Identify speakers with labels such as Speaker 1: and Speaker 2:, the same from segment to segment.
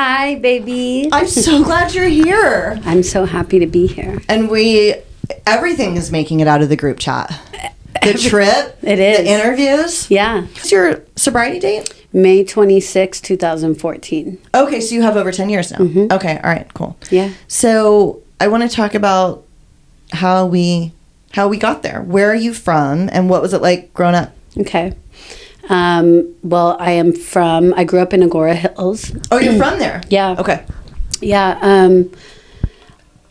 Speaker 1: Hi, baby.
Speaker 2: I'm so glad you're here.
Speaker 1: I'm so happy to be here.
Speaker 2: And everything is making it out of the group chat. The trip.
Speaker 1: It is.
Speaker 2: The interviews.
Speaker 1: Yeah.
Speaker 2: What's your sobriety date?
Speaker 1: May 26, 2014.
Speaker 2: Okay, so you have over 10 years now.
Speaker 1: Mm-hmm.
Speaker 2: Okay, all right, cool.
Speaker 1: Yeah.
Speaker 2: So I want to talk about how we got there. Where are you from, and what was it like growing up?
Speaker 1: Okay. Well, I grew up in Agora Hills.
Speaker 2: Oh, you're from there?
Speaker 1: Yeah.
Speaker 2: Okay.
Speaker 1: Yeah.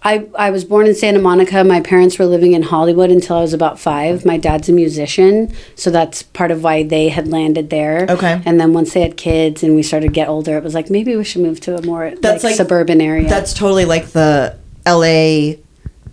Speaker 1: I was born in Santa Monica. My parents were living in Hollywood until I was about 5. My dad's a musician, so that's part of why they had landed there.
Speaker 2: Okay.
Speaker 1: And then once they had kids and we started to get older, it was like, maybe we should move to a more suburban area.
Speaker 2: That's totally like the LA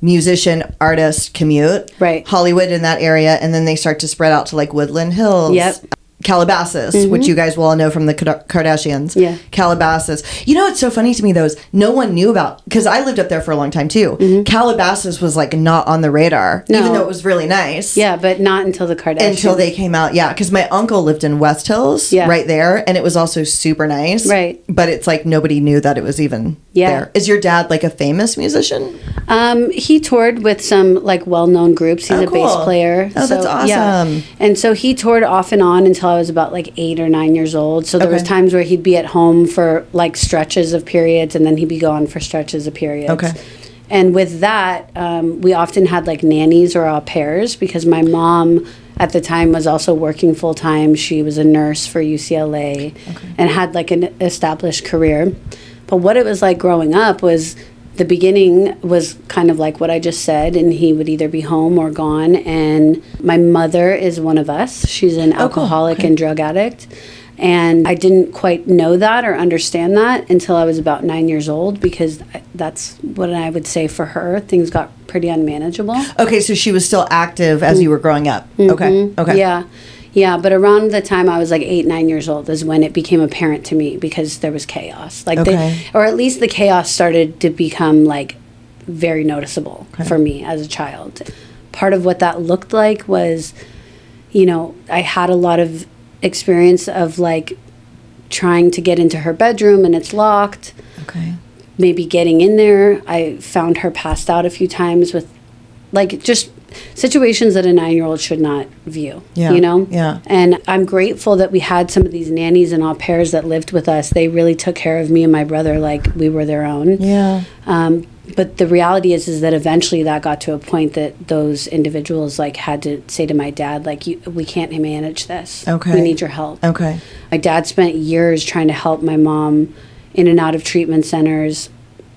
Speaker 2: musician artist commute.
Speaker 1: Right.
Speaker 2: Hollywood in that area, and then they start to spread out to like Woodland Hills.
Speaker 1: Yep.
Speaker 2: Calabasas, which you guys will all know from the Kardashians.
Speaker 1: Yeah.
Speaker 2: Calabasas. You know what's so funny to me, though, is no one knew about, because I lived up there for a long time, too. Calabasas was, like, not on the radar, even though it was really nice.
Speaker 1: Yeah, but not until the Kardashians.
Speaker 2: Until they came out, yeah. Because my uncle lived in West Hills, right there, and it was also super nice.
Speaker 1: Right.
Speaker 2: But it's like nobody knew that it was even there. Is your dad, like, a famous musician?
Speaker 1: He toured with some, like, well-known groups. He's a bass player.
Speaker 2: Oh, that's awesome.
Speaker 1: Yeah. And so he toured off and on until I was about like 8 or 9 years old. So there was times where he'd be at home for like stretches of periods, and then he'd be gone for stretches of periods.
Speaker 2: Okay.
Speaker 1: And with that, we often had like nannies or au pairs, because my mom at the time was also working full time. She was a nurse for UCLA and had like an established career. But what it was like growing up was, the beginning was kind of like what I just said, and he would either be home or gone. And my mother is one of us. She's an alcoholic and drug addict. And I didn't quite know that or understand that until I was about 9 years old, because that's what I would say for her. Things got pretty unmanageable.
Speaker 2: Okay, so she was still active as you were growing up. Okay.
Speaker 1: Yeah. Yeah, but around the time I was like 8, 9 years old is when it became apparent to me, because there was chaos. Like, or at least the chaos started to become like very noticeable for me as a child. Part of what that looked like was, I had a lot of experience of like trying to get into her bedroom and it's locked.
Speaker 2: Okay. Maybe
Speaker 1: getting in there. I found her passed out a few times with like just situations that a 9-year-old should not view,
Speaker 2: Yeah.
Speaker 1: And I'm grateful that we had some of these nannies and au pairs that lived with us. They really took care of me and my brother like we were their own.
Speaker 2: Yeah.
Speaker 1: But the reality is that eventually that got to a point that those individuals like had to say to my dad, like, we can't manage this.
Speaker 2: Okay.
Speaker 1: We need your help.
Speaker 2: Okay.
Speaker 1: My dad spent years trying to help my mom in and out of treatment centers.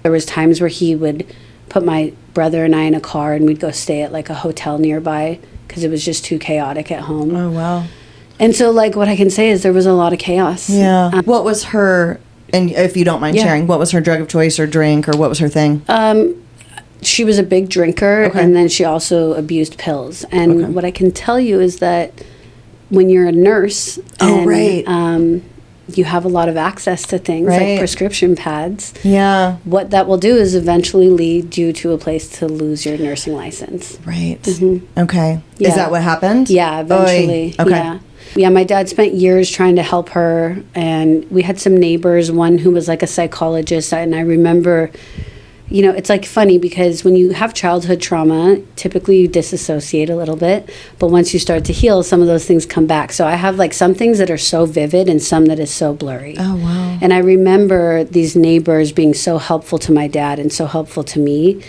Speaker 1: There was times where he would put my brother and I in a car and we'd go stay at like a hotel nearby because it was just too chaotic at home.
Speaker 2: Oh, wow.
Speaker 1: And so like what I can say is there was a lot of chaos.
Speaker 2: Yeah. What was her, and if you don't mind sharing, what was her drug of choice or drink, or what was her thing?
Speaker 1: She was a big drinker, and then she also abused pills. And what I can tell you is that when you're a nurse you have a lot of access to things like prescription pads.
Speaker 2: Yeah.
Speaker 1: What that will do is eventually lead you to a place to lose your nursing license.
Speaker 2: Right. Mm-hmm. Okay. Yeah. Is that what happened?
Speaker 1: Yeah, eventually.
Speaker 2: Oy. Okay.
Speaker 1: Yeah. Yeah, my dad spent years trying to help her, and we had some neighbors, one who was like a psychologist, and I remember, it's like funny because when you have childhood trauma, typically you disassociate a little bit, but once you start to heal, some of those things come back. So I have like some things that are so vivid and some that is so blurry.
Speaker 2: Oh, wow.
Speaker 1: And I remember these neighbors being so helpful to my dad and so helpful to me,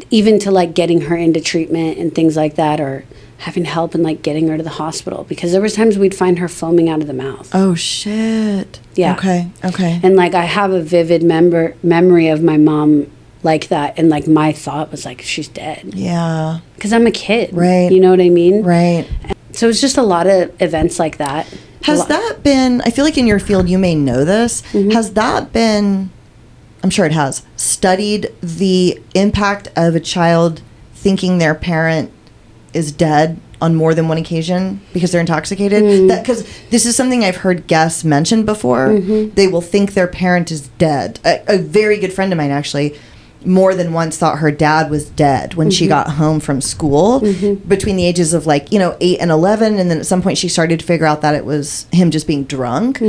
Speaker 1: even to like getting her into treatment and things like that, or having help in like getting her to the hospital, because there was times we'd find her foaming out of the mouth.
Speaker 2: Oh, shit.
Speaker 1: Yeah.
Speaker 2: Okay.
Speaker 1: And like I have a vivid memory of my mom like that, and like my thought was like, she's dead.
Speaker 2: Yeah.
Speaker 1: Because I'm a kid.
Speaker 2: Right.
Speaker 1: You know what I mean?
Speaker 2: Right.
Speaker 1: And so it's just a lot of events like that.
Speaker 2: Has that been, I feel like in your field you may know this, has that been, I'm sure it has, studied the impact of a child thinking their parent is dead on more than one occasion because they're intoxicated? Because this is something I've heard guests mention before. They will think their parent is dead. A very good friend of mine actually more than once thought her dad was dead when she got home from school between the ages of 8 and 11, and then at some point she started to figure out that it was him just being drunk.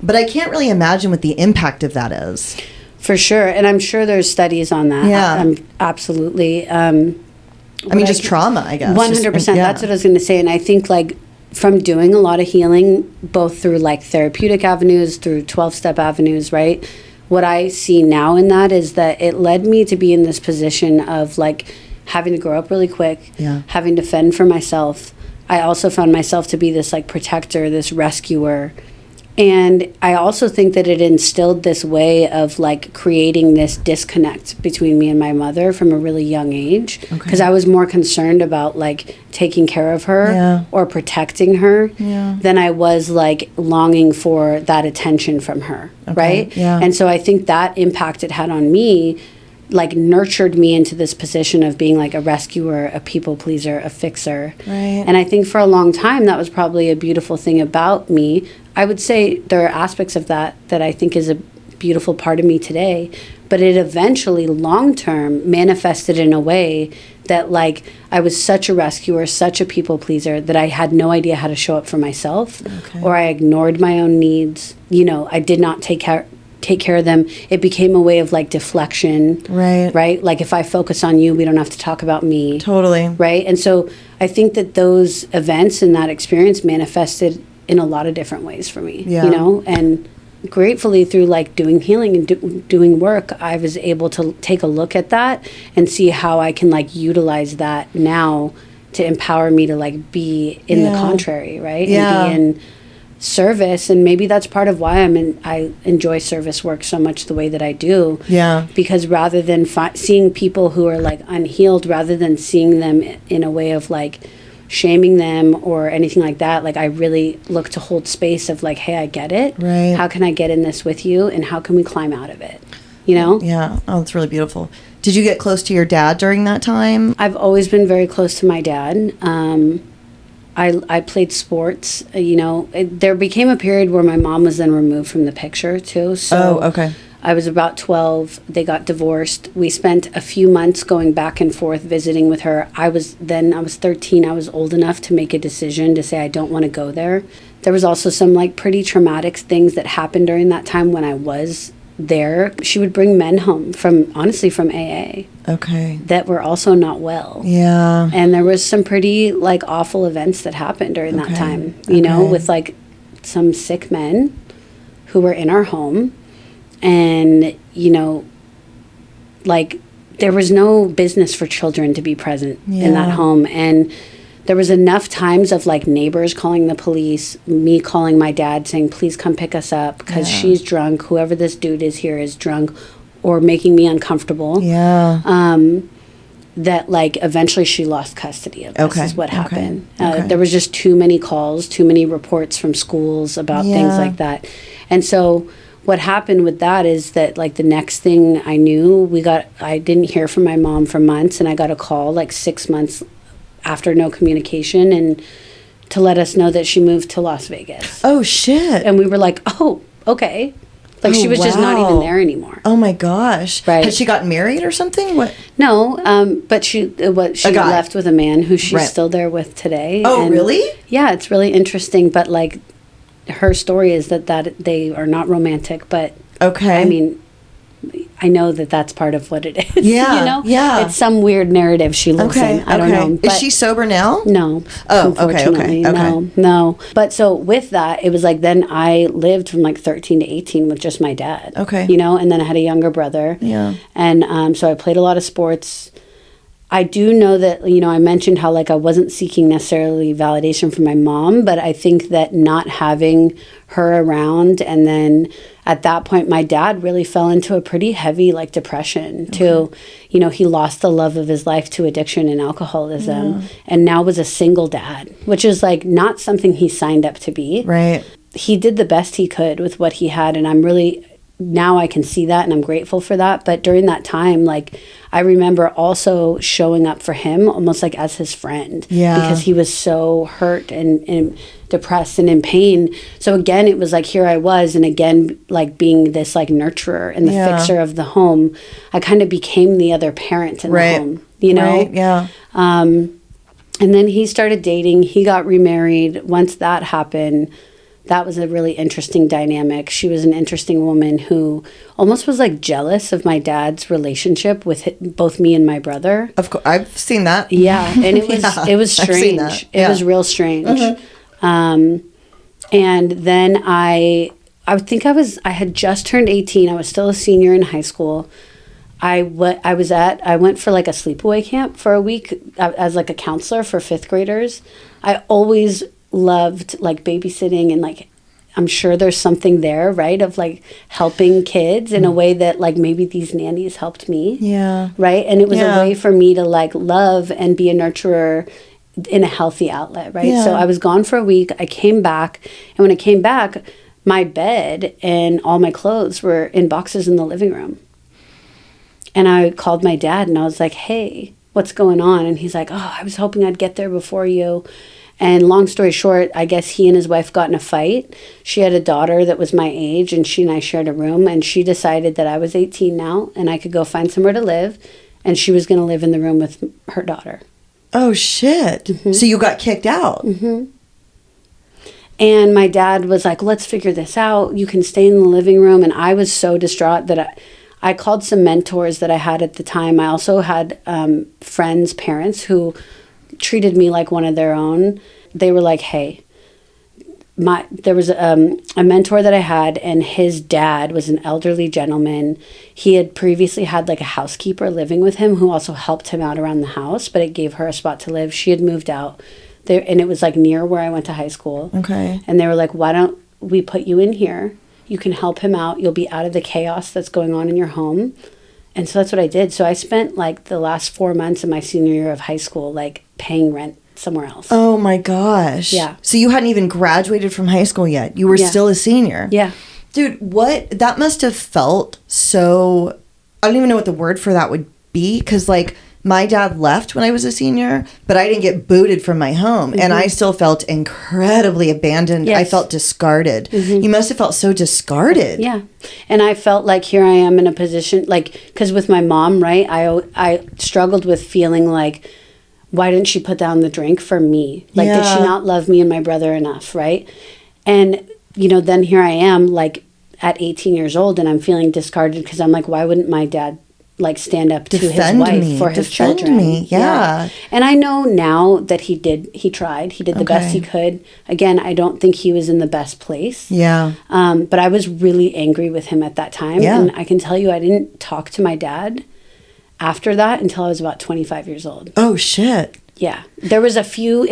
Speaker 2: But I can't really imagine what the impact of that is.
Speaker 1: For sure. And I'm sure there's studies on that.
Speaker 2: Yeah.
Speaker 1: Absolutely.
Speaker 2: Just trauma, I guess.
Speaker 1: 100%. That's what I was going to say. And I think like from doing a lot of healing, both through like therapeutic avenues, through 12-step avenues, right? What I see now in that is that it led me to be in this position of like having to grow up really quick, having to fend for myself. I also found myself to be this like protector, this rescuer. And I also think that it instilled this way of like creating this disconnect between me and my mother from a really young age. Because I was more concerned about like taking care of her or protecting her than I was like longing for that attention from her. Right?
Speaker 2: Yeah.
Speaker 1: And so I think that impact it had on me like nurtured me into this position of being like a rescuer, a people pleaser, a fixer.
Speaker 2: Right.
Speaker 1: And I think for a long time that was probably a beautiful thing about me. I would say there are aspects of that I think is a beautiful part of me today, but it eventually long-term manifested in a way that like I was such a rescuer, such a people pleaser that I had no idea how to show up for myself, or I ignored my own needs. You know, I did not take care of them. It became a way of like deflection. Right? Like if I focus on you, we don't have to talk about me.
Speaker 2: Totally.
Speaker 1: Right? And so I think that those events and that experience manifested in a lot of different ways for me, you know, and gratefully through like doing healing and doing work, I was able to take a look at that and see how I can like utilize that now to empower me to like be in the contrary, right? And be in service. And maybe that's part of why I enjoy service work so much the way that I do.
Speaker 2: Yeah.
Speaker 1: Because rather than seeing people who are like unhealed, rather than seeing them in a way of like shaming them or anything like that, like I really look to hold space of like, hey, I get it.
Speaker 2: Right.
Speaker 1: How can I get in this with you, and how can we climb out of it? You know?
Speaker 2: Yeah. Oh, that's really beautiful. Did you get close to your dad during that time?
Speaker 1: I've always been very close to my dad. I played sports. You know, there became a period where my mom was then removed from the picture too. So I was about 12. They got divorced. We spent a few months going back and forth visiting with her. I was 13. I was old enough to make a decision to say I don't want to go there. There was also some like pretty traumatic things that happened during that time when I was there. She would bring men home from AA. That were also not well.
Speaker 2: Yeah.
Speaker 1: And there was some pretty like awful events that happened during that time, you know, with like some sick men who were in our home. And, you know, like there was no business for children to be present in that home. And there was enough times of like neighbors calling the police, me calling my dad saying, please come pick us up because she's drunk. Whoever this dude is here is drunk, or making me uncomfortable. That like eventually she lost custody of this is what happened. There was just too many calls, too many reports from schools about things like that. And so what happened with that is that like the next thing I knew, I didn't hear from my mom for months, and I got a call like 6 months after no communication, and to let us know that she moved to Las Vegas.
Speaker 2: Oh shit.
Speaker 1: And we were like, oh, okay. Like she was just not even there anymore.
Speaker 2: Oh my gosh.
Speaker 1: Right.
Speaker 2: Had she gotten married or something? What?
Speaker 1: No, but she left with a man who she's still there with today.
Speaker 2: Oh,
Speaker 1: and
Speaker 2: really?
Speaker 1: Yeah, it's really interesting. But like her story is that they are not romantic, but I mean, I know that that's part of what it is.
Speaker 2: Yeah.
Speaker 1: You know?
Speaker 2: Yeah.
Speaker 1: It's some weird narrative she lives in. I don't know.
Speaker 2: Is she sober now?
Speaker 1: No.
Speaker 2: Oh,
Speaker 1: unfortunately. No. But so with that, it was like then I lived from like 13 to 18 with just my dad.
Speaker 2: Okay.
Speaker 1: You know, and then I had a younger brother.
Speaker 2: Yeah.
Speaker 1: And so I played a lot of sports. I do know that, you know, I mentioned how like I wasn't seeking necessarily validation from my mom, but I think that not having her around, and then at that point my dad really fell into a pretty heavy like depression too. You know, he lost the love of his life to addiction and alcoholism, and now was a single dad, which is like not something he signed up to be.
Speaker 2: Right.
Speaker 1: He did the best he could with what he had, and I'm really, now I can see that and I'm grateful for that. But during that time, like I remember also showing up for him almost like as his friend, because he was so hurt and depressed and in pain. So again, it was like here I was, and again, like being this like nurturer and the fixer of the home, I kind of became the other parent in the home, you know?
Speaker 2: Right. Yeah.
Speaker 1: And then he started dating, he got remarried. Once that happened, that was a really interesting dynamic. She was an interesting woman who almost was like jealous of my dad's relationship with both me and my brother.
Speaker 2: Of course, I've seen that.
Speaker 1: Yeah, and it was it was strange. It was real strange. And then I think I had just turned 18. I was still a senior in high school. I went for like a sleepaway camp for a week as like a counselor for 5th graders. I always loved like babysitting, and like I'm sure there's something there, right, of like helping kids in a way that like maybe these nannies helped me.
Speaker 2: Yeah.
Speaker 1: Right? And it was a way for me to like love and be a nurturer in a healthy outlet, right? So I was gone for a week. I came back, and when I came back, my bed and all my clothes were in boxes in the living room. And I called my dad and I was like, hey, what's going on? And he's like, oh, I was hoping I'd get there before you. And long story short, I guess he and his wife got in a fight. She had a daughter that was my age, and she and I shared a room. And she decided that I was 18 now and I could go find somewhere to live. And she was going to live in the room with her daughter.
Speaker 2: Oh, shit. So you got kicked out.
Speaker 1: And my dad was like, let's figure this out. You can stay in the living room. And I was so distraught that I called some mentors that I had at the time. I also had friends' parents who treated me like one of their own. They were like, hey, there was a mentor that I had, and his dad was an elderly gentleman. He had previously had like a housekeeper living with him who also helped him out around the house, but it gave her a spot to live. She had moved out there, and it was like near where I went to high school.
Speaker 2: Okay.
Speaker 1: And they were like, why don't we put you in here? You can help him out. You'll be out of the chaos that's going on in your home. And so that's what I did. So I spent like the last 4 months of my senior year of high school, like paying rent somewhere else.
Speaker 2: Oh my gosh.
Speaker 1: Yeah.
Speaker 2: So you hadn't even graduated from high school yet. You were still a senior.
Speaker 1: Yeah.
Speaker 2: Dude, that must have felt so, I don't even know what the word for that would be. Cause like my dad left when I was a senior, but I didn't get booted from my home. And I still felt incredibly abandoned.
Speaker 1: Yes.
Speaker 2: I felt discarded. You must have felt so discarded.
Speaker 1: Yeah. And I felt like here I am in a position, like, because with my mom, right, I struggled with feeling like, why didn't she put down the drink for me? Like, did she not love me and my brother enough, right? And, you know, then here I am, like, at 18 years old, and I'm feeling discarded because I'm like, why wouldn't my dad like stand up to his wife for his children?
Speaker 2: Yeah.
Speaker 1: And I know now that he tried the best he could. Again, I don't think he was in the best place.
Speaker 2: Yeah.
Speaker 1: But I was really angry with him at that time.
Speaker 2: Yeah.
Speaker 1: And I can tell you, I didn't talk to my dad after that until I was about 25 years old.
Speaker 2: Oh, shit.
Speaker 1: Yeah. There was a few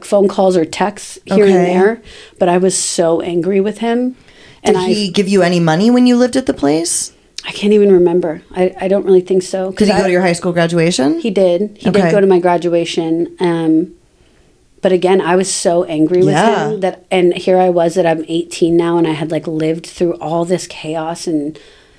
Speaker 1: phone calls or texts here and there, but I was so angry with him.
Speaker 2: Did he give you any money when you lived at the place?
Speaker 1: I can't even remember. I don't really think so.
Speaker 2: Did he go to your high school graduation?
Speaker 1: He did. He did go to my graduation. But again, I was so angry with him and here I was that I'm 18 now, and I had like lived through all this chaos and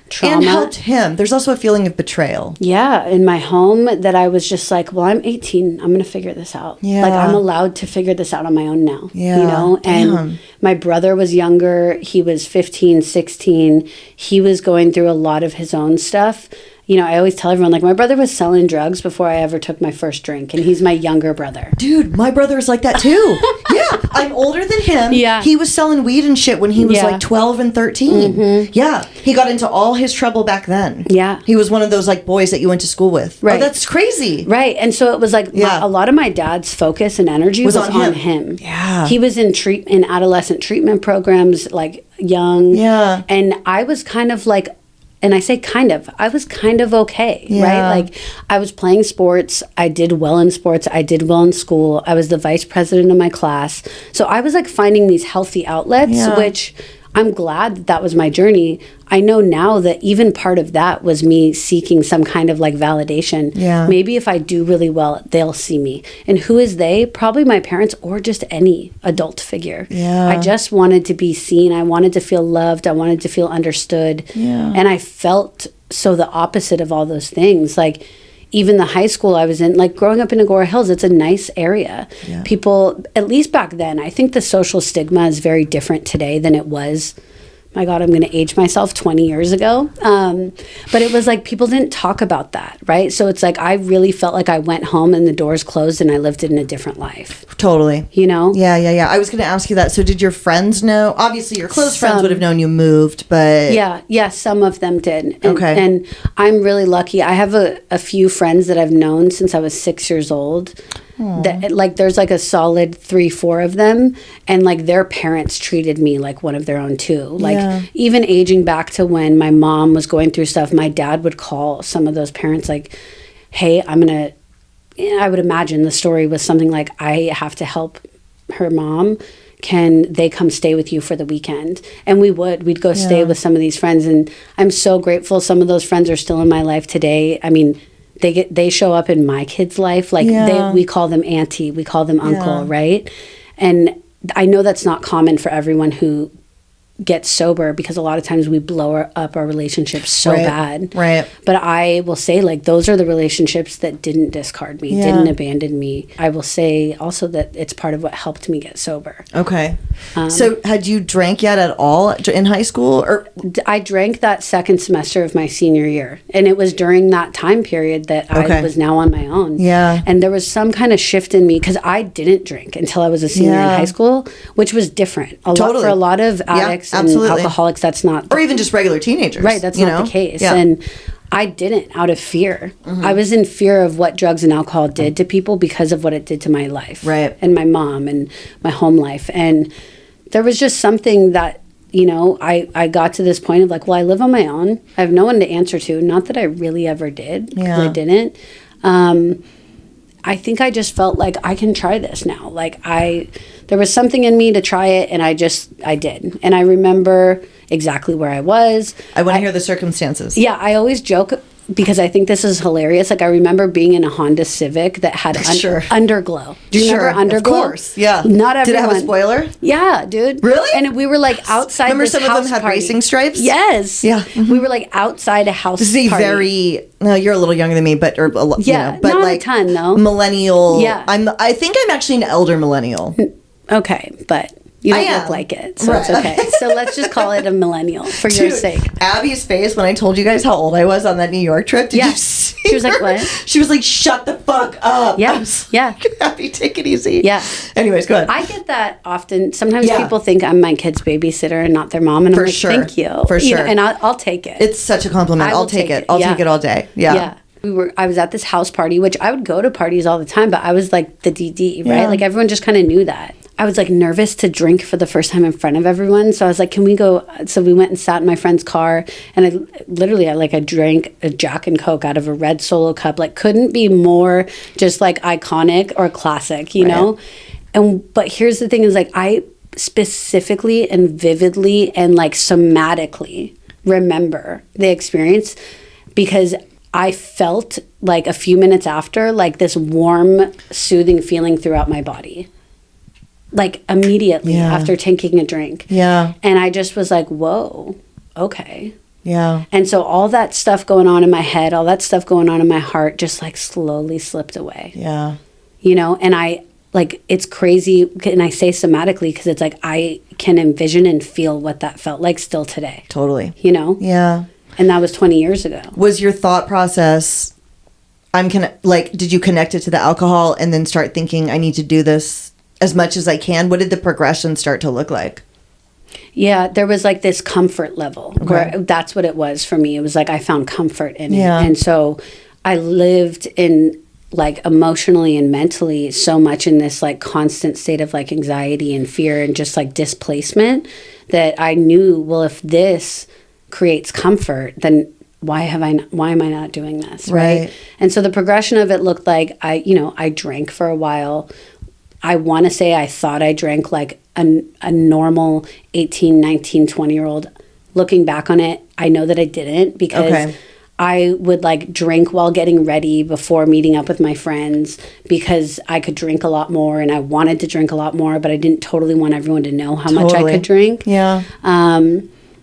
Speaker 1: trauma.
Speaker 2: And helped him. There's also a feeling of betrayal.
Speaker 1: Yeah, in my home, that I was just like, well, I'm 18. I'm going to figure this out.
Speaker 2: Yeah.
Speaker 1: Like, I'm allowed to figure this out on my own now.
Speaker 2: Yeah.
Speaker 1: You know?
Speaker 2: Damn.
Speaker 1: And my brother was younger. He was 15, 16. He was going through a lot of his own stuff. You know, I always tell everyone, like, my brother was selling drugs before I ever took my first drink, and he's my younger brother.
Speaker 2: Dude, my brother is like that too. Yeah, I'm older than him.
Speaker 1: Yeah.
Speaker 2: He was selling weed and shit when he was like 12 and 13. Yeah, he got into all his trouble back then.
Speaker 1: Yeah.
Speaker 2: He was one of those like boys that you went to school with.
Speaker 1: Right.
Speaker 2: Oh, that's crazy.
Speaker 1: Right. And so it was like a lot of my dad's focus and energy was on him.
Speaker 2: Yeah.
Speaker 1: He was in adolescent treatment programs, like young.
Speaker 2: Yeah.
Speaker 1: And I was kind of like, and I say I was kind of okay, right? Like, I was playing sports. I did well in sports. I did well in school. I was the vice president of my class. So I was like finding these healthy outlets, which I'm glad that was my journey. I know now that even part of that was me seeking some kind of like validation.
Speaker 2: Yeah.
Speaker 1: Maybe if I do really well, they'll see me. And who is they? Probably my parents or just any adult figure.
Speaker 2: Yeah.
Speaker 1: I just wanted to be seen. I wanted to feel loved. I wanted to feel understood.
Speaker 2: Yeah.
Speaker 1: And I felt so the opposite of all those things. Like, even the high school I was in, like growing up in Agora Hills, it's a nice area.
Speaker 2: Yeah.
Speaker 1: People, at least back then, I think the social stigma is very different today than it was my God, I'm going to age myself 20 years ago. But it was like people didn't talk about that, right? So it's like I really felt like I went home and the doors closed and I lived in a different life.
Speaker 2: Totally.
Speaker 1: You know?
Speaker 2: Yeah. I was going to ask you that. So did your friends know? Obviously, your close friends would have known you moved, but...
Speaker 1: Yeah, some of them did. And,
Speaker 2: okay.
Speaker 1: And I'm really lucky. I have a few friends that I've known since I was 6 years old. That, like, there's like a solid 3-4 of them, and like their parents treated me like one of their own too. Like even aging back to when my mom was going through stuff, my dad would call some of those parents like, hey, I would imagine the story was something like, I have to help her mom. Can they come stay with you for the weekend? And we'd go stay with some of these friends, and I'm so grateful some of those friends are still in my life today. I mean, they show up in my kid's life. Like we call them auntie, we call them uncle, right? And I know that's not common for everyone who gets sober, because a lot of times we blow up our relationships so bad.
Speaker 2: Right.
Speaker 1: But I will say, like, those are the relationships that didn't discard me, didn't abandon me. I will say also that it's part of what helped me get sober.
Speaker 2: Okay. So had you drank yet at all in high school? Or
Speaker 1: I drank that second semester of my senior year. And it was during that time period that I was now on my own.
Speaker 2: Yeah.
Speaker 1: And there was some kind of shift in me, because I didn't drink until I was a senior in high school, which was different. For a lot of addicts and alcoholics, that's not...
Speaker 2: or even just regular teenagers.
Speaker 1: Right, that's not the case.
Speaker 2: Yeah.
Speaker 1: And I didn't, out of fear. I was in fear of what drugs and alcohol did to people because of what it did to my life.
Speaker 2: Right.
Speaker 1: And my mom and my home life. And there was just something that, you know, I got to this point of like, well, I live on my own. I have no one to answer to. Not that I really ever did, because I didn't. I think I just felt like I can try this now. Like there was something in me to try it, and I did. And I remember exactly where I was.
Speaker 2: I want to hear the circumstances.
Speaker 1: Yeah, I always joke, because I think this is hilarious. Like, I remember being in a Honda Civic that had underglow. Do you remember underglow?
Speaker 2: Of course, yeah.
Speaker 1: Not everyone.
Speaker 2: Did it have a spoiler?
Speaker 1: Yeah, dude.
Speaker 2: Really?
Speaker 1: And we were like outside.
Speaker 2: Remember
Speaker 1: this
Speaker 2: some
Speaker 1: house
Speaker 2: of them had
Speaker 1: party.
Speaker 2: racing stripes?
Speaker 1: Yes.
Speaker 2: Yeah. Mm-hmm.
Speaker 1: We were like outside a house
Speaker 2: this is
Speaker 1: party.
Speaker 2: No, you're a little younger than me, but but
Speaker 1: not
Speaker 2: like
Speaker 1: a ton though.
Speaker 2: Millennial.
Speaker 1: Yeah.
Speaker 2: I think I'm actually an elder millennial.
Speaker 1: Okay, but you don't look like it, so it's okay. So let's just call it a millennial for your sake.
Speaker 2: Abby's face when I told you guys how old I was on that New York trip. Did you see
Speaker 1: She was like, what?
Speaker 2: She was like, shut the fuck up.
Speaker 1: Yeah. Yeah.
Speaker 2: Abby, take it easy.
Speaker 1: Yeah.
Speaker 2: Anyways, go ahead.
Speaker 1: I get that often. Sometimes people think I'm my kid's babysitter and not their mom. And I'm like, thank you.
Speaker 2: For sure.
Speaker 1: You know, and I'll take it.
Speaker 2: It's such a compliment. I'll take it. I'll take it all day. Yeah.
Speaker 1: I was at this house party, which I would go to parties all the time, but I was like the DD, right? Like everyone just kind of knew that. I was like nervous to drink for the first time in front of everyone. So I was like, can we go? So we went and sat in my friend's car, and I drank a Jack and Coke out of a red Solo cup. Like, couldn't be more just like iconic or classic, you know? But here's the thing is, like, I specifically and vividly and like somatically remember the experience, because I felt like a few minutes after, like this warm, soothing feeling throughout my body. Like immediately after taking a drink. Yeah. And I just was like, whoa, okay. Yeah. And so all that stuff going on in my head, all that stuff going on in my heart just like slowly slipped away. Yeah. You know, and it's crazy. And I say somatically because it's like I can envision and feel what that felt like still today. Totally. You know? Yeah. And that was 20 years ago.
Speaker 2: Was your thought process, did you connect it to the alcohol and then start thinking, I need to do this as much as I can? What did the progression start to look like?
Speaker 1: Yeah, there was like this comfort level where that's what it was for me. It was like I found comfort in it. And so I lived in like emotionally and mentally so much in this like constant state of like anxiety and fear and just like displacement that I knew, well, if this creates comfort, then why am I not doing this? Right. And so the progression of it looked like I drank for a while. I want to say I thought I drank like a normal 18, 19, 20-year-old. Looking back on it, I know that I didn't, because I would like drink while getting ready before meeting up with my friends, because I could drink a lot more and I wanted to drink a lot more, but I didn't totally want everyone to know how much I could drink. Yeah.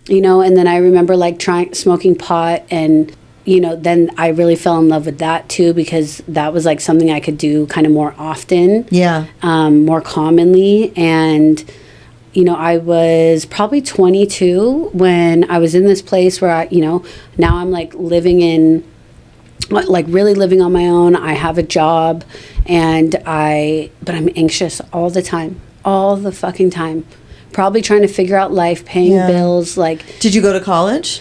Speaker 1: You know, and then I remember like smoking pot, and then I really fell in love with that too, because that was like something I could do kind of more often. Yeah. More commonly. And I was probably 22 when I was in this place where now I'm like really living on my own. I have a job but I'm anxious all the time, all the fucking time. Probably trying to figure out life, paying bills. Like,
Speaker 2: did you go to college?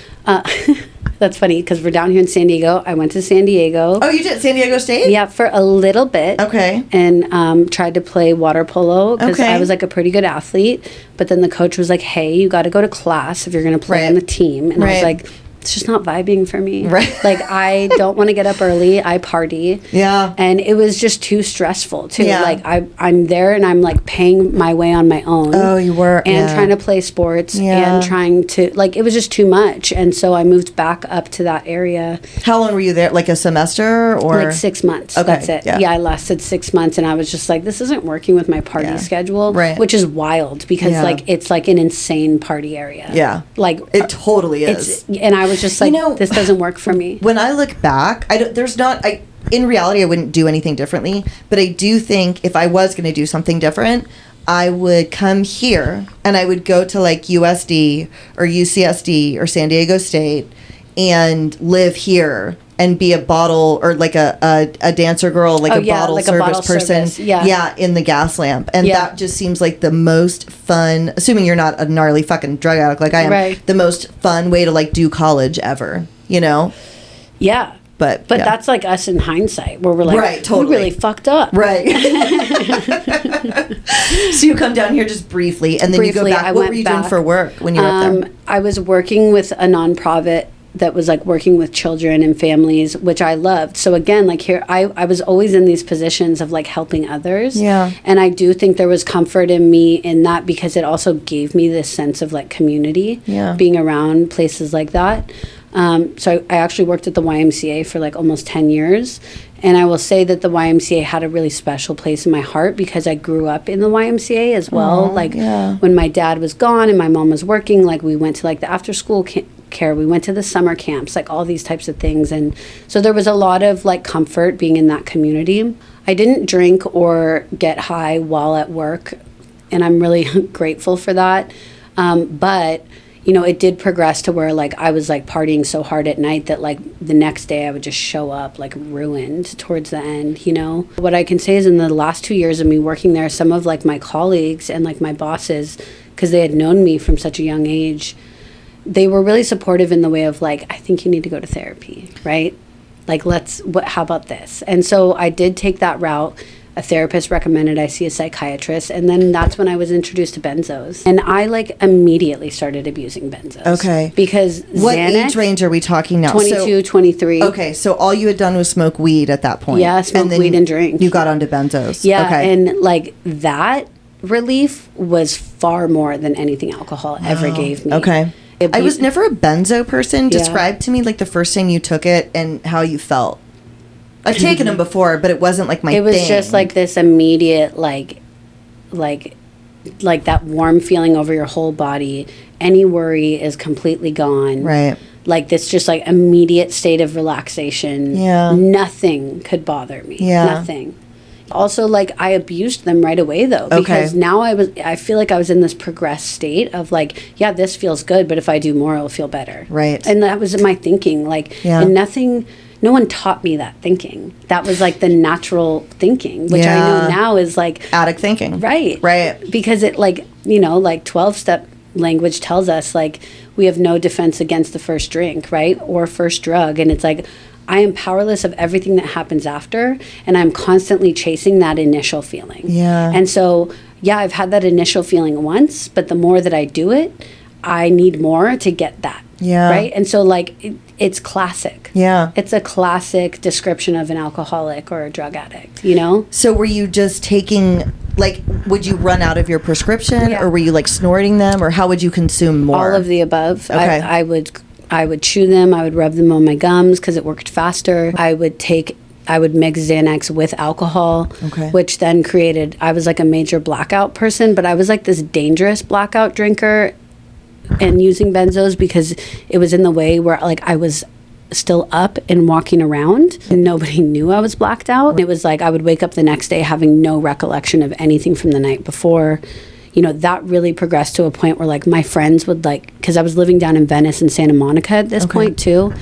Speaker 1: That's funny because we're down here in San Diego. I went to San Diego.
Speaker 2: Oh, you did? San Diego State?
Speaker 1: Yeah, for a little bit.
Speaker 2: Okay.
Speaker 1: And tried to play water polo because
Speaker 2: Okay.
Speaker 1: I was like a pretty good athlete. But then the coach was like, hey, you got to go to class if you're going to play on the team. And I was like, it's just not vibing for me.
Speaker 2: Right.
Speaker 1: Like, I don't want to get up early. I party.
Speaker 2: Yeah.
Speaker 1: And it was just too stressful, too.
Speaker 2: Yeah.
Speaker 1: Like, I'm there and I'm, like, paying my way on my own.
Speaker 2: Oh, you were.
Speaker 1: And trying to play sports and trying to, like, it was just too much. And so I moved back up to that area.
Speaker 2: How long were you there? Like a semester or?
Speaker 1: Like 6 months.
Speaker 2: Okay.
Speaker 1: That's it. Yeah, I lasted 6 months and I was just like, this isn't working with my party schedule.
Speaker 2: Right.
Speaker 1: Which is wild because, like, it's like an insane party area.
Speaker 2: Yeah.
Speaker 1: Like,
Speaker 2: it totally is.
Speaker 1: And I was just like, this doesn't work for me.
Speaker 2: When I look back, in reality, I wouldn't do anything differently, but I do think if I was going to do something different, I would come here and I would go to like USD or UCSD or San Diego State and live here and be a bottle or like a dancer girl, like a bottle
Speaker 1: like
Speaker 2: service
Speaker 1: a bottle
Speaker 2: person.
Speaker 1: Service. Yeah.
Speaker 2: In the gas lamp. And that just seems like the most fun, assuming you're not a gnarly fucking drug addict like I am, the most fun way to like do college ever,
Speaker 1: Yeah.
Speaker 2: But
Speaker 1: that's like us in hindsight where we're like, we really fucked up.
Speaker 2: Right. So you come down here just briefly and then you go back. What were you doing for work when you were up there?
Speaker 1: I was working with a nonprofit that was like working with children and families, which I loved. So again, like here, I was always in these positions of like helping others.
Speaker 2: Yeah.
Speaker 1: And I do think there was comfort in me in that because it also gave me this sense of like community, being around places like that. So I actually worked at the YMCA for like almost 10 years. And I will say that the YMCA had a really special place in my heart because I grew up in the YMCA as well. When my dad was gone and my mom was working, like we went to like the after school care, we went to the summer camps, like all these types of things. And so there was a lot of like comfort being in that community. I didn't drink or get high while at work, and I'm really grateful for that. But it did progress to where like I was like partying so hard at night that like the next day I would just show up like ruined towards the end. What I can say is in the last 2 years of me working there, some of like my colleagues and like my bosses, because they had known me from such a young age, they were really supportive in the way of like, I think you need to go to therapy, right? Like, how about this? And so I did take that route. A therapist recommended I see a psychiatrist, and then that's when I was introduced to benzos. And I like immediately started abusing benzos. Okay. Because
Speaker 2: what
Speaker 1: Xanax,
Speaker 2: age range are we talking now?
Speaker 1: 22, 23.
Speaker 2: Okay, so all you had done was smoke weed at that point.
Speaker 1: Yeah, smoke weed and drink.
Speaker 2: You got onto benzos.
Speaker 1: Yeah,
Speaker 2: okay.
Speaker 1: And like that relief was far more than anything alcohol ever gave me.
Speaker 2: Okay. I was never a benzo person. Describe to me like the first time you took it and how you felt. I've taken them before, but it wasn't like my thing.
Speaker 1: It was just like this immediate like that warm feeling over your whole body. Any worry is completely gone.
Speaker 2: Right.
Speaker 1: Like this just like immediate state of relaxation.
Speaker 2: Yeah.
Speaker 1: Nothing could bother me.
Speaker 2: Yeah.
Speaker 1: Nothing. Also, like, I abused them right away, though, because now I feel like I was in this progressed state of, like, yeah, this feels good, but if I do more, it'll feel better.
Speaker 2: Right.
Speaker 1: And that was my thinking, like, and no one taught me that thinking. That was, like, the natural thinking, which I know now is, like...
Speaker 2: addict thinking.
Speaker 1: Right.
Speaker 2: Right.
Speaker 1: Because it, like, like, 12-step language tells us, like, we have no defense against the first drink, right, or first drug, and it's, like... I am powerless of everything that happens after, and I'm constantly chasing that initial feeling.
Speaker 2: Yeah.
Speaker 1: And so, I've had that initial feeling once, but the more that I do it, I need more to get that.
Speaker 2: Yeah.
Speaker 1: Right? And so, like, it's classic.
Speaker 2: Yeah.
Speaker 1: It's a classic description of an alcoholic or a drug addict,
Speaker 2: So were you just taking, like, would you run out of your prescription, or were you, like, snorting them, or how would you consume more?
Speaker 1: All of the above.
Speaker 2: Okay.
Speaker 1: I would chew them. I would rub them on my gums because it worked faster. I would mix Xanax with alcohol, which then created, I was like a major blackout person, but I was like this dangerous blackout drinker and using benzos because it was in the way where like I was still up and walking around and nobody knew I was blacked out. It was like I would wake up the next day having no recollection of anything from the night before. that really progressed to a point where like my friends would like, because I was living down in Venice and Santa Monica at this point too.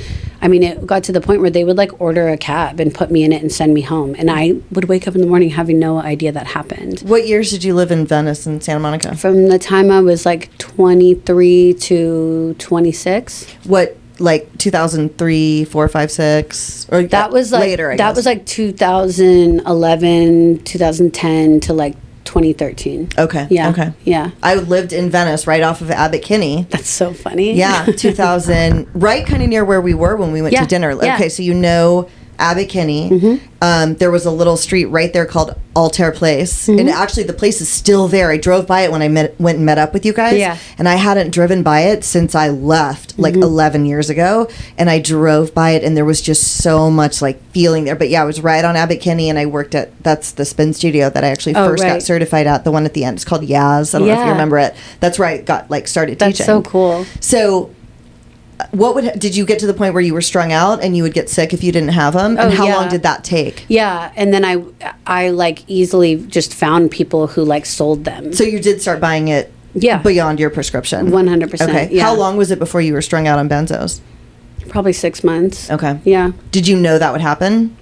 Speaker 1: I mean, it got to the point where they would like order a cab and put me in it and send me home. And I would wake up in the morning having no idea that happened.
Speaker 2: What years did you live in Venice and Santa Monica?
Speaker 1: From the time I was like 23 to 26.
Speaker 2: What, like 2003, 4, 5, 6? Or
Speaker 1: that was like,
Speaker 2: later, I guess.
Speaker 1: That was like 2011, 2010 to like 2013.
Speaker 2: Okay.
Speaker 1: Yeah.
Speaker 2: Okay.
Speaker 1: Yeah.
Speaker 2: I lived in Venice right off of Abbot Kinney.
Speaker 1: That's so funny.
Speaker 2: Yeah. 2000, right kind of near where we were when we went to dinner.
Speaker 1: Yeah.
Speaker 2: Okay. So, Abbot Kinney. There was a little street right there called Altair Place. And actually the place is still there. I drove by it when I went and met up with you guys.
Speaker 1: Yeah.
Speaker 2: And I hadn't driven by it since I left like 11 years ago. And I drove by it and there was just so much like feeling there. But yeah, I was right on Abbot Kinney and I worked that's the spin studio that I actually first got certified at, the one at the end. It's called Yaz. I don't know if you remember it. That's where I got like started teaching.
Speaker 1: That's so cool.
Speaker 2: So did you get to the point where you were strung out and you would get sick if you didn't have them? And how long did that take?
Speaker 1: Yeah. And then I like easily just found people who like sold them.
Speaker 2: So you did start buying it beyond your prescription?
Speaker 1: 100%.
Speaker 2: Okay.
Speaker 1: Yeah.
Speaker 2: How long was it before you were strung out on benzos?
Speaker 1: Probably 6 months.
Speaker 2: Okay.
Speaker 1: Yeah.
Speaker 2: Did you know that would happen?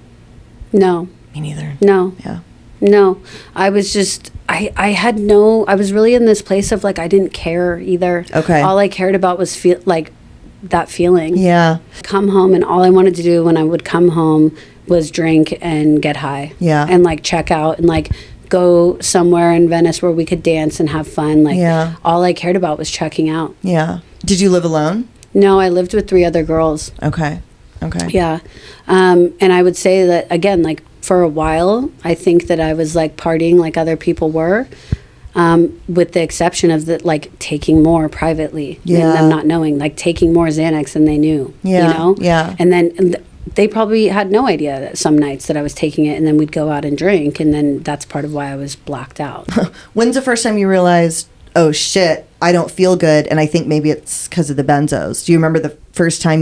Speaker 1: No.
Speaker 2: Me neither.
Speaker 1: No.
Speaker 2: Yeah.
Speaker 1: No. I was just, I was really in this place of like, I didn't care either.
Speaker 2: Okay.
Speaker 1: All I cared about was that feeling.
Speaker 2: Yeah.
Speaker 1: Come home and all I wanted to do when I would come home was drink and get high.
Speaker 2: Yeah.
Speaker 1: And like check out and like go somewhere in Venice where we could dance and have fun. Like all I cared about was checking out.
Speaker 2: Yeah. Did you live alone?
Speaker 1: No, I lived with 3 other girls.
Speaker 2: Okay. Okay.
Speaker 1: Yeah. And I would say that again, like for a while, I think that I was like partying like other people were. With the exception of like taking more privately and them not knowing, like taking more Xanax than they knew,
Speaker 2: Yeah.
Speaker 1: And then they probably had no idea that some nights that I was taking it and then we'd go out and drink. And then that's part of why I was blacked out.
Speaker 2: When's the first time you realized, oh shit, I don't feel good. And I think maybe it's because of the benzos. Do you remember the first time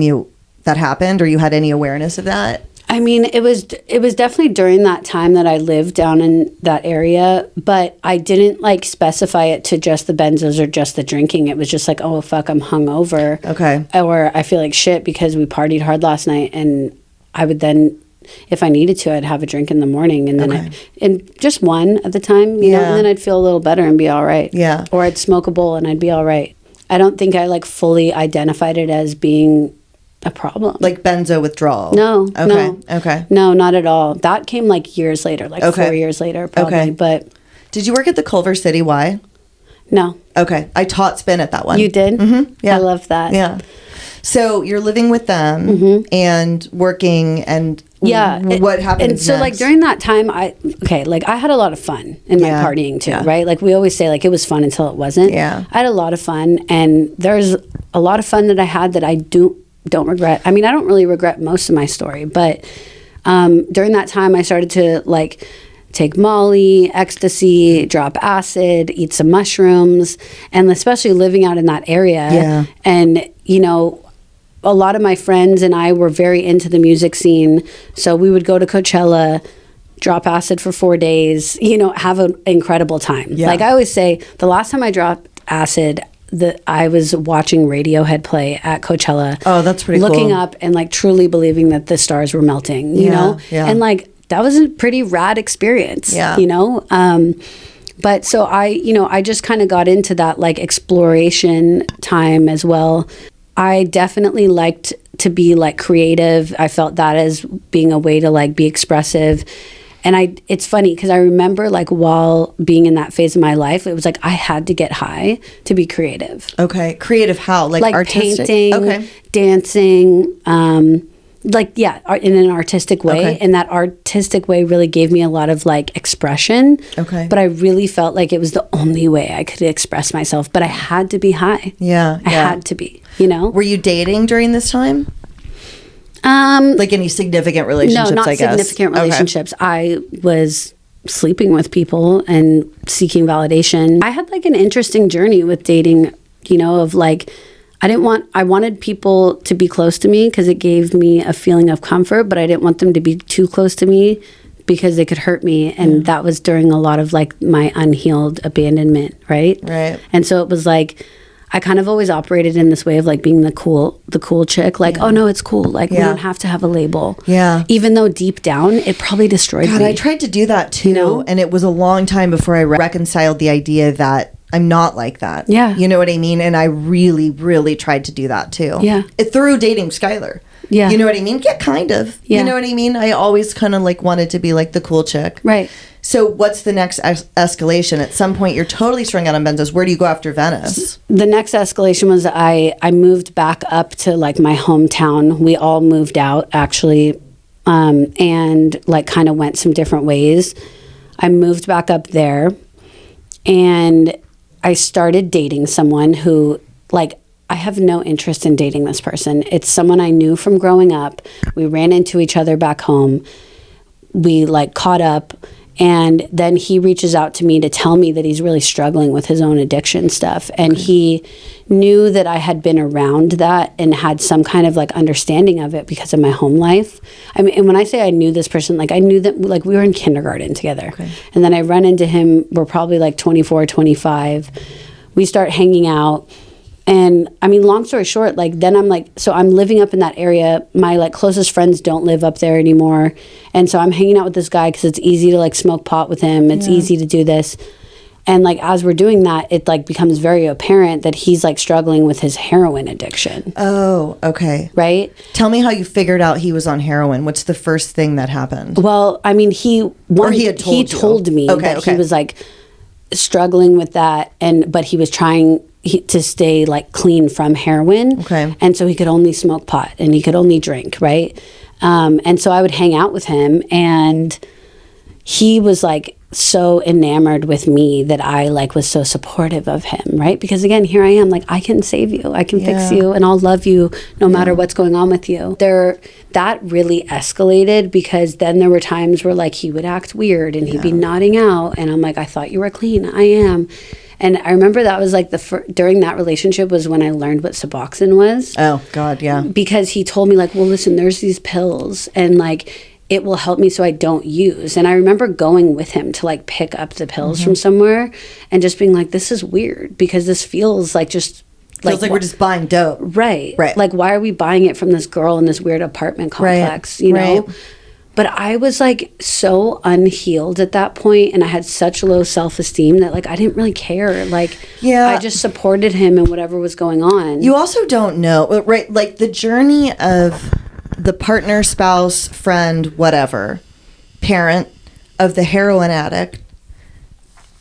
Speaker 2: that happened or you had any awareness of that?
Speaker 1: I mean, it was definitely during that time that I lived down in that area, but I didn't like specify it to just the benzos or just the drinking. It was just like, oh, fuck, I'm hungover.
Speaker 2: Okay.
Speaker 1: Or I feel like shit because we partied hard last night. And I would then, if I needed to, I'd have a drink in the morning and then and just one at the time, you know, and then I'd feel a little better and be all right.
Speaker 2: Yeah.
Speaker 1: Or I'd smoke a bowl and I'd be all right. I don't think I like fully identified it as being a problem.
Speaker 2: Like benzo withdrawal?
Speaker 1: No.
Speaker 2: Okay.
Speaker 1: No.
Speaker 2: Okay.
Speaker 1: No, not at all. That came like years later, like 4 years later probably.
Speaker 2: Okay.
Speaker 1: But
Speaker 2: did you work at the Culver City Y?
Speaker 1: No.
Speaker 2: Okay. I taught spin at that one.
Speaker 1: You did?
Speaker 2: Mm-hmm. Yeah.
Speaker 1: I love that.
Speaker 2: Yeah. So you're living with them and working and what happens
Speaker 1: And so
Speaker 2: next?
Speaker 1: like during that time, I had a lot of fun in my partying too, right? Like we always say like it was fun until it wasn't.
Speaker 2: Yeah.
Speaker 1: I had a lot of fun and there's a lot of fun that I had that I don't regret. I mean, I don't really regret most of my story, but during that time I started to like take Molly, ecstasy, drop acid, eat some mushrooms, and especially living out in that area.
Speaker 2: Yeah.
Speaker 1: And, you know, a lot of my friends and I were very into the music scene. So we would go to Coachella, drop acid for 4 days, you know, have an incredible time.
Speaker 2: Yeah.
Speaker 1: Like I always say, the last time I dropped acid, I was watching Radiohead play at Coachella.
Speaker 2: Oh, that's pretty cool.
Speaker 1: Looking up and like truly believing that the stars were melting, you know?
Speaker 2: Yeah.
Speaker 1: And like, that was a pretty rad experience, you know? But so I just kind of got into that like exploration time as well. I definitely liked to be like creative. I felt that as being a way to like be expressive. And it's funny because I remember like while being in that phase of my life, it was like I had to get high to be creative.
Speaker 2: Okay. Creative how? Like artistic?
Speaker 1: Painting, dancing, in an artistic way.
Speaker 2: Okay.
Speaker 1: And that artistic way really gave me a lot of like expression.
Speaker 2: Okay.
Speaker 1: But I really felt like it was the only way I could express myself. But I had to be high.
Speaker 2: Yeah.
Speaker 1: I had to be, you know?
Speaker 2: Were you dating during this time? Like any significant relationships,
Speaker 1: no, not
Speaker 2: I guess?
Speaker 1: significant relationships. Okay. I was sleeping with people and seeking validation. I had like an interesting journey with dating, you know, of like, I wanted people to be close to me because it gave me a feeling of comfort, but I didn't want them to be too close to me because they could hurt me. And that was during a lot of like my unhealed abandonment, right?
Speaker 2: Right.
Speaker 1: And so it was like, I kind of always operated in this way of like being the cool chick. Like, oh no, it's cool. Like we don't have to have a label.
Speaker 2: Yeah.
Speaker 1: Even though deep down it probably destroyed me.
Speaker 2: I tried to do that too.
Speaker 1: You know?
Speaker 2: And it was a long time before I reconciled the idea that I'm not like that.
Speaker 1: Yeah.
Speaker 2: You know what I mean? And I really, really tried to do that too.
Speaker 1: Yeah.
Speaker 2: Through dating Skylar.
Speaker 1: Yeah.
Speaker 2: You know what I mean? Yeah, kind of.
Speaker 1: Yeah.
Speaker 2: You know what I mean? I always kind of like wanted to be like the cool chick.
Speaker 1: Right.
Speaker 2: So what's the next escalation? At some point, you're totally strung out on benzos. Where do you go after Venice?
Speaker 1: The next escalation was I moved back up to like my hometown. We all moved out actually, and like kind of went some different ways. I moved back up there, and I started dating someone who, like, I have no interest in dating this person. It's someone I knew from growing up. We ran into each other back home. We like caught up, and then he reaches out to me to tell me that he's really struggling with his own addiction stuff. And he knew that I had been around that and had some kind of like understanding of it because of my home life. I mean, and when I say I knew this person, like I knew that like we were in kindergarten together. Okay. And then I run into him, we're probably like 24, 25. We start hanging out. And I mean, long story short, like then I'm like, so I'm living up in that area. My like closest friends don't live up there anymore. And so I'm hanging out with this guy because it's easy to like smoke pot with him. It's easy to do this. And like, as we're doing that, it like becomes very apparent that he's like struggling with his heroin addiction.
Speaker 2: Oh, okay.
Speaker 1: Right?
Speaker 2: Tell me how you figured out he was on heroin. What's the first thing that happened?
Speaker 1: Well, I mean, he told me that he was like struggling with that, but he was trying to stay like clean from heroin.
Speaker 2: Okay.
Speaker 1: And so he could only smoke pot and he could only drink, right? And so I would hang out with him, and he was like so enamored with me that I like was so supportive of him, right? Because again, here I am, like I can save you, I can fix you, and I'll love you no matter what's going on with you. That really escalated, because then there were times where like he would act weird and he'd be nodding out, and I'm like, I thought you were clean. I am. And I remember that was like during that relationship was when I learned what Suboxone was.
Speaker 2: Oh God, yeah.
Speaker 1: Because he told me like, well, listen, there's these pills, and like it will help me so I don't use. And I remember going with him to like pick up the pills from somewhere and just being like, this is weird, because this feels like just
Speaker 2: feels like we're just buying dope.
Speaker 1: Right.
Speaker 2: Right.
Speaker 1: Like, why are we buying it from this girl in this weird apartment complex, you know? But I was like so unhealed at that point, and I had such low self-esteem that like I didn't really care. Like, I just supported him in whatever was going on.
Speaker 2: You also don't know, right? Like the journey of the partner, spouse, friend, whatever, parent of the heroin addict.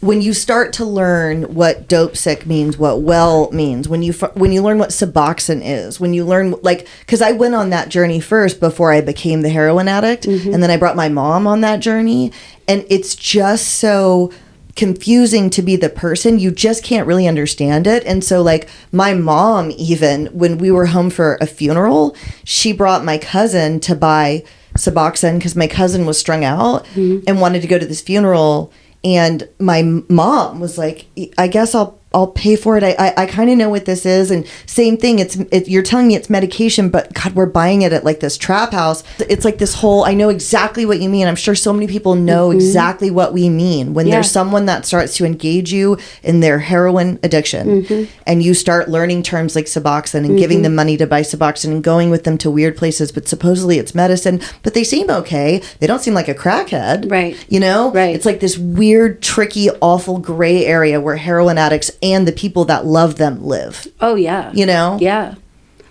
Speaker 2: When you start to learn what dope sick means, what well means, when you learn what Suboxone is, when you learn, like, because I went on that journey first before I became the heroin addict, and then I brought my mom on that journey, and it's just so confusing to be the person. You just can't really understand it. And so like my mom, even when we were home for a funeral, she brought my cousin to buy Suboxone because my cousin was strung out and wanted to go to this funeral. And my mom was like, I guess I'll pay for it. I kind of know what this is. And same thing. You're telling me it's medication, but God, we're buying it at like this trap house. It's like this whole, I know exactly what you mean. I'm sure so many people know exactly what we mean when there's someone that starts to engage you in their heroin addiction and you start learning terms like Suboxone and giving them money to buy Suboxone and going with them to weird places, but supposedly it's medicine, but they seem okay. They don't seem like a crackhead.
Speaker 1: Right.
Speaker 2: You know?
Speaker 1: Right.
Speaker 2: It's like this weird, tricky, awful gray area where heroin addicts and the people that love them live.
Speaker 1: Oh, yeah.
Speaker 2: You know? Yeah.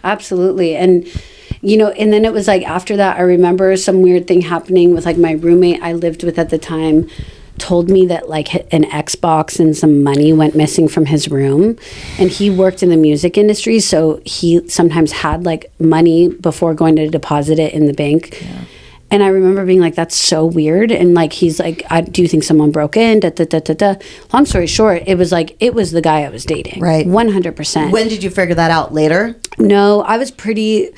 Speaker 1: Absolutely. And, you know, and then it was like after that, I remember some weird thing happening with like my roommate I lived with at the time told me that like an Xbox and some money went missing from his room. And he worked in the music industry, so he sometimes had like money before going to deposit it in the bank. Yeah. And I remember being like, that's so weird. And like, he's like, do you think someone broke in? Da, da, da, da, da. Long story short, it was like, it was the guy I was dating.
Speaker 2: Right.
Speaker 1: 100%.
Speaker 2: When did you figure that out? Later?
Speaker 1: No, I was pretty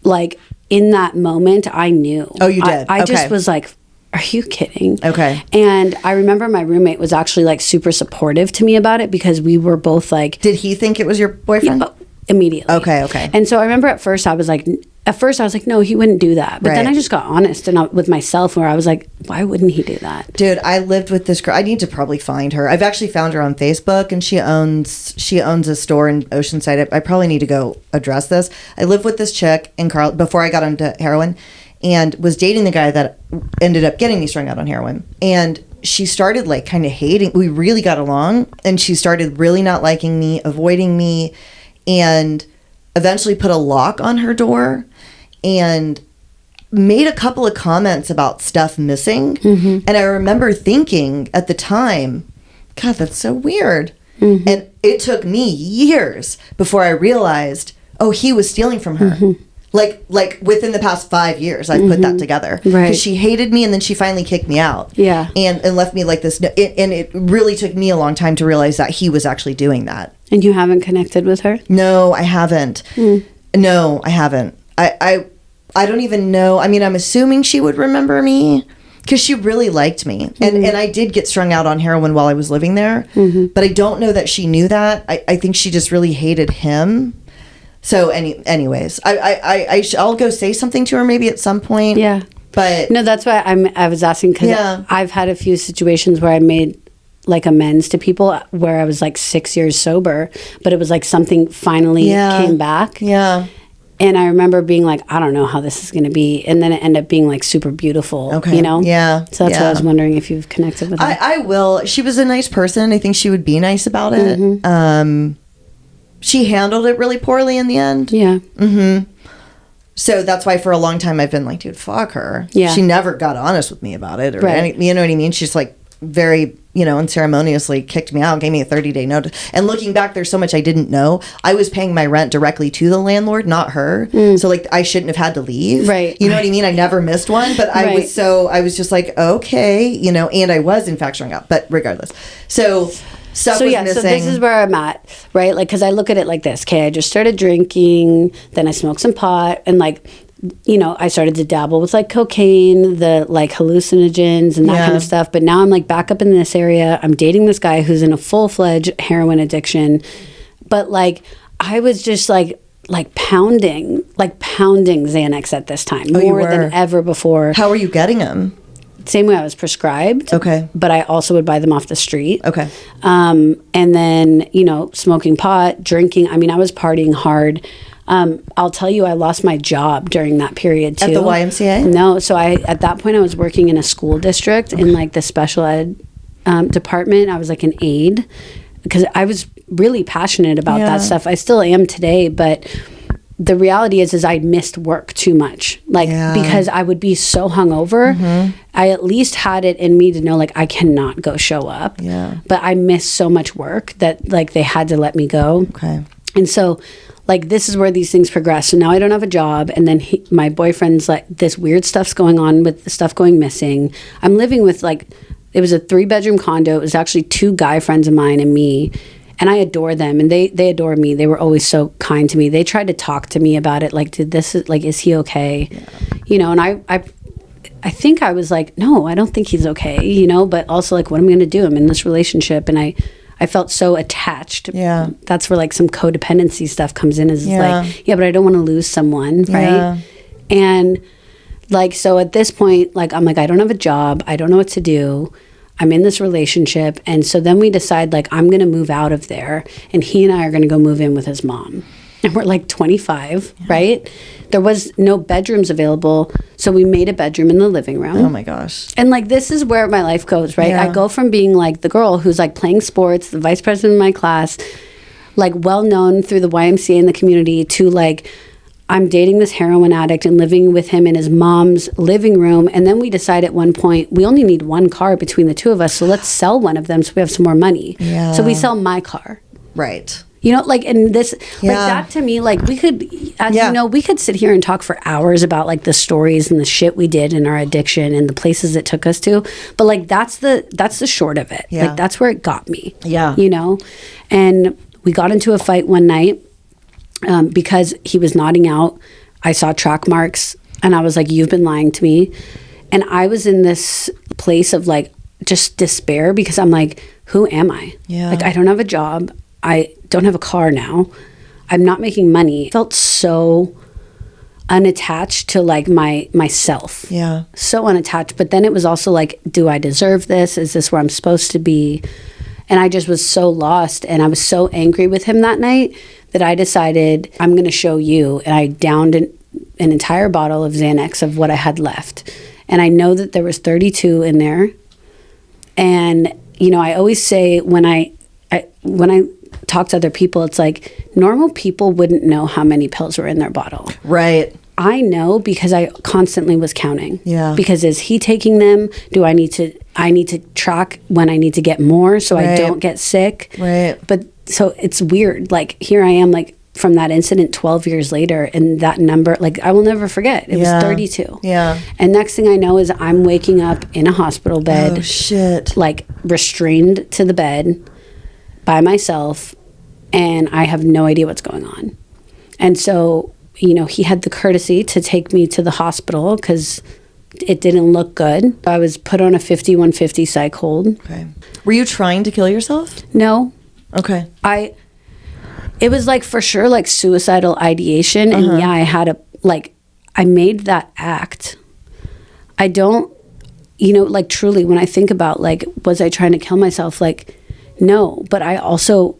Speaker 1: like in that moment, I knew.
Speaker 2: Oh, you did?
Speaker 1: I just was like, are you kidding?
Speaker 2: Okay.
Speaker 1: And I remember my roommate was actually like super supportive to me about it because we were both like.
Speaker 2: Did he think it was your boyfriend?
Speaker 1: Yeah, immediately.
Speaker 2: Okay.
Speaker 1: And so I remember at first I was like, at first I was like, no, he wouldn't do that. But then
Speaker 2: Right.
Speaker 1: I just got honest with myself where I was like, why wouldn't he do that?
Speaker 2: Dude, I lived with this girl. I need to probably find her. I've actually found her on Facebook, and she owns a store in Oceanside. I probably need to go address this. I lived with this chick in Carl before I got into heroin, and was dating the guy that ended up getting me strung out on heroin. And she started like kind of hating. We really got along, and she started really not liking me, avoiding me, and eventually put a lock on her door and made a couple of comments about stuff missing. Mm-hmm. And I remember thinking at the time, God, that's so weird. Mm-hmm. And it took me years before I realized, oh, he was stealing from her. Mm-hmm. Like within the past 5 years, I've put that together. Right. Because she hated me, and then she finally kicked me out. Yeah. And left me like this. And it really took me a long time to realize that he was actually doing that.
Speaker 1: And you haven't connected with her?
Speaker 2: No, I haven't. No, I haven't. I don't even know. I mean, I'm assuming she would remember me because she really liked me. And I did get strung out on heroin while I was living there. But I don't know that she knew that. I think she just really hated him. So anyways, I'll go say something to her maybe at some point. Yeah. But
Speaker 1: no, that's why I was asking, because I've had a few situations where I made like amends to people where I was like 6 years sober, but it was like something finally came back. Yeah. And I remember being like, I don't know how this is going to be. And then it ended up being like super beautiful, you know? Yeah. So that's why I was wondering if you've connected with her.
Speaker 2: I will. She was a nice person. I think she would be nice about it. Mm-hmm. She handled it really poorly in the end. Yeah. Mm-hmm. So that's why for a long time I've been like, dude, fuck her. Yeah. She never got honest with me about it or any, you know what I mean? She's like very, unceremoniously kicked me out, gave me a 30-day notice. And looking back, there's so much I didn't know. I was paying my rent directly to the landlord, not her. So like I shouldn't have had to leave. Right. You know what I mean? I never missed one, but I was just like, okay, and I was in fact strung out, but regardless. So this is where I'm at, right? Like, because I look at it like this. Okay, I just started drinking, then I smoked some pot, and like, I started to dabble with like cocaine, the like hallucinogens and that kind of stuff. But now I'm like back up in this area. I'm dating this guy who's in a full-fledged heroin addiction. But like, I was just like pounding Xanax at this time, more than ever before. How were you getting them? Same way I was prescribed. Okay. But I also would buy them off the street. Okay. And then, smoking pot, drinking. I mean, I was partying hard. I'll tell you, I lost my job during that period too. At the YMCA? No. So at that point I was working in a school district in like the special ed department. I was like an aide because I was really passionate about that stuff. I still am today, but the reality is I missed work too much. Because I would be so hungover. Mm-hmm. I at least had it in me to know like I cannot go show up. Yeah. But I missed so much work that like they had to let me go. Okay. And so like this is where these things progress. So now I don't have a job, and then my boyfriend's like, this weird stuff's going on with the stuff going missing. I'm living with it was a 3-bedroom condo. It was actually 2 guy friends of mine and me. And I adore them, and they adore me. They were always so kind to me. They tried to talk to me about it, like, is he okay? Yeah. And I think I was like, no, I don't think he's okay, but also like, what am I going to do? I'm in this relationship, and I felt so attached. Yeah. That's where like some codependency stuff comes in, but I don't want to lose someone, right? Yeah. And like, so at this point, like, I'm like, I don't have a job. I don't know what to do. I'm in this relationship. And so then we decide like, I'm going to move out of there, and he and I are going to go move in with his mom. And we're like 25, right? There was no bedrooms available. So we made a bedroom in the living room. Oh my gosh. And like, this is where my life goes, right? Yeah. I go from being like the girl who's like playing sports, the vice president of my class, like well known through the YMCA in the community, to like, I'm dating this heroin addict and living with him in his mom's living room. And then we decide at one point, we only need 1 car between the 2 of us. So let's sell one of them so we have some more money. Yeah. So we sell my car. Right. And this, like that to me, like we could, as we could sit here and talk for hours about like the stories and the shit we did in our addiction and the places it took us to. But like, that's the short of it. Yeah. Like that's where it got me. Yeah. And we got into a fight one night because he was nodding out. I saw track marks, and I was like, you've been lying to me. And I was in this place of like just despair, because I'm like, who am I? Yeah. Like, I don't have a job. I don't have a car now. I'm not making money. I felt so
Speaker 1: unattached to like myself.
Speaker 2: Yeah.
Speaker 1: So unattached. But then it was also like, do I deserve this? Is this where I'm supposed to be? And I just was so lost, and I was so angry with him that night that I decided, I'm going to show you. And I downed an entire bottle of Xanax of what I had left. And I know that there was 32 in there. And, you know, I always say when I talk to other people, it's like normal people wouldn't know how many pills were in their bottle.
Speaker 2: Right.
Speaker 1: I know because I constantly was counting.
Speaker 2: Yeah.
Speaker 1: Because is he taking them? Do I need to track when I need to get more so I don't get sick?
Speaker 2: Right.
Speaker 1: But so it's weird. Like here I am, like from that incident 12 years later, and that number, like I will never forget. It was 32.
Speaker 2: Yeah.
Speaker 1: And next thing I know is I'm waking up in a hospital bed.
Speaker 2: Oh shit.
Speaker 1: Like restrained to the bed by myself, and I have no idea what's going on. And so, you know, he had the courtesy to take me to the hospital because it didn't look good. I was put on a 5150 psych hold.
Speaker 2: Okay. Were you trying to kill yourself?
Speaker 1: No.
Speaker 2: Okay.
Speaker 1: It was like for sure like suicidal ideation. And yeah, I had I made that act. I don't, you know, like truly when I think about like, was I trying to kill myself? Like, no, but I also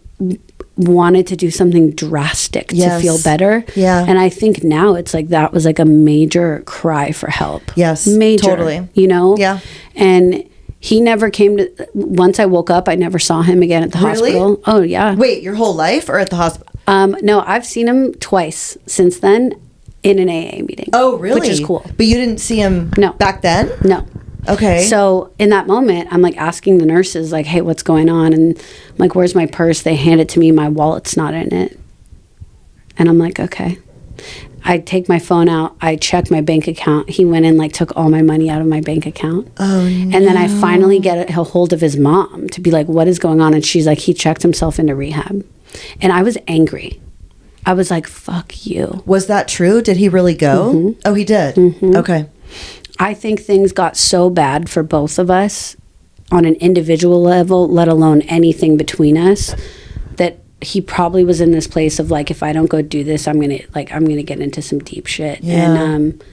Speaker 1: wanted to do something drastic to feel better.
Speaker 2: Yeah.
Speaker 1: And I think now it's like that was like a major cry for help.
Speaker 2: Yes.
Speaker 1: Major.
Speaker 2: Totally.
Speaker 1: You know?
Speaker 2: Yeah.
Speaker 1: And he never came to, once I woke up, I never saw him again at the hospital. Oh, yeah.
Speaker 2: Wait, your whole life or at the hospital?
Speaker 1: No, I've seen him twice since then in an AA meeting.
Speaker 2: Oh, really?
Speaker 1: Which is cool.
Speaker 2: But you didn't see him back then?
Speaker 1: No.
Speaker 2: Okay.
Speaker 1: So in that moment, I'm like asking the nurses, like, hey, what's going on? And I'm like, where's my purse? They hand it to me. My wallet's not in it. And I'm like, okay. I take my phone out. I check my bank account. He went and like took all my money out of my bank account.
Speaker 2: Oh, no.
Speaker 1: And then I finally get a hold of his mom to be like, what is going on? And she's like, he checked himself into rehab. And I was angry. I was like, fuck you.
Speaker 2: Was that true? Did he really go?
Speaker 1: Mm-hmm.
Speaker 2: Oh, he did?
Speaker 1: Mm-hmm.
Speaker 2: Okay.
Speaker 1: I think things got so bad for both of us on an individual level, let alone anything between us, that he probably was in this place of like, if I don't go do this, I'm gonna get into some deep shit.
Speaker 2: Yeah.
Speaker 1: And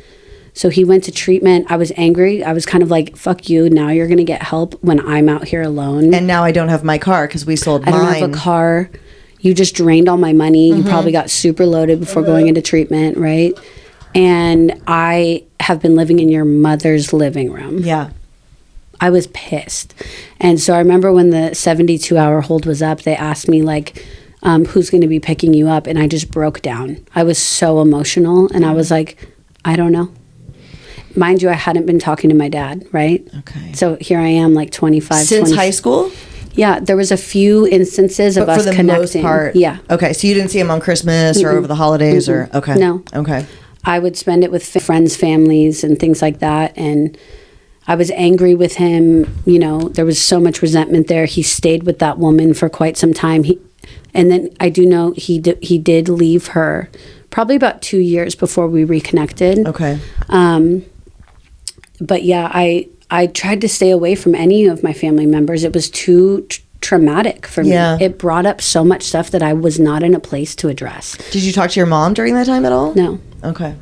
Speaker 1: so he went to treatment. I was angry. I was kind of like, fuck you. Now you're gonna get help when I'm out here alone.
Speaker 2: And now I don't have my car because we sold mine.
Speaker 1: I don't have a car. You just drained all my money. You probably got super loaded before going into treatment, right? And I have been living in your mother's living room.
Speaker 2: Yeah.
Speaker 1: I was pissed. And so I remember when the 72-hour hold was up, they asked me like, who's going to be picking you up? And I just broke down. I was so emotional. And I was like, I don't know. Mind you, I hadn't been talking to my dad, right?
Speaker 2: Okay.
Speaker 1: So here I am like 25.
Speaker 2: Since high school?
Speaker 1: Yeah, there was a few instances of us connecting.
Speaker 2: But for the most part?
Speaker 1: Yeah.
Speaker 2: Okay, so you didn't see him on Christmas or over the holidays or? Okay.
Speaker 1: No.
Speaker 2: Okay.
Speaker 1: I would spend it with friends, families, and things like that. And I was angry with him. You know, there was so much resentment there. He stayed with that woman for quite some time. And then I do know he did leave her probably about 2 years before we reconnected.
Speaker 2: Okay.
Speaker 1: But yeah, I tried to stay away from any of my family members. It was too traumatic for me.
Speaker 2: Yeah.
Speaker 1: It brought up so much stuff that I was not in a place to address.
Speaker 2: Did you talk to your mom during that time at all?
Speaker 1: No.
Speaker 2: Okay.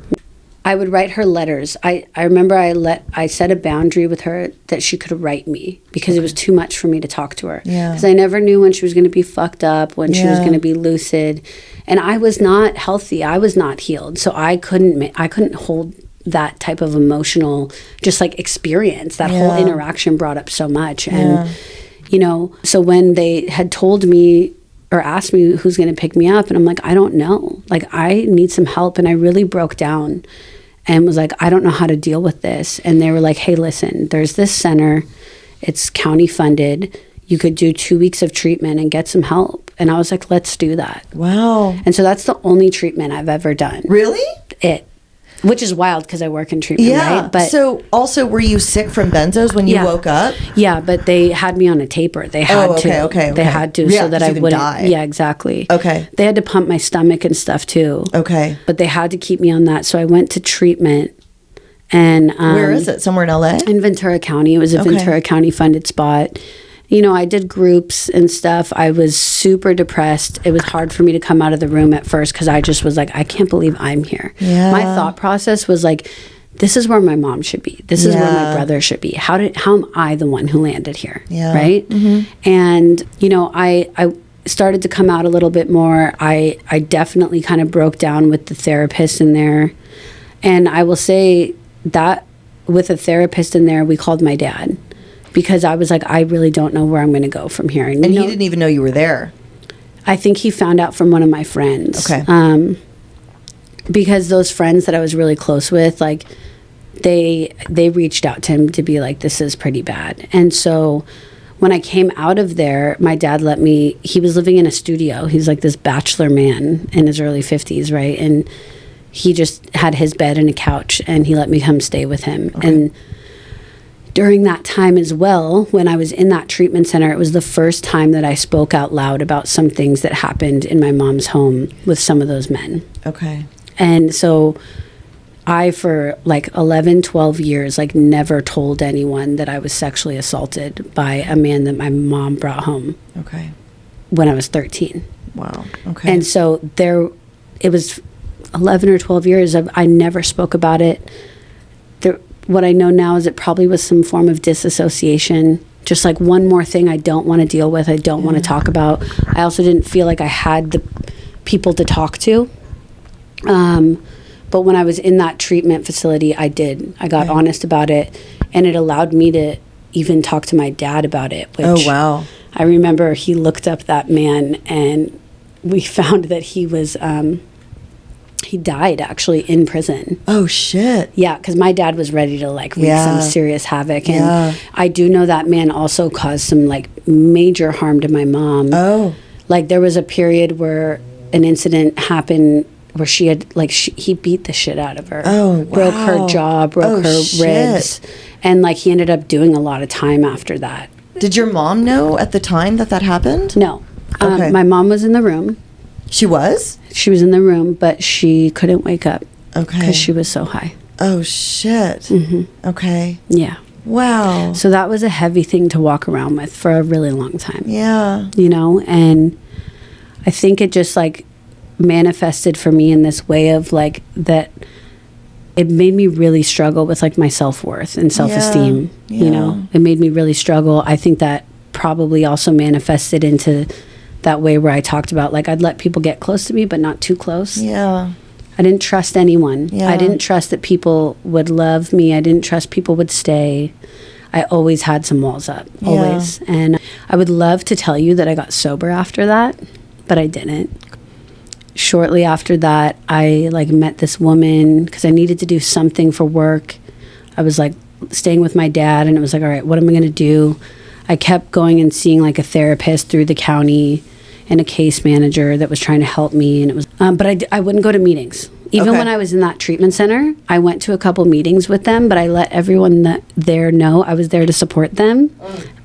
Speaker 1: I would write her letters. I remember I set a boundary with her that she could write me because it was too much for me to talk to her.
Speaker 2: Yeah.
Speaker 1: Because I never knew when she was going to be fucked up, when she was going to be lucid, and I was not healthy. I was not healed, so I couldn't hold that type of emotional just like experience. That whole interaction brought up so much. And you know, so when they had told me or asked me who's going to pick me up, and I'm like, I don't know, like I need some help. And I really broke down and was like, I don't know how to deal with this. And they were like, hey, listen, there's this center, it's county funded, you could do 2 weeks of treatment and get some help. And I was like, let's do that.
Speaker 2: Wow.
Speaker 1: And so that's the only treatment I've ever done.
Speaker 2: Really?
Speaker 1: Which is wild because I work in treatment, right?
Speaker 2: But so also, were you sick from benzos when you woke up?
Speaker 1: Yeah, but they had me on a taper. They had to.
Speaker 2: Okay.
Speaker 1: They had to so that I wouldn't die. Yeah, exactly.
Speaker 2: Okay.
Speaker 1: They had to pump my stomach and stuff too.
Speaker 2: Okay.
Speaker 1: But they had to keep me on that. So I went to treatment. And
Speaker 2: where is it? Somewhere in LA?
Speaker 1: In Ventura County. It was a Ventura County funded spot. I did groups and stuff. I was super depressed. It was hard for me to come out of the room at first because I just was like, I can't believe I'm here.
Speaker 2: Yeah.
Speaker 1: My thought process was like, this is where my mom should be. This is where my brother should be. How am I the one who landed here?
Speaker 2: Yeah.
Speaker 1: Right? Mm-hmm. And, I started to come out a little bit more. I definitely kind of broke down with the therapist in there. And I will say that with a therapist in there, we called my dad. Because I was like, I really don't know where I'm going to go from here. And
Speaker 2: he didn't even know you were there.
Speaker 1: I think he found out from one of my friends.
Speaker 2: Okay.
Speaker 1: Because those friends that I was really close with, like, they reached out to him to be like, this is pretty bad. And so when I came out of there, my dad he was living in a studio. He's like this bachelor man in his early 50s, right? And he just had his bed and a couch, and he let me come stay with him. Okay. And during that time as well, when I was in that treatment center, it was the first time that I spoke out loud about some things that happened in my mom's home with some of those men.
Speaker 2: Okay.
Speaker 1: And so I, for like 11, 12 years, like never told anyone that I was sexually assaulted by a man that my mom brought home.
Speaker 2: Okay.
Speaker 1: When I was 13.
Speaker 2: Wow. Okay.
Speaker 1: And so it was 11 or 12 years of, I never spoke about it. What I know now is it probably was some form of disassociation. Just like one more thing I don't want to deal with, I don't want to talk about. I also didn't feel like I had the people to talk to. But when I was in that treatment facility, I did. I got honest about it, and it allowed me to even talk to my dad about it. Which,
Speaker 2: oh, wow.
Speaker 1: I remember he looked up that man, and we found that he was... he died actually in prison.
Speaker 2: Oh, shit.
Speaker 1: Yeah, because my dad was ready to like wreak some serious havoc. And I do know that man also caused some like major harm to my mom.
Speaker 2: Oh.
Speaker 1: Like there was a period where an incident happened where she had like, he beat the shit out of her.
Speaker 2: Oh, wow.
Speaker 1: Broke her jaw, broke her ribs. And like he ended up doing a lot of time after that.
Speaker 2: Did your mom know at the time that happened?
Speaker 1: No.
Speaker 2: Okay.
Speaker 1: My mom was in the room.
Speaker 2: She was?
Speaker 1: She was in the room, but she couldn't wake up.
Speaker 2: Okay.
Speaker 1: Because she was so high.
Speaker 2: Oh, shit.
Speaker 1: Mm-hmm.
Speaker 2: Okay.
Speaker 1: Yeah.
Speaker 2: Wow.
Speaker 1: So that was a heavy thing to walk around with for a really long time.
Speaker 2: Yeah.
Speaker 1: And I think it just like manifested for me in this way of like that it made me really struggle with like my self-worth and self-esteem. It made me really struggle. I think that probably also manifested into that way where I talked about like I'd let people get close to me but not too close.
Speaker 2: Yeah.
Speaker 1: I didn't trust anyone.
Speaker 2: Yeah.
Speaker 1: I didn't trust that people would love me. I didn't trust people would stay. I always had some walls up. Always. And I would love to tell you that I got sober after that, but I didn't. Shortly after that, I like met this woman because I needed to do something for work. I was like staying with my dad, and it was like, all right, what am I going to do? I kept going and seeing like a therapist through the county and a case manager that was trying to help me. And it was, but I wouldn't go to meetings. Even when I was in that treatment center, I went to a couple meetings with them, but I let everyone there know I was there to support them.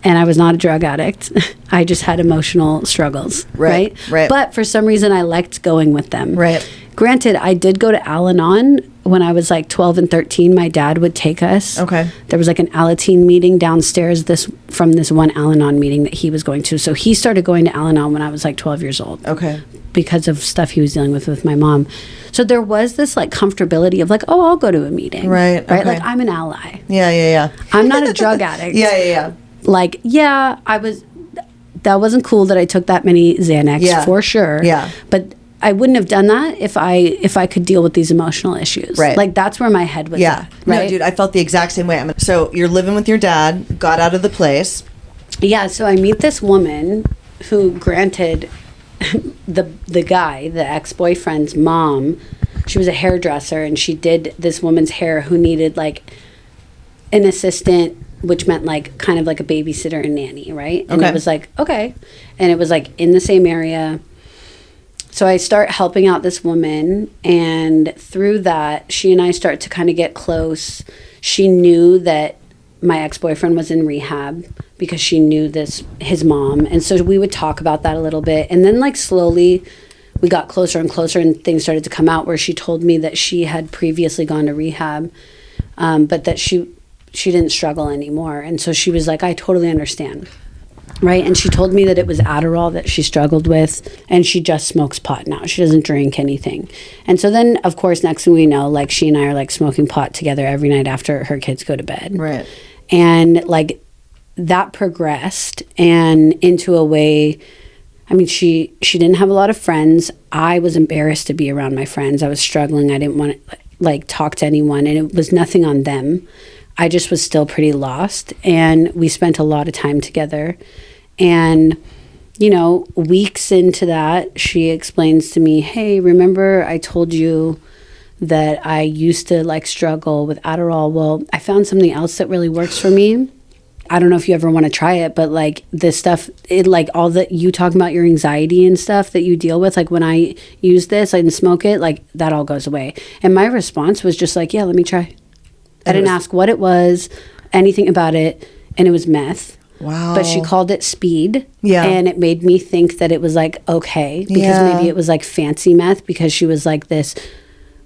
Speaker 1: And I was not a drug addict. I just had emotional struggles. Right. But for some reason, I liked going with them. Right. Granted, I did go to Al-Anon when I was like 12 and 13. My dad would take us. Okay. There was like an Alateen meeting downstairs from this one Al-Anon meeting that he was going to. So he started going to Al-Anon when I was like 12 years old. Okay. Because of stuff he was dealing with my mom. So there was this like comfortability of like, oh, I'll go to a meeting. Right. Okay. Like I'm an ally.
Speaker 2: Yeah.
Speaker 1: I'm not a drug addict.
Speaker 2: Yeah.
Speaker 1: Like, that wasn't cool that I took that many Xanax for sure. Yeah. But I wouldn't have done that if I could deal with these emotional issues. Right. Like that's where my head was at. Right?
Speaker 2: No, dude, I felt the exact same way. So you're living with your dad, got out of the place.
Speaker 1: Yeah, so I meet this woman who, granted, the guy, the ex-boyfriend's mom, she was a hairdresser and she did this woman's hair who needed like an assistant, which meant like kind of like a babysitter and nanny, right? And it was like, okay. And it was like in the same area. So I start helping out this woman, and through that, she and I start to kind of get close. She knew that my ex-boyfriend was in rehab because she knew his mom. And so we would talk about that a little bit. And then like slowly we got closer and closer, and things started to come out where she told me that she had previously gone to rehab, but that she didn't struggle anymore. And so she was like, I totally understand. Right. And she told me that it was Adderall that she struggled with, and she just smokes pot now. She doesn't drink anything. And so then, of course, next thing we know, like she and I are like smoking pot together every night after her kids go to bed.
Speaker 2: Right.
Speaker 1: And like that progressed and into a way, I mean, she didn't have a lot of friends. I was embarrassed to be around my friends. I was struggling. I didn't want to like talk to anyone, and it was nothing on them. I just was still pretty lost, and we spent a lot of time together. And, you know, weeks into that, she explains to me, hey, remember I told you that I used to like struggle with Adderall? Well, I found something else that really works for me. I don't know if you ever want to try it, but like this stuff, it like all that you talk about your anxiety and stuff that you deal with, like when I use this and smoke it, like that all goes away. And my response was just like, yeah, let me try. I didn't ask what it was, anything about it. And it was meth.
Speaker 2: Wow.
Speaker 1: But she called it speed.
Speaker 2: Yeah.
Speaker 1: And it made me think that it was like okay, because maybe it was like fancy meth, because she was like this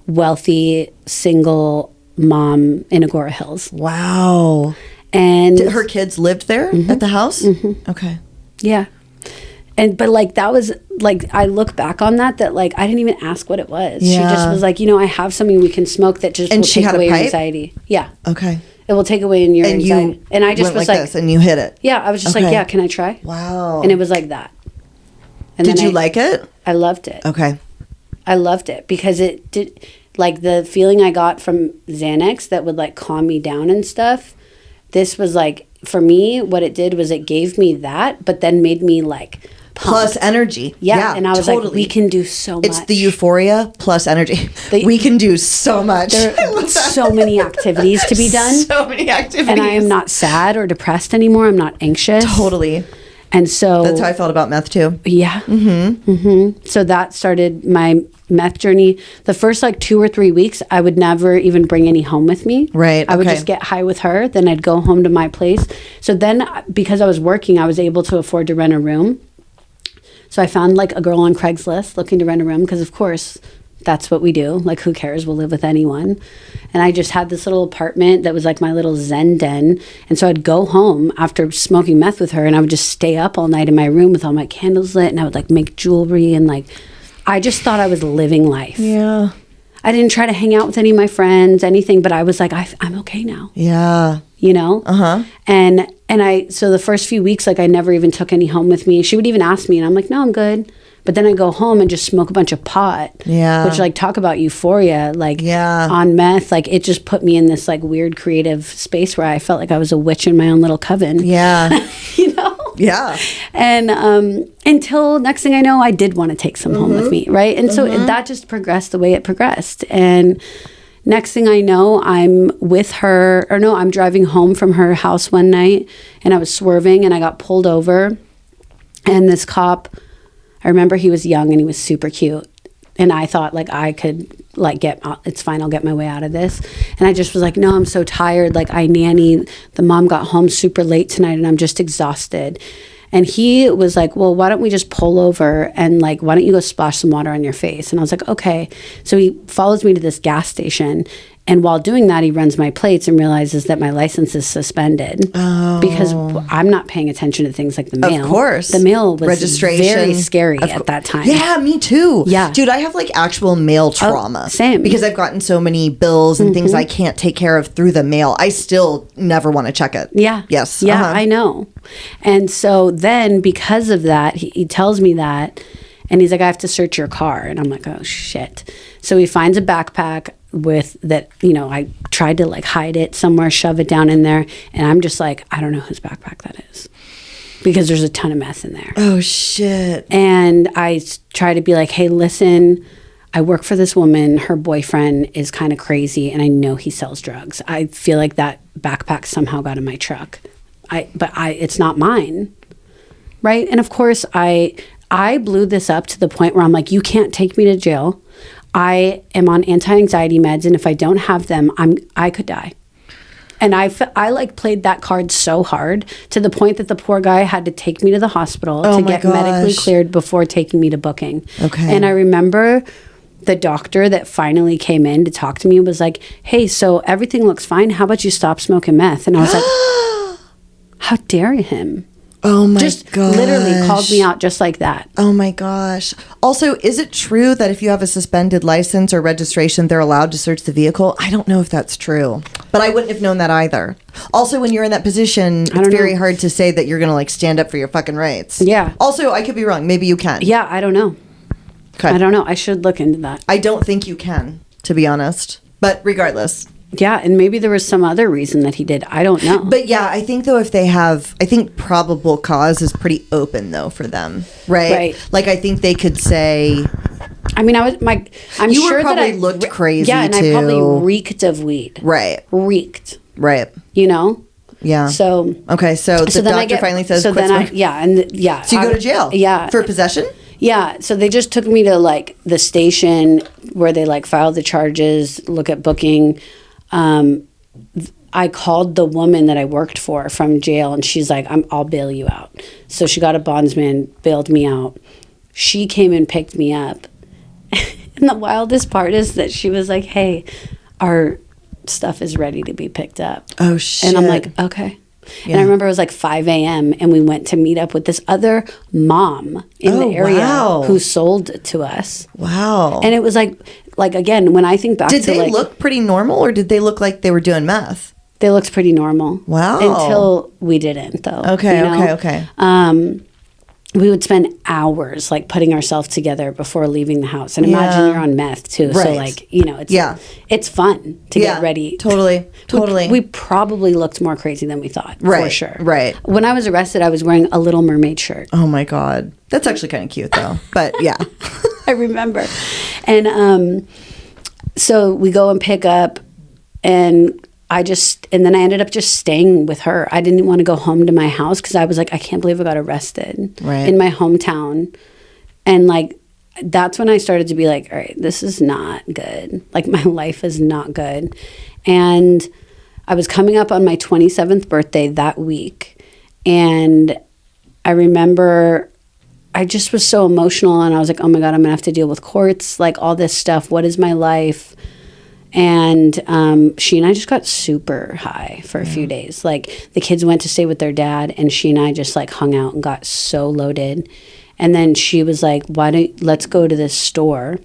Speaker 1: wealthy single mom in Agora Hills.
Speaker 2: Wow.
Speaker 1: And
Speaker 2: her kids lived there at the house? Mm-hmm. Okay.
Speaker 1: Yeah. And but like that was like, I look back on that like I didn't even ask what it was.
Speaker 2: Yeah.
Speaker 1: She just was like, you know, I have something we can smoke that just will take away your anxiety. Yeah.
Speaker 2: Okay.
Speaker 1: It will take away your anxiety. And I just was like
Speaker 2: this and you hit it.
Speaker 1: Yeah, I was just like, yeah, can I try?
Speaker 2: Wow.
Speaker 1: And it was like that. And
Speaker 2: did you like it?
Speaker 1: I loved it.
Speaker 2: Okay.
Speaker 1: I loved it because it did, like the feeling I got from Xanax that would like calm me down and stuff. This was like, for me, what it did was it gave me that, but then made me like
Speaker 2: plus energy.
Speaker 1: Yeah. And I was like, we can do so much.
Speaker 2: It's the euphoria plus energy. We can do so much.
Speaker 1: There are so many activities to be done.
Speaker 2: So many activities.
Speaker 1: And I am not sad or depressed anymore. I'm not anxious.
Speaker 2: Totally.
Speaker 1: And so
Speaker 2: that's how I felt about meth too.
Speaker 1: Yeah. Mm-hmm. Mm-hmm. So that started my meth journey. The first like 2 or 3 weeks, I would never even bring any home with me.
Speaker 2: Right.
Speaker 1: I would just get high with her. Then I'd go home to my place. So then because I was working, I was able to afford to rent a room. So I found like a girl on Craigslist looking to rent a room because of course that's what we do. Like who cares? We'll live with anyone. And I just had this little apartment that was like my little Zen den. And so I'd go home after smoking meth with her and I would just stay up all night in my room with all my candles lit and I would like make jewelry and like, I just thought I was living life.
Speaker 2: Yeah.
Speaker 1: I didn't try to hang out with any of my friends, anything, but I was like, I'm okay now.
Speaker 2: Yeah.
Speaker 1: You know? Uh-huh. So the first few weeks, like I never even took any home with me. She would even ask me and I'm like, no, I'm good. But then I go home and just smoke a bunch of pot.
Speaker 2: Yeah.
Speaker 1: Which like talk about euphoria, like on meth, like it just put me in this like weird creative space where I felt like I was a witch in my own little coven.
Speaker 2: Yeah.
Speaker 1: You know?
Speaker 2: Yeah.
Speaker 1: And until next thing I know, I did want to take some home with me, right? And so that just progressed the way it progressed. And next thing I know, I'm with her, or no, I'm driving home from her house one night and I was swerving and I got pulled over. And this cop, I remember he was young and he was super cute. And I thought like I could like it's fine, I'll get my way out of this. And I just was like, no, I'm so tired. Like I nanny, the mom got home super late tonight and I'm just exhausted. And he was like, well, why don't we just pull over and like, why don't you go splash some water on your face? And I was like, okay. So he follows me to this gas station. And while doing that, he runs my plates and realizes that my license is suspended because I'm not paying attention to things like the mail.
Speaker 2: Of course.
Speaker 1: The mail was
Speaker 2: registration.
Speaker 1: Very scary at that time.
Speaker 2: Yeah, me too.
Speaker 1: Yeah.
Speaker 2: Dude, I have like actual mail trauma.
Speaker 1: Same.
Speaker 2: Because I've gotten so many bills and things I can't take care of through the mail. I still never want to check it.
Speaker 1: Yeah.
Speaker 2: Yes.
Speaker 1: Yeah, I know. And so then because of that, he tells me that and he's like, I have to search your car. And I'm like, oh, shit. So he finds a backpack with that, you know, I tried to like hide it somewhere, shove it down in there. And I'm just like, I don't know whose backpack that is because there's a ton of meth in there.
Speaker 2: Oh, shit.
Speaker 1: And I try to be like, hey, listen, I work for this woman. Her boyfriend is kind of crazy and I know he sells drugs. I feel like that backpack somehow got in my truck. It's not mine. Right. And of course, I blew this up to the point where I'm like, you can't take me to jail. I am on anti-anxiety meds, and if I don't have them, I could die. And I like played that card so hard to the point that the poor guy had to take me to the hospital to get medically cleared before taking me to booking. Okay. And I remember the doctor that finally came in to talk to me was like, hey, so everything looks fine. How about you stop smoking meth? And I was like, how dare him?
Speaker 2: Oh my
Speaker 1: just
Speaker 2: gosh.
Speaker 1: literally called me out just like that.
Speaker 2: Oh my gosh. Also, is it true that if you have a suspended license or registration, they're allowed to search the vehicle? I don't know if that's true, but I wouldn't have known that either. Also, when you're in that position, it's very hard to say that you're going to like stand up for your fucking rights.
Speaker 1: Yeah.
Speaker 2: Also, I could be wrong. Maybe you can.
Speaker 1: Yeah, I don't know.
Speaker 2: Okay.
Speaker 1: I don't know. I should look into that.
Speaker 2: I don't think you can, to be honest. But regardless.
Speaker 1: Yeah, and maybe there was some other reason that he did. I don't know.
Speaker 2: But yeah, I think though if they have, I think probable cause is pretty open though for them, right?
Speaker 1: Right.
Speaker 2: Like I think they could say.
Speaker 1: I mean, I'm
Speaker 2: You
Speaker 1: sure
Speaker 2: were probably
Speaker 1: that I
Speaker 2: looked crazy
Speaker 1: Yeah, and
Speaker 2: too.
Speaker 1: I probably reeked of weed.
Speaker 2: Right.
Speaker 1: Reeked.
Speaker 2: Right.
Speaker 1: You know.
Speaker 2: Yeah.
Speaker 1: So.
Speaker 2: Okay, so the doctor finally says.
Speaker 1: So
Speaker 2: quit
Speaker 1: then
Speaker 2: smoking. So you go to jail.
Speaker 1: Yeah.
Speaker 2: For possession.
Speaker 1: Yeah, so they just took me to like the station where they like filed the charges, look at booking. I called the woman that I worked for from jail, and she's like, I'll bail you out. So she got a bondsman, bailed me out. She came and picked me up. And the wildest part is that she was like, hey, our stuff is ready to be picked up.
Speaker 2: Oh, shit.
Speaker 1: And I'm like, okay.
Speaker 2: Yeah.
Speaker 1: And I remember it was like 5 a.m. and we went to meet up with this other mom in the area who sold to us.
Speaker 2: Wow.
Speaker 1: And it was like again, when I think back to
Speaker 2: did they look pretty normal or did they look like they were doing meth?
Speaker 1: They looked pretty normal.
Speaker 2: Wow.
Speaker 1: Until we didn't though.
Speaker 2: Okay,
Speaker 1: you know?
Speaker 2: okay.
Speaker 1: We would spend hours like putting ourselves together before leaving the house. And imagine you're on meth too.
Speaker 2: Right.
Speaker 1: So like, it's fun to get ready.
Speaker 2: Totally.
Speaker 1: We probably looked more crazy than we thought.
Speaker 2: Right.
Speaker 1: For sure.
Speaker 2: Right.
Speaker 1: When I was arrested, I was wearing a Little Mermaid shirt.
Speaker 2: Oh my God. That's actually kind of cute though. But yeah.
Speaker 1: I remember. And so we go and pick up and then I ended up just staying with her. I didn't want to go home to my house because I was like, I can't believe I got arrested in my hometown. And like, that's when I started to be like, all right, this is not good. Like my life is not good. And I was coming up on my 27th birthday that week. And I remember I just was so emotional and I was like, oh my God, I'm gonna have to deal with courts, like all this stuff. What is my life? And she and I just got super high for a few days. Like the kids went to stay with their dad and she and I just like hung out and got so loaded. And then she was like, let's go to this store.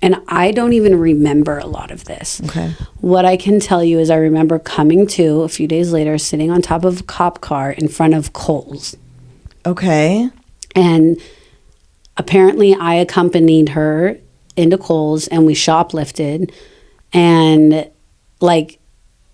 Speaker 1: And I don't even remember a lot of this.
Speaker 2: Okay.
Speaker 1: What I can tell you is I remember coming to a few days later, sitting on top of a cop car in front of Kohl's.
Speaker 2: Okay.
Speaker 1: And apparently I accompanied her into Kohl's and we shoplifted. And like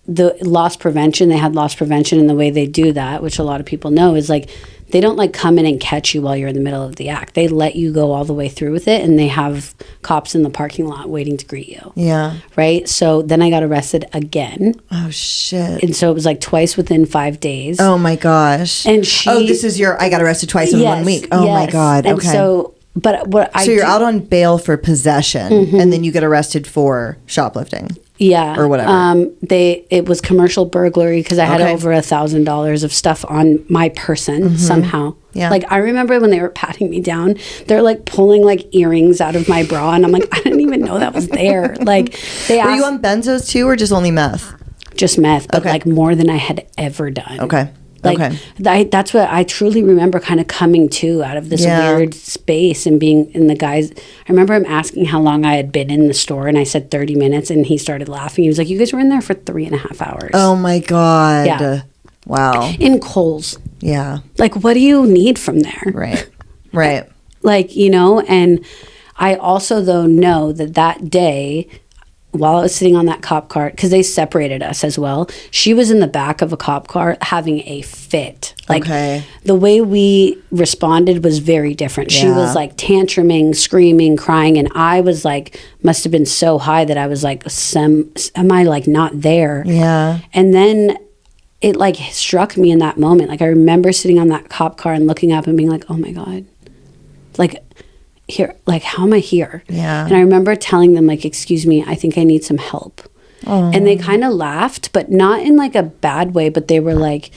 Speaker 1: the loss prevention, they had loss prevention, and the way they do that, which a lot of people know, is like they don't like come in and catch you while you're in the middle of the act. They let you go all the way through with it, and they have cops in the parking lot waiting to greet you.
Speaker 2: Yeah.
Speaker 1: Right? So then I got arrested again.
Speaker 2: Oh shit.
Speaker 1: And so it was like twice within 5 days.
Speaker 2: Oh my gosh.
Speaker 1: And
Speaker 2: this is I got arrested twice in 1 week. Oh my God.
Speaker 1: And
Speaker 2: okay.
Speaker 1: so you're
Speaker 2: out on bail for possession, and then you get arrested for shoplifting.
Speaker 1: Yeah.
Speaker 2: Or whatever.
Speaker 1: It was commercial burglary because I had over $1,000 of stuff on my person somehow.
Speaker 2: Yeah.
Speaker 1: Like I remember when they were patting me down, they're like pulling like earrings out of my bra, and I'm like, I didn't even know that was there. Like they asked.
Speaker 2: Were you on benzos too, or just only meth?
Speaker 1: Just meth, but like more than I had ever done.
Speaker 2: Okay.
Speaker 1: Like that's what I truly remember kind of coming to out of this weird space and being in the guys. I remember him asking how long I had been in the store, and I said 30 minutes, and he started laughing. He was like, you guys were in there for 3.5 hours.
Speaker 2: Oh my God.
Speaker 1: Yeah.
Speaker 2: Wow.
Speaker 1: In Kohl's.
Speaker 2: Yeah.
Speaker 1: Like, what do you need from there?
Speaker 2: Right. Right.
Speaker 1: Like, and I also though know that day, while I was sitting on that cop car, because they separated us as well, she was in the back of a cop car having a fit. Like the way we responded was very different. She was like tantruming, screaming, crying, and I was like, must have been so high that I was like, am I like not there?
Speaker 2: Yeah.
Speaker 1: And then it like struck me in that moment. Like I remember sitting on that cop car and looking up and being like, oh my God, like here, like how am I here?
Speaker 2: Yeah.
Speaker 1: And I remember telling them like, excuse me, I think I need some help. Oh. And they kind of laughed, but not in like a bad way, but they were like,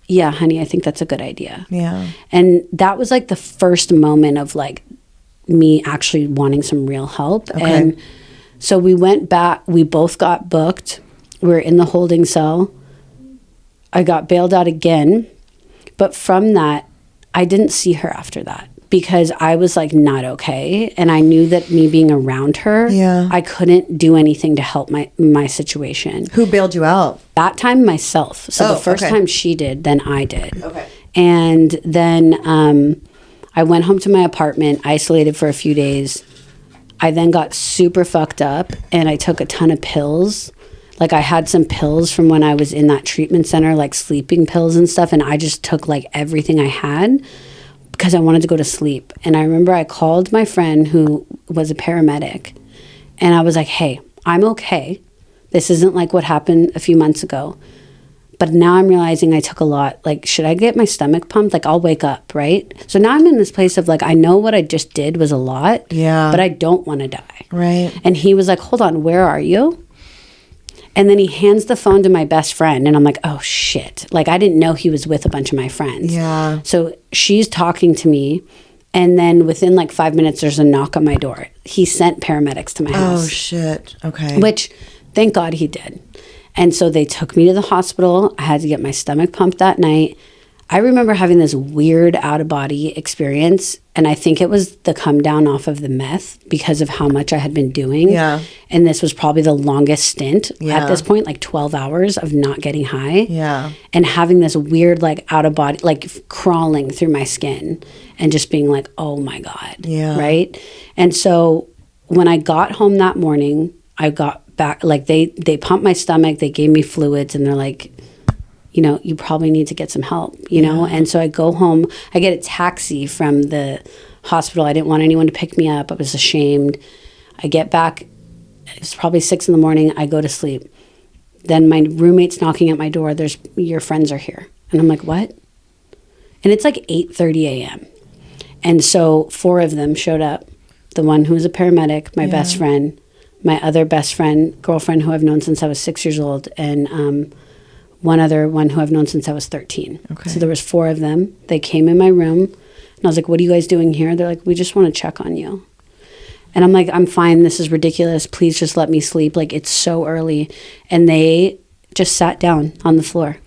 Speaker 1: yeah, honey, I think that's a good idea.
Speaker 2: Yeah.
Speaker 1: And that was like the first moment of like me actually wanting some real help.
Speaker 2: Okay.
Speaker 1: And so we went back, we both got booked. We were in the holding cell. I got bailed out again. But from that, I didn't see her after that because I was like not okay. And I knew that me being around her, I couldn't do anything to help my situation.
Speaker 2: Who bailed you out?
Speaker 1: That time, myself. So the first time she did, then I did.
Speaker 2: Okay.
Speaker 1: And then I went home to my apartment, isolated for a few days. I then got super fucked up and I took a ton of pills. Like I had some pills from when I was in that treatment center, like sleeping pills and stuff. And I just took like everything I had because I wanted to go to sleep. And I remember I called my friend who was a paramedic and I was like, hey, I'm okay. This isn't like what happened a few months ago. But now I'm realizing I took a lot. Like, should I get my stomach pumped? Like, I'll wake up, right? So now I'm in this place of like, I know what I just did was a lot.
Speaker 2: Yeah.
Speaker 1: But I don't want to die.
Speaker 2: Right.
Speaker 1: And he was like, hold on, where are you? And then he hands the phone to my best friend. And I'm like, oh, shit. Like, I didn't know he was with a bunch of my friends.
Speaker 2: Yeah.
Speaker 1: So she's talking to me. And then within like 5 minutes, there's a knock on my door. He sent paramedics to my house.
Speaker 2: Oh, shit. Okay.
Speaker 1: Which, thank God he did. And so they took me to the hospital. I had to get my stomach pumped that night. I remember having this weird out-of-body experience, and I think it was the come down off of the meth because of how much I had been doing.
Speaker 2: Yeah.
Speaker 1: And this was probably the longest stint at this point, like 12 hours of not getting high.
Speaker 2: Yeah.
Speaker 1: And having this weird, like, out-of-body, like, crawling through my skin and just being like, oh, my God.
Speaker 2: Yeah.
Speaker 1: Right? And so when I got home that morning, I got back, like, they pumped my stomach, they gave me fluids, and they're like, you know, you probably need to get some help, you know? And so I go home, I get a taxi from the hospital. I didn't want anyone to pick me up. I was ashamed. I get back, it's probably 6 a.m. I go to sleep. Then my roommate's knocking at my door. There's, your friends are here. And I'm like, what? And it's like 8:30 a.m. And so 4 of them showed up. The one who was a paramedic, my best friend, my other best friend, girlfriend who I've known since I was 6 years old, and one other one who I've known since I was 13.
Speaker 2: Okay.
Speaker 1: So there was 4 of them. They came in my room, and I was like, what are you guys doing here? They're like, we just want to check on you. And I'm like, I'm fine. This is ridiculous. Please just let me sleep. Like, it's so early. And they just sat down on the floor.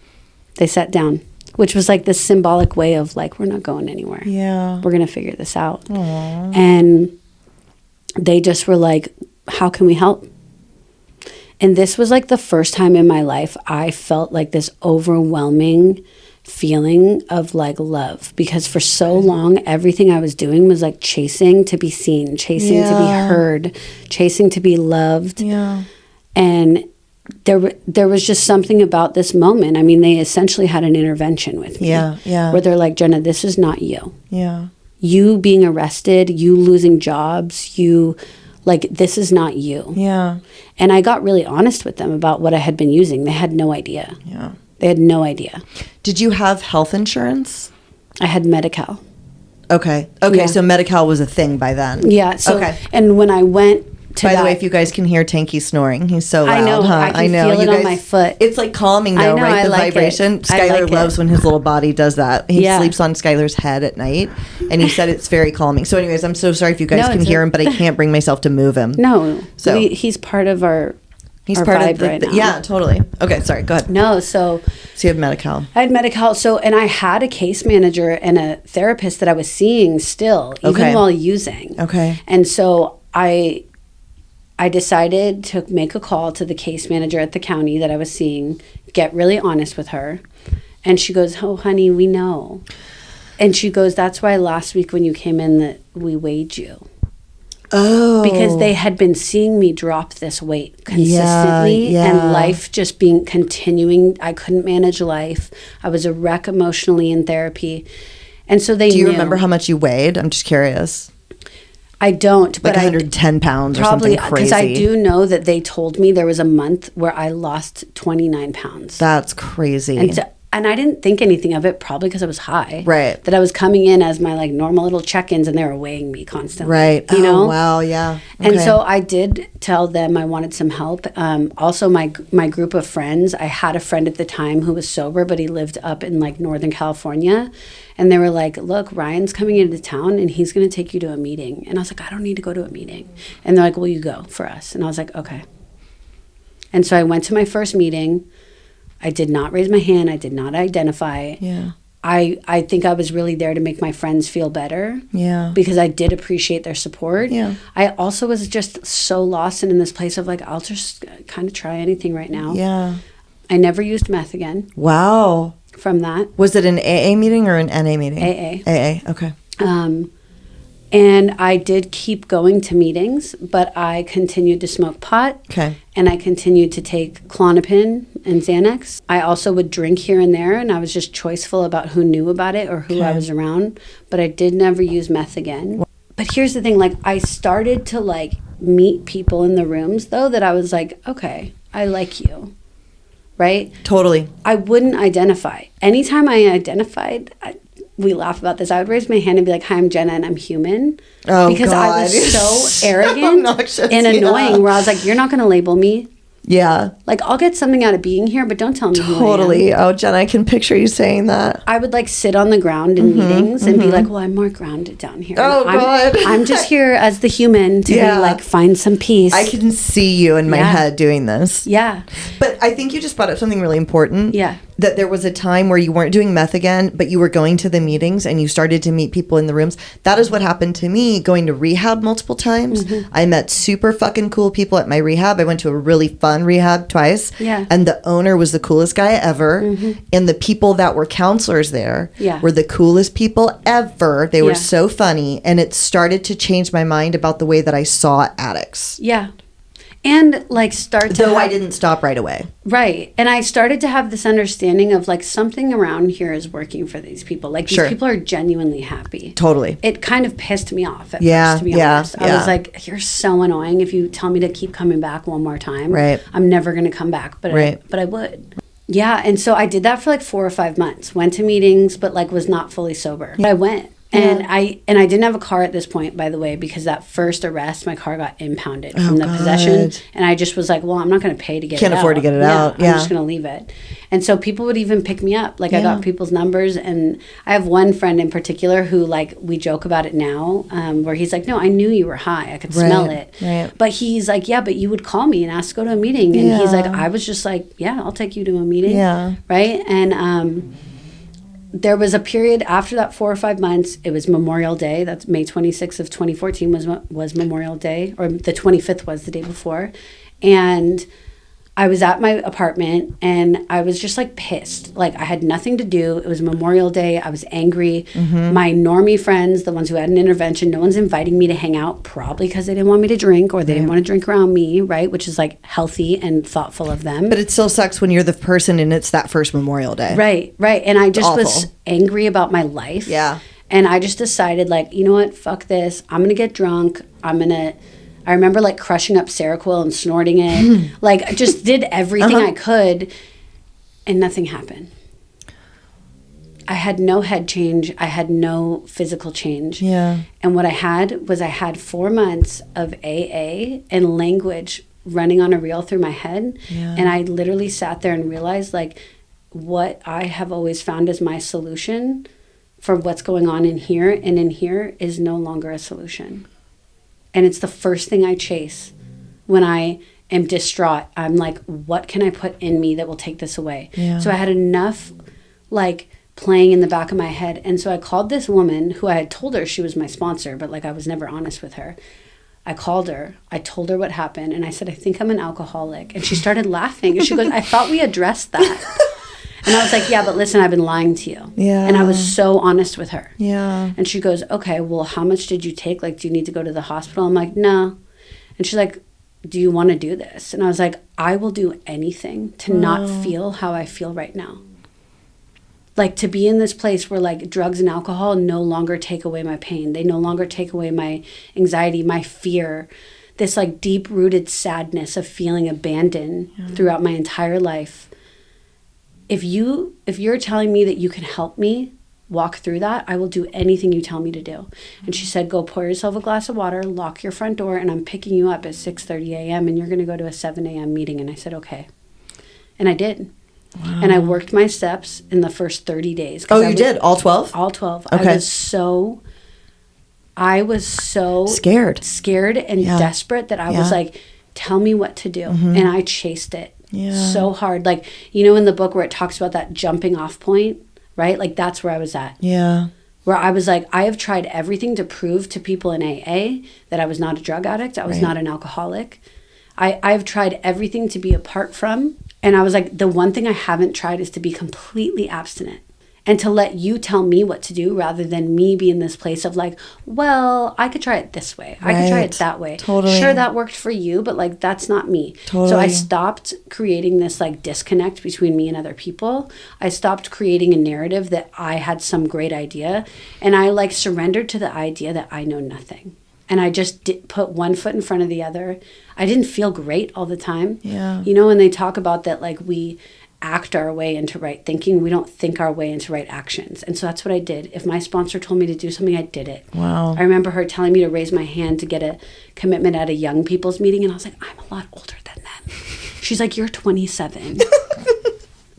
Speaker 1: They sat down, which was like this symbolic way of like, we're not going anywhere.
Speaker 2: Yeah.
Speaker 1: We're going to figure this out.
Speaker 2: Aww.
Speaker 1: And they just were like, how can we help? And this was like the first time in my life I felt like this overwhelming feeling of like love, because for so long everything I was doing was like chasing to be seen, chasing to be heard, chasing to be loved.
Speaker 2: Yeah.
Speaker 1: And there was just something about this moment. I mean, they essentially had an intervention with me.
Speaker 2: Yeah.
Speaker 1: Where they're like, Jenna, this is not you.
Speaker 2: Yeah.
Speaker 1: You being arrested, you losing jobs, you like, this is not you.
Speaker 2: Yeah.
Speaker 1: And I got really honest with them about what I had been using. They had no idea.
Speaker 2: Yeah.
Speaker 1: They had no idea.
Speaker 2: Did you have health insurance?
Speaker 1: I had Medi-Cal.
Speaker 2: Okay.
Speaker 1: Yeah.
Speaker 2: So Medi-Cal was a thing by then.
Speaker 1: Yeah. So,
Speaker 2: okay.
Speaker 1: And when I went to
Speaker 2: By the way, if you guys can hear Tanky snoring, he's so loud.
Speaker 1: I know.
Speaker 2: Huh?
Speaker 1: I can feel it on my foot.
Speaker 2: It's like calming though,
Speaker 1: I know,
Speaker 2: right?
Speaker 1: I
Speaker 2: The
Speaker 1: like
Speaker 2: vibration.
Speaker 1: it. I
Speaker 2: Skylar
Speaker 1: like
Speaker 2: loves
Speaker 1: it.
Speaker 2: when his little body does that. He
Speaker 1: Yeah.
Speaker 2: sleeps on Skylar's head at night, and he said it's very calming. So anyways, I'm so sorry if you guys
Speaker 1: No,
Speaker 2: can hear him, but I can't bring myself to move him.
Speaker 1: No.
Speaker 2: So-
Speaker 1: He's part of our
Speaker 2: He's
Speaker 1: our
Speaker 2: part
Speaker 1: vibe
Speaker 2: of the,
Speaker 1: right now.
Speaker 2: yeah, totally. Okay, sorry, go ahead.
Speaker 1: No. So
Speaker 2: So you have Medi-Cal.
Speaker 1: I had Medi-Cal. So, and I had a case manager and a therapist that I was seeing still, even
Speaker 2: Okay.
Speaker 1: while using.
Speaker 2: Okay.
Speaker 1: And so I decided to make a call to the case manager at the county that I was seeing, get really honest with her. And she goes, oh, honey, we know. And she goes, that's why last week when you came in that we weighed you.
Speaker 2: Oh.
Speaker 1: Because they had been seeing me drop this weight consistently and life just being continuing. I couldn't manage life. I was a wreck emotionally in therapy. And so they
Speaker 2: Do you
Speaker 1: knew.
Speaker 2: remember how much you weighed? I'm just curious.
Speaker 1: I don't.
Speaker 2: Like
Speaker 1: but
Speaker 2: 110 pounds or
Speaker 1: probably,
Speaker 2: something crazy.
Speaker 1: because I do know that they told me there was a month where I lost 29 pounds.
Speaker 2: That's crazy.
Speaker 1: And I didn't think anything of it, probably because I was high.
Speaker 2: Right.
Speaker 1: That I was coming in as my like normal little check-ins and they were weighing me constantly.
Speaker 2: Right.
Speaker 1: You know?
Speaker 2: Wow, yeah.
Speaker 1: And
Speaker 2: Okay.
Speaker 1: so I did tell them I wanted some help. Also, my group of friends, I had a friend at the time who was sober, but he lived up in like Northern California. And they were like, look, Ryan's coming into town and he's going to take you to a meeting. And I was like, I don't need to go to a meeting. And they're like, well, you go for us. And I was like, okay. And so I went to my first meeting. I did not raise my hand. I did not identify.
Speaker 2: Yeah.
Speaker 1: I think I was really there to make my friends feel better.
Speaker 2: Yeah.
Speaker 1: Because I did appreciate their support.
Speaker 2: Yeah.
Speaker 1: I also was just so lost and in this place of like, I'll just kind of try anything right now.
Speaker 2: Yeah.
Speaker 1: I never used meth again.
Speaker 2: Wow.
Speaker 1: From that.
Speaker 2: Was it an AA meeting or an NA meeting?
Speaker 1: AA.
Speaker 2: AA, okay.
Speaker 1: And I did keep going to meetings, but I continued to smoke pot.
Speaker 2: Okay.
Speaker 1: And I continued to take Klonopin and Xanax. I also would drink here and there, and I was just choiceful about who knew about it or who I was around. But I did never use meth again. But here's the thing, like, I started to, like, meet people in the rooms, though, that I was like, okay, I like you. Right?
Speaker 2: Totally.
Speaker 1: I wouldn't identify. Anytime I identified, we laugh about this. I would raise my hand and be like, "Hi, I'm Jenna, and I'm human."
Speaker 2: Oh,
Speaker 1: because
Speaker 2: God.
Speaker 1: I was so arrogant
Speaker 2: obnoxious,
Speaker 1: and annoying. Where I was like, "You're not going to label me."
Speaker 2: Yeah.
Speaker 1: Like, I'll get something out of being here, but don't tell me who I am.
Speaker 2: Totally. Oh, Jenna, I can picture you saying that.
Speaker 1: I would like sit on the ground in meetings and be like, "Well, I'm more grounded down here.
Speaker 2: Oh, God.
Speaker 1: I'm just here as the human to be like find some peace."
Speaker 2: I can see you in my head doing this.
Speaker 1: Yeah.
Speaker 2: But I think you just brought up something really important.
Speaker 1: Yeah.
Speaker 2: That there was a time where you weren't doing meth again, but you were going to the meetings and you started to meet people in the rooms. That is what happened to me going to rehab multiple times. I met super fucking cool people at my rehab. I went to a really fun rehab twice.
Speaker 1: Yeah.
Speaker 2: And the owner was the coolest guy ever. And the people that were counselors there were the coolest people ever. They were so funny. And it started to change my mind about the way that I saw addicts.
Speaker 1: Yeah. And like
Speaker 2: Though I didn't stop right away.
Speaker 1: Right. And I started to have this understanding of like something around here is working for these people. Like these people are genuinely happy.
Speaker 2: Totally.
Speaker 1: It kind of pissed me off at first, to be honest. I was like, you're so annoying. If you tell me to keep coming back one more time, I'm never going to come back. But I would. Yeah. And so I did that for like 4 or 5 months. Went to meetings, but like was not fully sober. But I went. And I didn't have a car at this point, by the way, because that first arrest, my car got impounded from the possession. And I just was like, well, I'm not going to pay to get it out.
Speaker 2: Can't afford to get it out.
Speaker 1: I'm just going to leave it. And so people would even pick me up. Like I got people's numbers. And I have one friend in particular who like, we joke about it now, where he's like, no, I knew you were high. I could smell it. But he's like, yeah, but you would call me and ask to go to a meeting. And he's like, I was just like, yeah, I'll take you to a meeting. Yeah. Right. And, there was a period after that 4 or 5 months. It was Memorial Day. That's May 26th of 2014 was Memorial Day, or the 25th was the day before. And I was at my apartment and I was just like pissed. Like I had nothing to do. It was Memorial Day. I was angry. My normie friends, the ones who had an intervention, no one's inviting me to hang out, probably because they didn't want me to drink or they didn't want to drink around me, right? Which is like healthy and thoughtful of them.
Speaker 2: But it still sucks when you're the person and it's that first Memorial Day.
Speaker 1: Right. And I just was angry about my life.
Speaker 2: Yeah.
Speaker 1: And I just decided like, you know what? Fuck this. I'm going to get drunk. I remember like crushing up Seroquel and snorting it. Like I just did everything I could and nothing happened. I had no head change. I had no physical change. Yeah. And what I had 4 months of AA and language running on a reel through my head. Yeah. And I literally sat there and realized like what I have always found as my solution for what's going on in here and in here is no longer a solution. And it's the first thing I chase when I am distraught. I'm like, what can I put in me that will take this away? Yeah. So I had enough like playing in the back of my head. And so I called this woman who I had told her she was my sponsor, but like I was never honest with her. I called her. I told her what happened. And I said, I think I'm an alcoholic. And she started laughing. And she goes, I thought we addressed that. And I was like, yeah, but listen, I've been lying to you. Yeah. And I was so honest with her. Yeah. And she goes, okay, well, how much did you take? Like, do you need to go to the hospital? I'm like, no. And she's like, do you want to do this? And I was like, I will do anything to not feel how I feel right now. Like to be in this place where like drugs and alcohol no longer take away my pain. They no longer take away my anxiety, my fear, this like deep rooted sadness of feeling abandoned throughout my entire life. If you're telling me that you can help me walk through that, I will do anything you tell me to do. And she said, go pour yourself a glass of water, lock your front door, and I'm picking you up at 6:30 a.m. and you're going to go to a 7 a.m. meeting. And I said, okay. And I did. Wow. And I worked my steps in the first 30 days.
Speaker 2: Oh, you did? All 12?
Speaker 1: All 12.
Speaker 2: Okay.
Speaker 1: I was so scared and desperate that I was like, tell me what to do. And I chased it so hard. Like, you know, in the book where it talks about that jumping off point right? Like that's where I was at.
Speaker 2: Yeah.
Speaker 1: Where I was like, I have tried everything to prove to people in AA that I was not a drug addict. I was not an alcoholic. I've tried everything to be apart from. And I was like, the one thing I haven't tried is to be completely abstinent and to let you tell me what to do rather than me be in this place of like, well, I could try it this way. I could try it that way.
Speaker 2: Totally.
Speaker 1: Sure, that worked for you, but like, that's not me.
Speaker 2: Totally.
Speaker 1: So I stopped creating this like disconnect between me and other people. I stopped creating a narrative that I had some great idea. And I like surrendered to the idea that I know nothing. And I just put one foot in front of the other. I didn't feel great all the time.
Speaker 2: Yeah.
Speaker 1: You know, when they talk about that, like we act our way into right thinking, we don't think our way into right actions. And so that's what I did. If my sponsor told me to do something, I did it.
Speaker 2: Wow.
Speaker 1: I remember her telling me to raise my hand to get a commitment at a young people's meeting. And I was like, I'm a lot older than them. She's like, you're 27.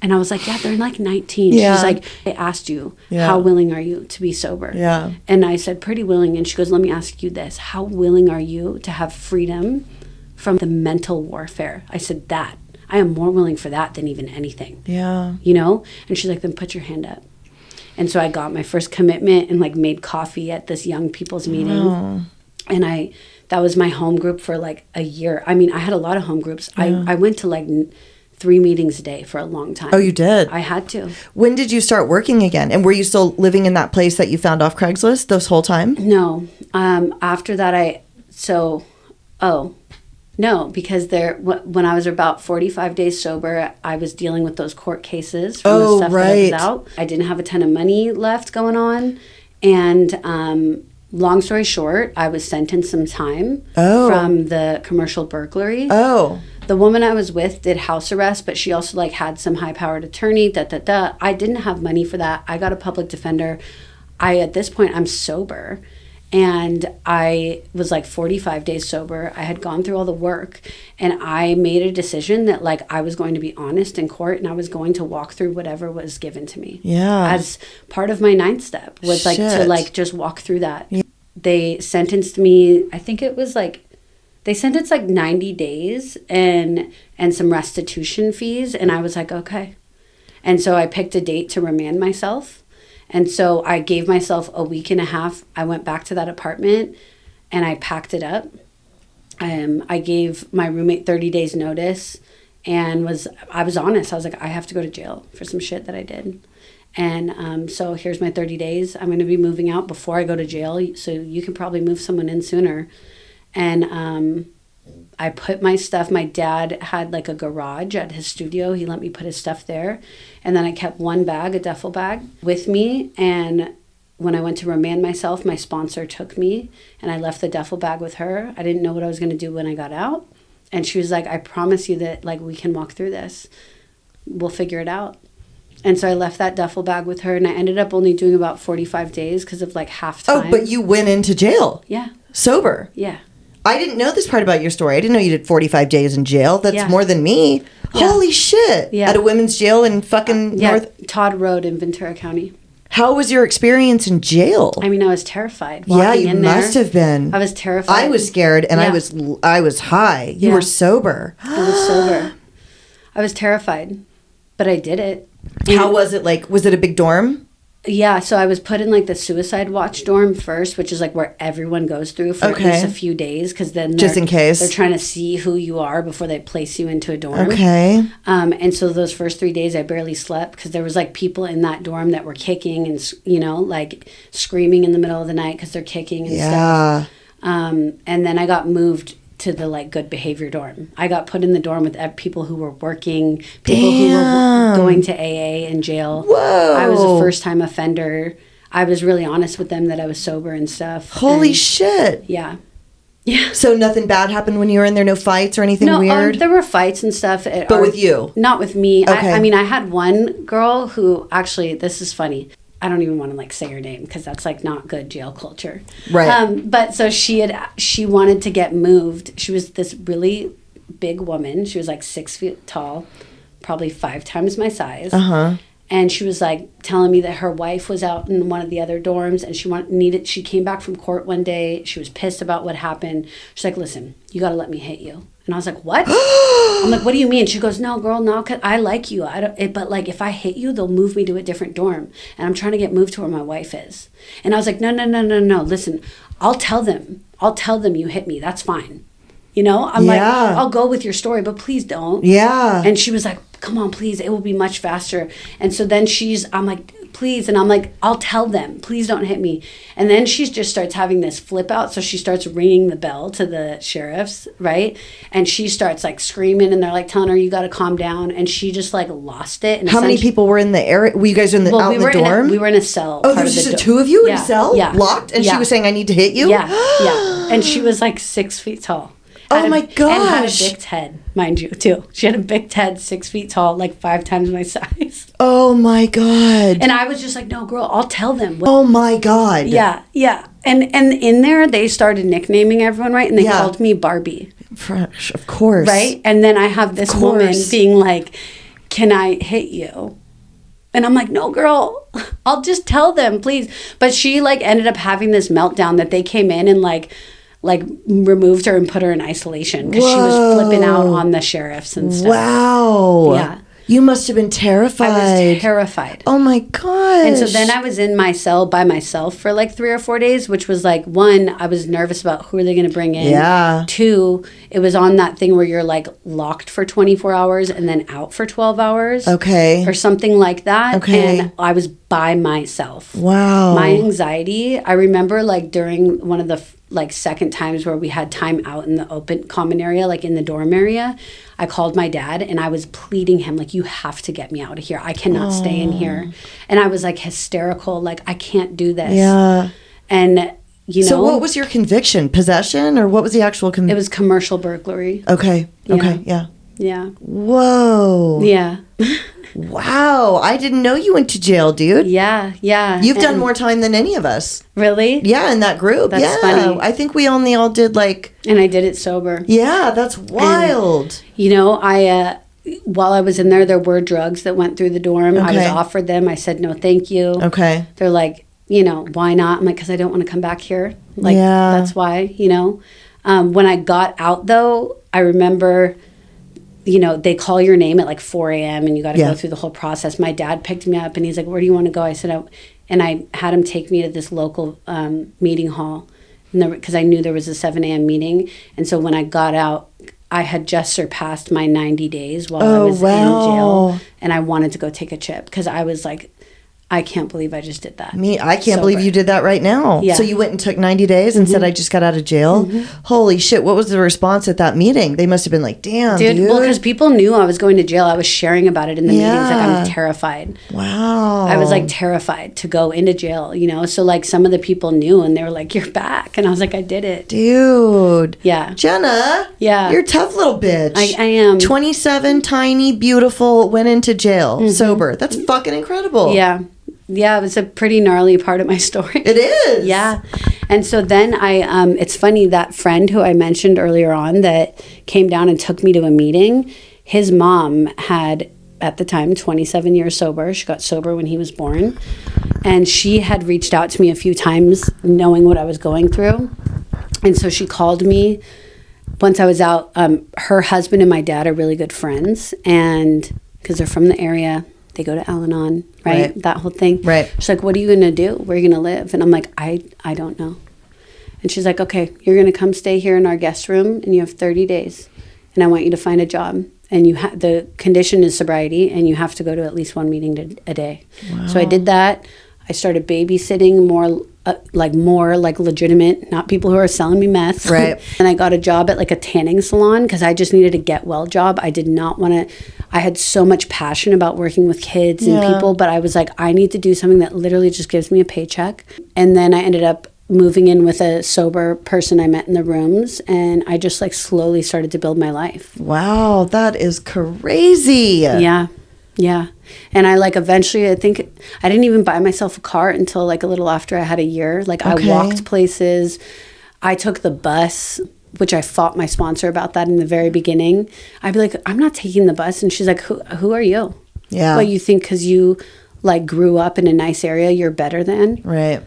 Speaker 1: And I was like, yeah, they're like 19.
Speaker 2: Yeah.
Speaker 1: She's like, I asked you, how willing are you to be sober?
Speaker 2: Yeah.
Speaker 1: And I said, pretty willing. And she goes, let me ask you this. How willing are you to have freedom from the mental warfare? I said, that. I am more willing for that than even anything.
Speaker 2: Yeah.
Speaker 1: You know? And she's like, then put your hand up. And so I got my first commitment and like made coffee at this young people's meeting.
Speaker 2: Oh.
Speaker 1: And that was my home group for like a year. I mean, I had a lot of home groups.
Speaker 2: Yeah.
Speaker 1: I went to like 3 meetings a day for a long time.
Speaker 2: Oh, you did?
Speaker 1: I had to.
Speaker 2: When did you start working again? And were you still living in that place that you found off Craigslist this whole time?
Speaker 1: No. After that, no, because when I was about 45 days sober, I was dealing with those court cases from the stuff that I was out. I didn't have a ton of money left going on. And long story short, I was sentenced some time from the commercial burglary.
Speaker 2: Oh.
Speaker 1: The woman I was with did house arrest, but she also like had some high-powered attorney, I didn't have money for that. I got a public defender. At this point, I'm sober. And I was like 45 days sober. I had gone through all the work and I made a decision that like I was going to be honest in court and I was going to walk through whatever was given to me.
Speaker 2: Yeah.
Speaker 1: As part of my 9th step was like to like just walk through that.
Speaker 2: Yeah.
Speaker 1: They sentenced me, I think it was like, they sentenced like 90 days and some restitution fees. And I was like, okay. And so I picked a date to remand myself. And so I gave myself a week and a half. I went back to that apartment and I packed it up. I gave my roommate 30 days notice and I was honest. I was like, I have to go to jail for some shit that I did. And so here's my 30 days. I'm going to be moving out before I go to jail. So you can probably move someone in sooner. And I put my stuff, my dad had like a garage at his studio. He let me put his stuff there. And then I kept one bag, a duffel bag, with me. And when I went to remand myself, my sponsor took me and I left the duffel bag with her. I didn't know what I was going to do when I got out. And she was like, I promise you that like we can walk through this. We'll figure it out. And so I left that duffel bag with her and I ended up only doing about 45 days because of like half time.
Speaker 2: Oh, but you went into jail?
Speaker 1: Yeah.
Speaker 2: Sober?
Speaker 1: Yeah.
Speaker 2: I didn't know this part about your story. I didn't know you did 45 days in jail. That's more than me. Yeah. Holy shit.
Speaker 1: Yeah.
Speaker 2: At a women's jail in fucking North...
Speaker 1: Todd Road in Ventura County.
Speaker 2: How was your experience in jail?
Speaker 1: I mean, I was terrified.
Speaker 2: Yeah, you must have been.
Speaker 1: I was terrified.
Speaker 2: I was scared and I was high. You were sober.
Speaker 1: I was sober. I was terrified, but I did it.
Speaker 2: How was it like? Was it a big dorm?
Speaker 1: Yeah, so I was put in like the suicide watch dorm first, which is like where everyone goes through for at least a few days because then
Speaker 2: just in case
Speaker 1: they're trying to see who you are before they place you into a dorm.
Speaker 2: Okay.
Speaker 1: And so those first 3 days I barely slept because there was like people in that dorm that were kicking and like screaming in the middle of the night because they're kicking and stuff. And then I got moved to the like good behavior dorm. I got put in the dorm with people who were working, people who were going to AA in jail.
Speaker 2: Whoa.
Speaker 1: I was a first time offender. I was really honest with them that I was sober and stuff.
Speaker 2: Holy shit.
Speaker 1: Yeah. Yeah.
Speaker 2: So nothing bad happened when you were in there? No fights or anything weird?
Speaker 1: There were fights and stuff.
Speaker 2: But with you?
Speaker 1: Not with me.
Speaker 2: Okay.
Speaker 1: I mean, I had one girl who actually, this is funny. I don't even want to like say her name because that's like not good jail culture.
Speaker 2: Right.
Speaker 1: But so she wanted to get moved. She was this really big woman. She was like 6 feet tall, probably 5 times my size.
Speaker 2: Uh-huh.
Speaker 1: And she was like telling me that her wife was out in one of the other dorms and she came back from court one day. She was pissed about what happened. She's like, listen, you got to let me hit you. And I was like, what? I'm like, what do you mean? She goes, no, girl, no, 'cause I like you. But like, if I hit you, they'll move me to a different dorm. And I'm trying to get moved to where my wife is. And I was like, no. Listen, I'll tell them you hit me. That's fine. You know, I'm like, I'll go with your story, but please don't.
Speaker 2: Yeah.
Speaker 1: And she was like, come on, please. It will be much faster. And so then I'm like, please. And I'm like, I'll tell them, please don't hit me. And then she just starts having this flip out. So she starts ringing the bell to the sheriffs, right? And she starts like screaming, and they're like telling her, you got to calm down. And she just like lost it. And
Speaker 2: how many people were in the area? Were you guys out in the dorm?
Speaker 1: We were in a cell.
Speaker 2: Oh, there was just the two of you in a cell?
Speaker 1: Yeah.
Speaker 2: Locked? And she was saying, I need to hit you?
Speaker 1: Yeah. And she was like 6 feet tall.
Speaker 2: Oh my gosh.
Speaker 1: And had a big head, mind you, too. She had a big head, 6 feet tall, like 5 times my size.
Speaker 2: Oh my God.
Speaker 1: And I was just like, no, girl, I'll tell them.
Speaker 2: Oh my God.
Speaker 1: Yeah. And in there, they started nicknaming everyone, right? And they called me Barbie.
Speaker 2: Fresh, of course.
Speaker 1: Right? And then I have this woman being like, can I hit you? And I'm like, no, girl, I'll just tell them, please. But she like ended up having this meltdown that they came in and like removed her and put her in isolation because she was flipping out on the sheriffs and stuff.
Speaker 2: Wow.
Speaker 1: Yeah.
Speaker 2: You must have been terrified.
Speaker 1: I was terrified.
Speaker 2: Oh my gosh.
Speaker 1: And so then I was in my cell by myself for like 3 or 4 days, which was like, 1, I was nervous about who are they going to bring in.
Speaker 2: Yeah.
Speaker 1: 2, it was on that thing where you're like locked for 24 hours and then out for 12 hours.
Speaker 2: Okay.
Speaker 1: Or something like that.
Speaker 2: Okay.
Speaker 1: And I was by myself.
Speaker 2: Wow.
Speaker 1: My anxiety, I remember like during one of the like second times where we had time out in the open common area, like in the dorm area, I called my dad and I was pleading him, like, you have to get me out of here. I cannot stay in here. And I was like hysterical, like, I can't do this.
Speaker 2: Yeah.
Speaker 1: And, you know.
Speaker 2: So what was your conviction? Possession, or what was the actual
Speaker 1: It was commercial burglary.
Speaker 2: Okay. Okay. Yeah.
Speaker 1: Yeah.
Speaker 2: Whoa.
Speaker 1: Yeah.
Speaker 2: Wow. I didn't know you went to jail, dude.
Speaker 1: Yeah.
Speaker 2: You've done more time than any of us.
Speaker 1: Really?
Speaker 2: Yeah, in that group.
Speaker 1: That's funny.
Speaker 2: I think we only all did like...
Speaker 1: And I did it sober.
Speaker 2: Yeah, that's wild.
Speaker 1: And, you know, while I was in there, there were drugs that went through the dorm.
Speaker 2: Okay.
Speaker 1: I was offered them. I said, no, thank you.
Speaker 2: Okay.
Speaker 1: They're like, you know, why not? I'm like, because I don't want to come back here. Like, that's why, you know. When I got out, though, I remember... You know, they call your name at like 4 a.m. and you got to go through the whole process. My dad picked me up and he's like, where do you want to go? I said, and I had him take me to this local meeting hall because I knew there was a 7 a.m. meeting. And so when I got out, I had just surpassed my 90 days while I was in jail. And I wanted to go take a chip because I was like, I can't believe I just did that.
Speaker 2: I can't believe you did that right now. Yeah. So you went and took 90 days and said, I just got out of jail? Holy shit. What was the response at that meeting? They must have been like, damn, dude.
Speaker 1: Well, because people knew I was going to jail. I was sharing about it in the meetings. Like, I'm terrified.
Speaker 2: Wow.
Speaker 1: I was like terrified to go into jail, you know? So like some of the people knew and they were like, you're back. And I was like, I did it.
Speaker 2: Dude.
Speaker 1: Yeah.
Speaker 2: Jenna.
Speaker 1: Yeah.
Speaker 2: You're a tough little bitch.
Speaker 1: I am.
Speaker 2: 27, tiny, beautiful, went into jail, sober. That's fucking incredible.
Speaker 1: Yeah. Yeah, it was a pretty gnarly part of my story.
Speaker 2: It is.
Speaker 1: Yeah. And so then it's funny, that friend who I mentioned earlier on that came down and took me to a meeting, his mom had, at the time, 27 years sober. She got sober when he was born. And she had reached out to me a few times knowing what I was going through. And so she called me once I was out. Her husband and my dad are really good friends, and because they're from the area. They go to Al-Anon, right? That whole thing.
Speaker 2: Right.
Speaker 1: She's like, what are you going to do? Where are you going to live? And I'm like, I don't know. And she's like, okay, you're going to come stay here in our guest room, and you have 30 days. And I want you to find a job. And the condition is sobriety, and you have to go to at least one meeting a day. Wow. So I did that. I started babysitting more legitimate, not people who are selling me meth.
Speaker 2: Right.
Speaker 1: And I got a job at like a tanning salon because I just needed a get well job. I did not want to, I had so much passion about working with kids and people, but I was like, I need to do something that literally just gives me a paycheck. And then I ended up moving in with a sober person I met in the rooms, and I just like slowly started to build my life.
Speaker 2: Wow, that is crazy.
Speaker 1: Yeah. And I like eventually, I think I didn't even buy myself a car until like a little after I had a year. Like I walked places. I took the bus, which I fought my sponsor about that in the very beginning. I'd be like, I'm not taking the bus. And she's like, who are you?
Speaker 2: Yeah.
Speaker 1: Well, you think because you like grew up in a nice area, you're better than?
Speaker 2: Right.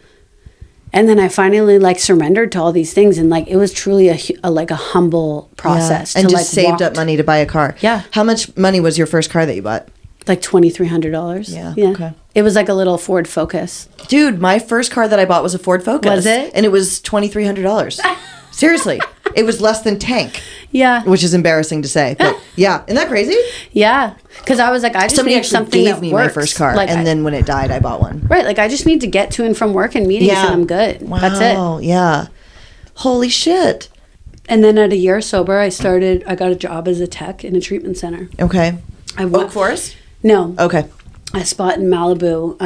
Speaker 1: And then I finally like surrendered to all these things, and like it was truly a humble process.
Speaker 2: And
Speaker 1: to,
Speaker 2: just saved up money to buy a car.
Speaker 1: Yeah.
Speaker 2: How much money was your first car that you bought?
Speaker 1: Like $2,300.
Speaker 2: Yeah. Okay.
Speaker 1: It was like a little Ford Focus.
Speaker 2: Dude, my first car that I bought was a Ford Focus.
Speaker 1: Was it?
Speaker 2: And it was $2,300. Seriously. It was less than tank.
Speaker 1: Yeah.
Speaker 2: Which is embarrassing to say. But yeah. Isn't that crazy?
Speaker 1: Yeah. Because I was like, I just
Speaker 2: Somebody
Speaker 1: need
Speaker 2: actually
Speaker 1: something
Speaker 2: gave
Speaker 1: that
Speaker 2: me
Speaker 1: works.
Speaker 2: my first car.
Speaker 1: Like,
Speaker 2: and then when it died, I bought one.
Speaker 1: Right. Like I just need to get to and from work and meetings and I'm good.
Speaker 2: Wow.
Speaker 1: That's it.
Speaker 2: Yeah. Holy shit.
Speaker 1: And then at a year sober, I got a job as a tech in a treatment center.
Speaker 2: Okay.
Speaker 1: Oak
Speaker 2: Forest?
Speaker 1: No.
Speaker 2: Okay.
Speaker 1: A spot in Malibu.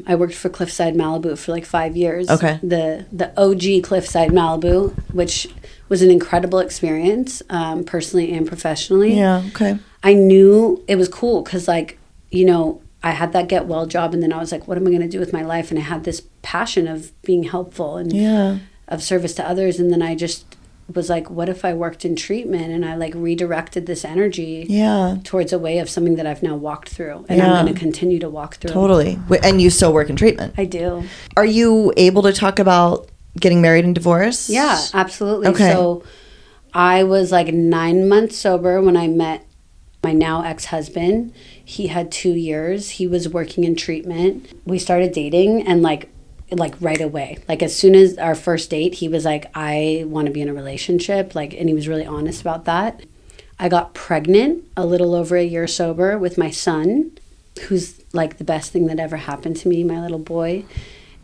Speaker 1: I worked for Cliffside Malibu for like 5 years.
Speaker 2: Okay.
Speaker 1: The OG Cliffside Malibu, which was an incredible experience, personally and professionally.
Speaker 2: Yeah. Okay.
Speaker 1: I knew it was cool because, like, you know, I had that get well job, and then I was like, what am I going to do with my life? And I had this passion of being helpful and of service to others. And then I just was like, what if I worked in treatment and I like redirected this energy towards a way of something that I've now walked through and I'm going to continue to walk through.
Speaker 2: Totally. And you still work in treatment?
Speaker 1: I do.
Speaker 2: Are you able to talk about getting married and divorce?
Speaker 1: Yeah, absolutely.
Speaker 2: Okay.
Speaker 1: So I was like 9 months sober when I met my now ex-husband. He had 2 years. He was working in treatment. We started dating and like right away. Like as soon as our first date, he was like, I want to be in a relationship. Like, and he was really honest about that. I got pregnant a little over a year sober with my son, who's like the best thing that ever happened to me, my little boy.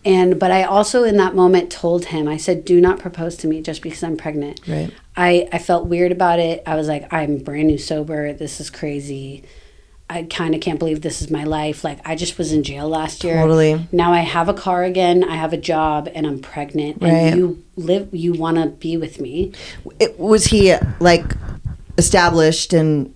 Speaker 1: But I also in that moment told him, I said, do not propose to me just because I'm pregnant.
Speaker 2: Right.
Speaker 1: I felt weird about it. I was like, I'm brand new sober. This is crazy. I kind of can't believe this is my life. Like, I just was in jail last year.
Speaker 2: Totally.
Speaker 1: Now I have a car again. I have a job and I'm pregnant.
Speaker 2: Right.
Speaker 1: And you want to be with me.
Speaker 2: Was he like established and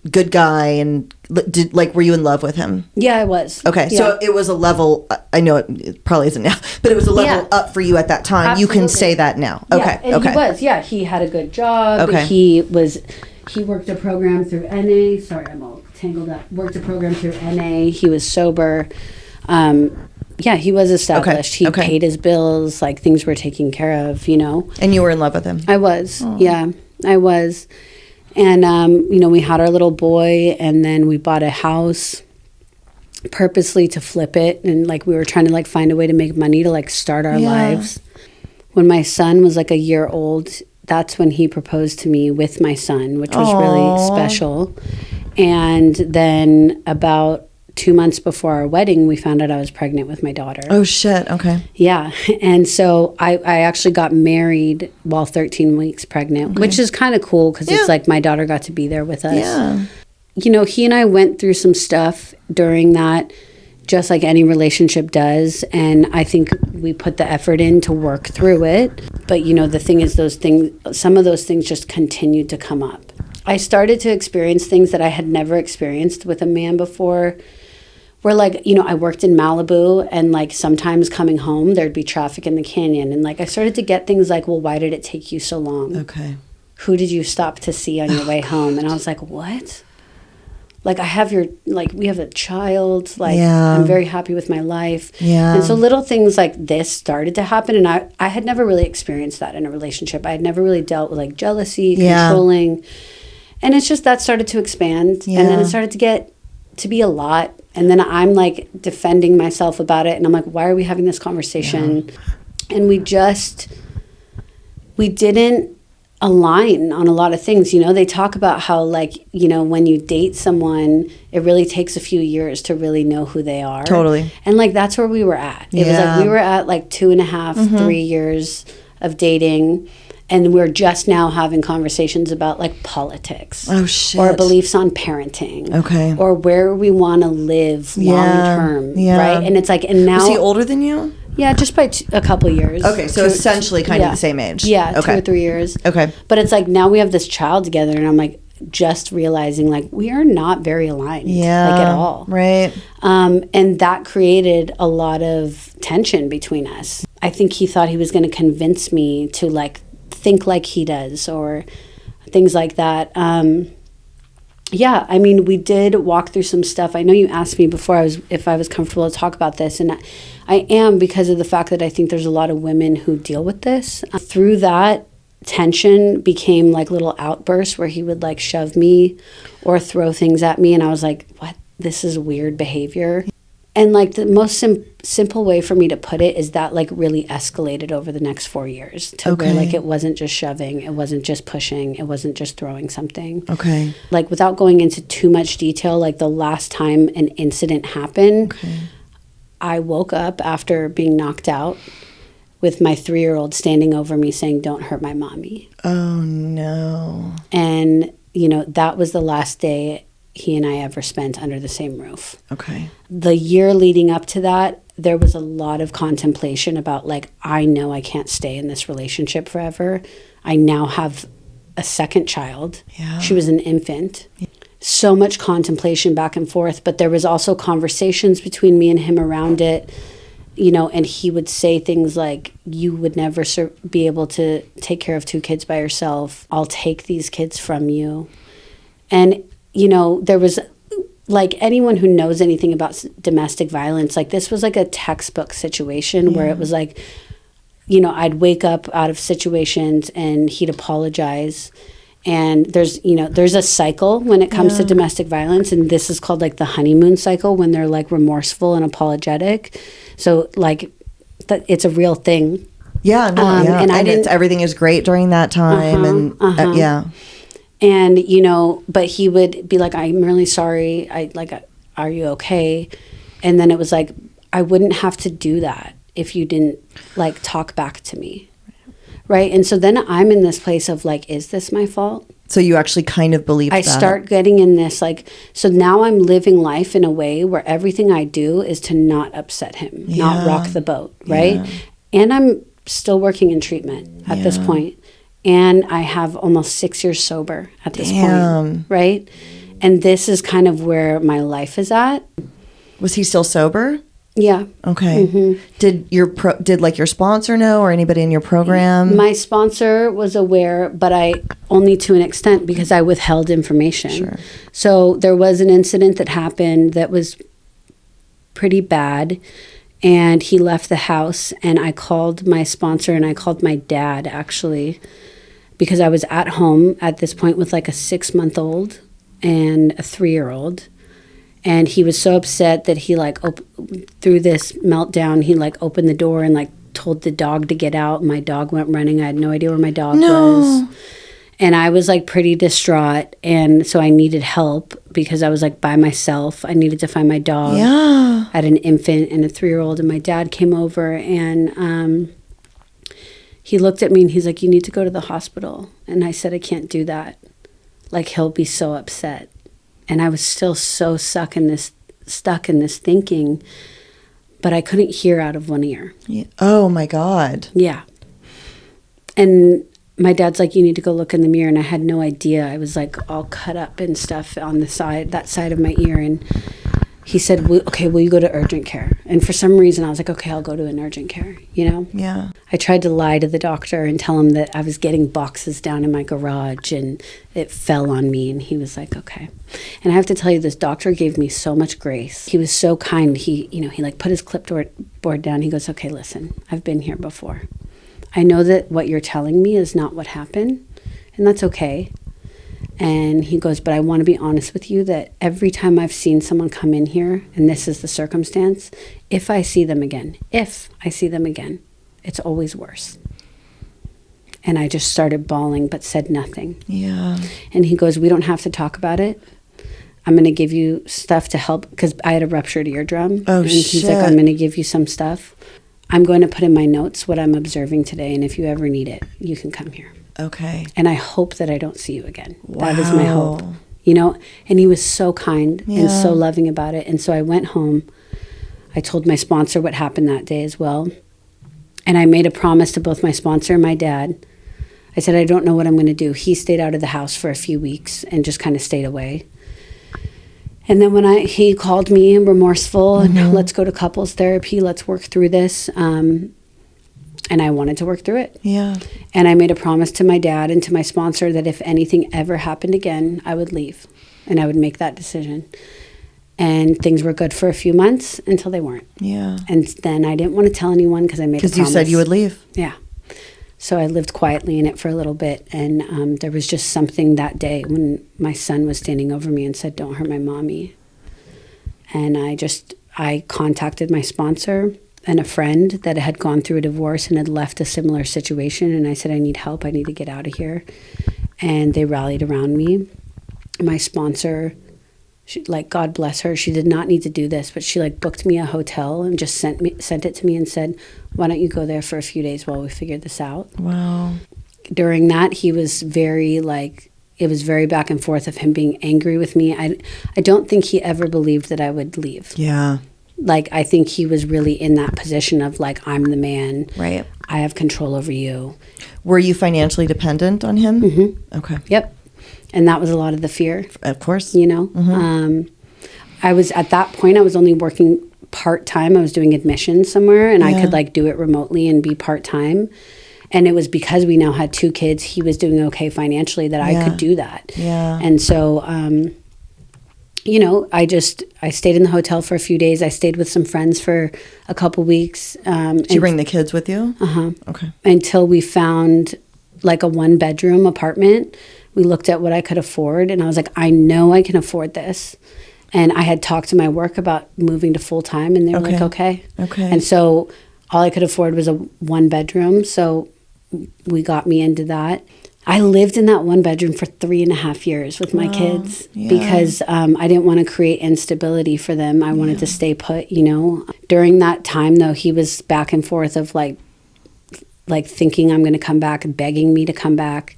Speaker 2: good guy and were you in love with him?
Speaker 1: Yeah, I was.
Speaker 2: Okay.
Speaker 1: Yeah.
Speaker 2: So it was a level, I know it probably isn't now, but it was a level up for you at that time.
Speaker 1: Absolutely.
Speaker 2: You can say that now. Okay.
Speaker 1: Yeah, and
Speaker 2: okay.
Speaker 1: he was. Yeah, he had a good job.
Speaker 2: Okay.
Speaker 1: He worked a program through NA. Sorry, I'm all tangled up. Worked a program through NA. He was sober. Yeah, he was established. He paid his bills. Like, things were taken care of, you know.
Speaker 2: And you were in love with him?
Speaker 1: I was. Aww. Yeah, I was. And, you know, we had our little boy, and then we bought a house purposely to flip it. And, like, we were trying to, like, find a way to make money to, like, start our lives. When my son was, like, a year old, that's when he proposed to me with my son, which was really special. And then about 2 months before our wedding, we found out I was pregnant with my daughter.
Speaker 2: Oh, shit. Okay.
Speaker 1: Yeah. And so I actually got married while 13 weeks pregnant, which is kind of cool because it's like my daughter got to be there with us.
Speaker 2: Yeah.
Speaker 1: You know, he and I went through some stuff during that, just like any relationship does. And I think we put the effort in to work through it. But, you know, the thing is, some of those things just continued to come up. I started to experience things that I had never experienced with a man before. Where, like, you know, I worked in Malibu, and, like, sometimes coming home, there'd be traffic in the canyon. And, like, I started to get things like, well, why did it take you so long?
Speaker 2: Okay.
Speaker 1: Who did you stop to see on your way home? And I was like, what? Like, we have a child. Like, I'm very happy with my life.
Speaker 2: Yeah.
Speaker 1: And so little things like this started to happen. And I had never really experienced that in a relationship. I had never really dealt with, like, jealousy, controlling. And it's just that started to expand. Yeah. And then it started to get to be a lot. And then I'm like defending myself about it. And I'm like, why are we having this conversation? Yeah. And we didn't align on a lot of things. You know, they talk about how, like, you know, when you date someone, it really takes a few years to really know who they are.
Speaker 2: Totally.
Speaker 1: And like, that's where we were at. It was like, we were at like 2.5, 3 years of dating. And we're just now having conversations about, like, politics.
Speaker 2: Oh, shit.
Speaker 1: Or beliefs on parenting.
Speaker 2: Okay.
Speaker 1: Or where we want to live long term. Yeah. Right? And it's like, and now.
Speaker 2: Was he older than you?
Speaker 1: Yeah, just by a couple years.
Speaker 2: Okay, so essentially kind of the same age.
Speaker 1: Yeah, 2 or 3 years.
Speaker 2: Okay.
Speaker 1: But it's like, now we have this child together, and I'm like, just realizing, like, we are not very aligned.
Speaker 2: Yeah.
Speaker 1: Like, at all.
Speaker 2: Right.
Speaker 1: And that created a lot of tension between us. I think he thought he was going to convince me to, like, think like he does, or things like that. Yeah, I mean, we did walk through some stuff. I know you asked me before if I was comfortable to talk about this, and I am, because of the fact that I think there's a lot of women who deal with this. Through that, tension became like little outbursts where he would like shove me or throw things at me, and I was like, what? This is weird behavior. And like the most simple way for me to put it is that like really escalated over the next 4 years to where like it wasn't just shoving, it wasn't just pushing, it wasn't just throwing something.
Speaker 2: Okay.
Speaker 1: Like without going into too much detail, like the last time an incident happened, I woke up after being knocked out with my 3-year-old standing over me saying, "Don't hurt my mommy."
Speaker 2: Oh no.
Speaker 1: And you know, that was the last day he and I ever spent under the same roof.
Speaker 2: Okay.
Speaker 1: The year leading up to that, there was a lot of contemplation about like, I know I can't stay in this relationship forever. I now have a second child.
Speaker 2: Yeah.
Speaker 1: She was an infant. So much contemplation back and forth, but there was also conversations between me and him around it, you know, and he would say things like, you would never be able to take care of 2 kids by yourself. I'll take these kids from you. And you know, there was like anyone who knows anything about domestic violence, like this was like a textbook situation where it was like, you know, I'd wake up out of situations and he'd apologize. And there's a cycle when it comes to domestic violence. And this is called like the honeymoon cycle, when they're like remorseful and apologetic. So like it's a real thing.
Speaker 2: Yeah. No, and everything is great during that time. Yeah.
Speaker 1: And, you know, but he would be like, I'm really sorry. Are you okay? And then it was like, I wouldn't have to do that if you didn't like talk back to me. Right. And so then I'm in this place of like, is this my fault?
Speaker 2: So you actually kind of believe that.
Speaker 1: I start getting in this like, so now I'm living life in a way where everything I do is to not upset him, not rock the boat. Right. Yeah. And I'm still working in treatment at this point. And I have almost 6 years sober at this point, right? And this is kind of where my life is at.
Speaker 2: Was he still sober?
Speaker 1: Yeah.
Speaker 2: Okay. Mm-hmm. Did like your sponsor know, or anybody in your program?
Speaker 1: My sponsor was aware, but I only to an extent, because I withheld information.
Speaker 2: Sure.
Speaker 1: So there was an incident that happened that was pretty bad. And he left the house, and I called my sponsor, and I called my dad actually, because I was at home at this point with like a 6-month-old and a 3-year-old. And he was so upset that he like through this meltdown, he like opened the door and like told the dog to get out. My dog went running. I had no idea where my dog was. And I was like pretty distraught. And so I needed help because I was like by myself. I needed to find my dog.
Speaker 2: Yeah.
Speaker 1: I had an infant and a 3-year-old, and my dad came over, and he looked at me and he's like, you need to go to the hospital. And I said, I can't do that. Like, he'll be so upset. And I was still so stuck in this thinking, but I couldn't hear out of one ear.
Speaker 2: Yeah. Oh my God.
Speaker 1: Yeah. And my dad's like, you need to go look in the mirror. And I had no idea. I was like all cut up and stuff on that side of my ear. And he said, okay, will you go to urgent care? And for some reason, I was like, okay, I'll go to an urgent care, you know?
Speaker 2: Yeah.
Speaker 1: I tried to lie to the doctor and tell him that I was getting boxes down in my garage and it fell on me. And he was like, okay. And I have to tell you, this doctor gave me so much grace. He was so kind. He like put his clipboard down. He goes, okay, listen, I've been here before. I know that what you're telling me is not what happened, and that's okay. And he goes, but I want to be honest with you that every time I've seen someone come in here, and this is the circumstance, if I see them again, it's always worse. And I just started bawling, but said nothing.
Speaker 2: Yeah.
Speaker 1: And he goes, we don't have to talk about it. I'm going to give you stuff to help, because I had a ruptured eardrum.
Speaker 2: Oh,
Speaker 1: and he's like, I'm going to give you some stuff. I'm going to put in my notes what I'm observing today, and if you ever need it, you can come here.
Speaker 2: Okay.
Speaker 1: And I hope that I don't see you again.
Speaker 2: Wow.
Speaker 1: That is my hope. You know, and he was so kind and so loving about it. And so I went home. I told my sponsor what happened that day as well. And I made a promise to both my sponsor and my dad. I said, I don't know what I'm going to do. He stayed out of the house for a few weeks and just kind of stayed away. And then when he called me remorseful, and let's go to couples therapy, let's work through this. And I wanted to work through it.
Speaker 2: Yeah.
Speaker 1: And I made a promise to my dad and to my sponsor that if anything ever happened again, I would leave. and I would make that decision. And things were good for a few months until they weren't.
Speaker 2: Yeah.
Speaker 1: And then I didn't want to tell anyone because I made a promise.
Speaker 2: Because you said you would leave.
Speaker 1: Yeah. So I lived quietly in it for a little bit. And there was just something that day when my son was standing over me and said, "Don't hurt my mommy." And I contacted my sponsor and a friend that had gone through a divorce and had left a similar situation. And I said, "I need help. I need to get out of here." And they rallied around me. My sponsor, she, like, God bless her, she did not need to do this, but she like booked me a hotel and just sent it to me and said, "Why don't you go there for a few days while we figure this out?"
Speaker 2: Wow.
Speaker 1: During that, he was very like, it was very back and forth of him being angry with me. I don't think he ever believed that I would leave.
Speaker 2: Yeah.
Speaker 1: Like, I think he was really in that position of like, I'm the man.
Speaker 2: Right.
Speaker 1: I have control over you.
Speaker 2: Were you financially dependent on him?
Speaker 1: Mm-hmm.
Speaker 2: Okay.
Speaker 1: Yep. And that was a lot of the fear.
Speaker 2: Of course.
Speaker 1: You know?
Speaker 2: Mm-hmm.
Speaker 1: I was, at that point, I was only working part-time. I was doing admissions somewhere, and I could like do it remotely and be part-time. And it was because we now had 2 kids, he was doing okay financially, that I could do that.
Speaker 2: Yeah.
Speaker 1: And so, you know, I stayed in the hotel for a few days. I stayed with some friends for a couple weeks.
Speaker 2: Did you bring the kids with you?
Speaker 1: Uh-huh.
Speaker 2: Okay.
Speaker 1: Until we found like a 1-bedroom apartment. We looked at what I could afford, and I was like, I know I can afford this. And I had talked to my work about moving to full-time, and they were like, okay. And so all I could afford was a 1-bedroom. So we got me into that. I lived in that 1-bedroom for 3.5 years with my kids because I didn't want to create instability for them. I wanted to stay put, you know. During that time, though, he was back and forth of like thinking I'm going to come back, begging me to come back,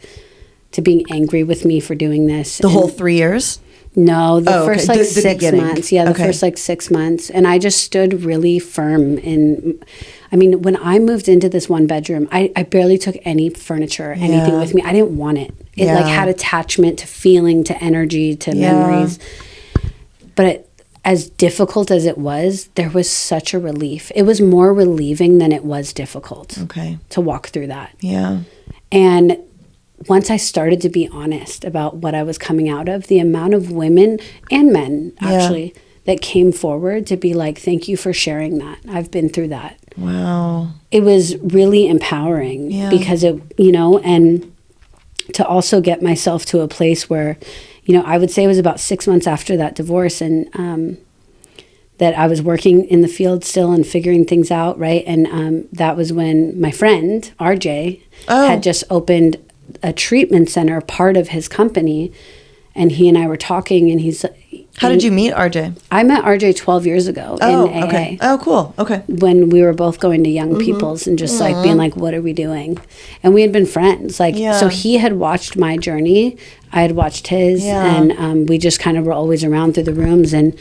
Speaker 1: to being angry with me for doing this.
Speaker 2: The whole 3 years?
Speaker 1: No, the first like 6
Speaker 2: beginning.
Speaker 1: months. Yeah, the first like 6 months. And I just stood really firm in, I mean, when I moved into this 1-bedroom, I barely took any furniture, anything with me. I didn't want it. It like had attachment to feeling, to energy, to memories. But as difficult as it was, there was such a relief. It was more relieving than it was difficult to walk through that.
Speaker 2: Yeah.
Speaker 1: And once I started to be honest about what I was coming out of, the amount of women and men actually that came forward to be like, thank you for sharing that. I've been through that.
Speaker 2: Wow.
Speaker 1: It was really empowering because it, you know, and to also get myself to a place where, you know, I would say it was about 6 months after that divorce, and that I was working in the field still and figuring things out, right? And that was when my friend, RJ, had just opened a treatment center, part of his company, and he and I were talking, and he's...
Speaker 2: How did you meet RJ?
Speaker 1: I met RJ 12 years ago in AA.
Speaker 2: Okay. Oh, cool. Okay.
Speaker 1: When we were both going to young people's and just like being like, what are we doing? And we had been friends. Like, so he had watched my journey. I had watched his, and we just kind of were always around through the rooms. And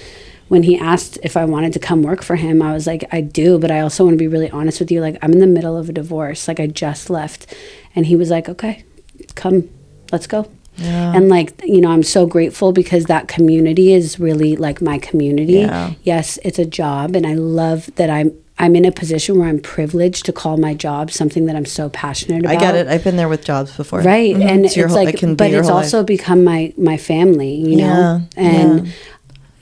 Speaker 1: when he asked if I wanted to come work for him, I was like, I do, but I also want to be really honest with you. Like, I'm in the middle of a divorce. Like, I just left. And he was like, okay, come, let's go. Yeah. And like, you know, I'm so grateful because that community is really like my community. Yeah. Yes, it's a job, and I love that I'm in a position where I'm privileged to call my job something that I'm so passionate about.
Speaker 2: I get it. I've been there with jobs before.
Speaker 1: Right. Mm-hmm. And it's like, but it's also become my family, you know? And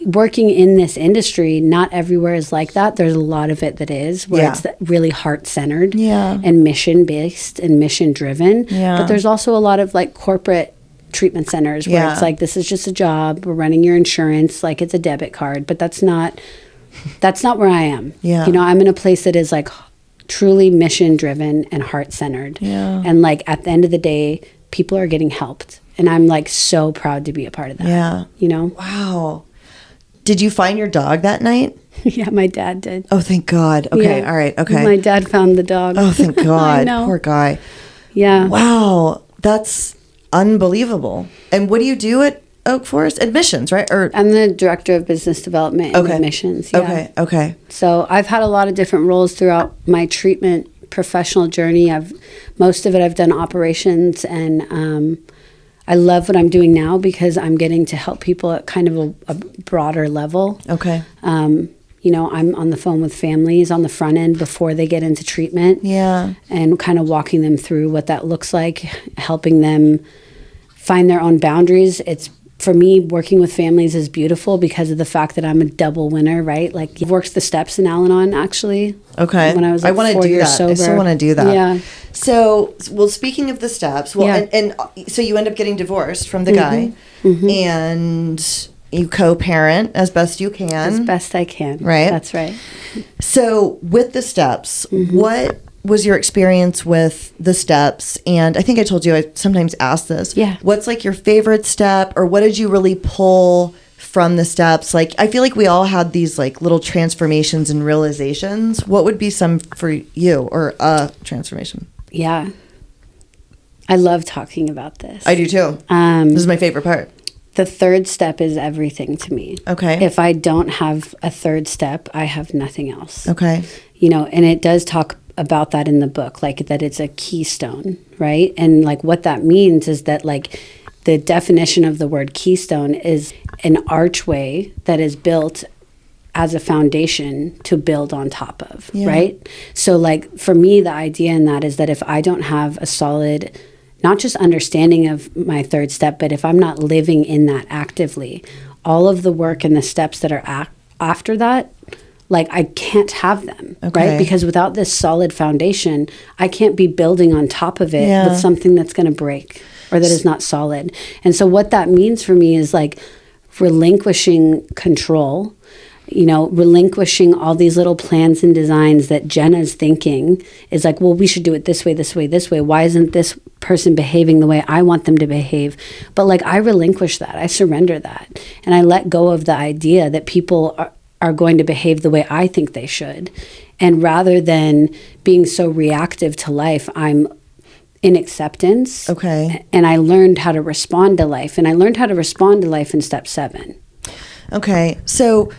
Speaker 1: working in this industry, not everywhere is like that. There's a lot of it that is, where it's really heart-centered and mission-based and mission-driven. Yeah. But there's also a lot of like corporate treatment centers where it's like, this is just a job, we're running your insurance like it's a debit card, but that's not where I am. You know, I'm in a place that is like truly mission driven and heart centered, and like at the end of the day, people are getting helped, and I'm like so proud to be a part of that. You know. Wow.
Speaker 2: Did you find your dog that night?
Speaker 1: Yeah, my dad did.
Speaker 2: Oh, thank God. Okay. All right. Okay.
Speaker 1: My dad found the dog.
Speaker 2: Oh, thank God. I know. Poor guy.
Speaker 1: Yeah.
Speaker 2: Wow. That's unbelievable. And what do you do at Oak Forest? Admissions, right? Or
Speaker 1: I'm the director of business development and admissions. Yeah.
Speaker 2: Okay.
Speaker 1: So I've had a lot of different roles throughout my treatment professional journey. Most of it I've done operations, and I love what I'm doing now because I'm getting to help people at kind of a broader level. Okay. You know, I'm on the phone with families on the front end before they get into treatment. Yeah. And kind of walking them through what that looks like, helping them find their own boundaries. It's for me, working with families is beautiful because of the fact that I'm a double winner, right? Like, I've worked the steps in Al-Anon, actually.
Speaker 2: Okay.
Speaker 1: When I was like
Speaker 2: want to
Speaker 1: 4
Speaker 2: do
Speaker 1: years
Speaker 2: that.
Speaker 1: sober.
Speaker 2: I still want to do that.
Speaker 1: Yeah.
Speaker 2: So, well, speaking of the steps, well,
Speaker 1: Yeah.
Speaker 2: and so you end up getting divorced from the guy, and you co-parent as best you can.
Speaker 1: As best I can.
Speaker 2: Right.
Speaker 1: That's right.
Speaker 2: So, with the steps, what was your experience with the steps? And I think I told you, I sometimes ask this.
Speaker 1: Yeah.
Speaker 2: What's like your favorite step, or what did you really pull from the steps? Like, I feel like we all had these like little transformations and realizations. What would be some for you, or a transformation?
Speaker 1: Yeah. I love talking about this.
Speaker 2: I do too. This is my favorite part.
Speaker 1: The third step is everything to me.
Speaker 2: Okay.
Speaker 1: If I don't have a third step, I have nothing else.
Speaker 2: Okay.
Speaker 1: You know, and it does talk about that in the book, like that it's a keystone, right? And like what that means is that like the definition of the word keystone is an archway that is built as a foundation to build on top of, right? So like for me, the idea in that is that if I don't have a solid, not just understanding of my third step, but if I'm not living in that actively, all of the work and the steps that are after that, like I can't have them, right? Because without this solid foundation, I can't be building on top of it with something that's going to break or that is not solid. And so what that means for me is like relinquishing control, you know, relinquishing all these little plans and designs that Jenna's thinking is like, well, we should do it this way, this way, this way. Why isn't this person behaving the way I want them to behave? But like I relinquish that, I surrender that, and I let go of the idea that people are going to behave the way I think they should. And rather than being so reactive to life, I'm in acceptance.
Speaker 2: Okay.
Speaker 1: And I learned how to respond to life. And I learned how to respond to life in step 7.
Speaker 2: Okay. So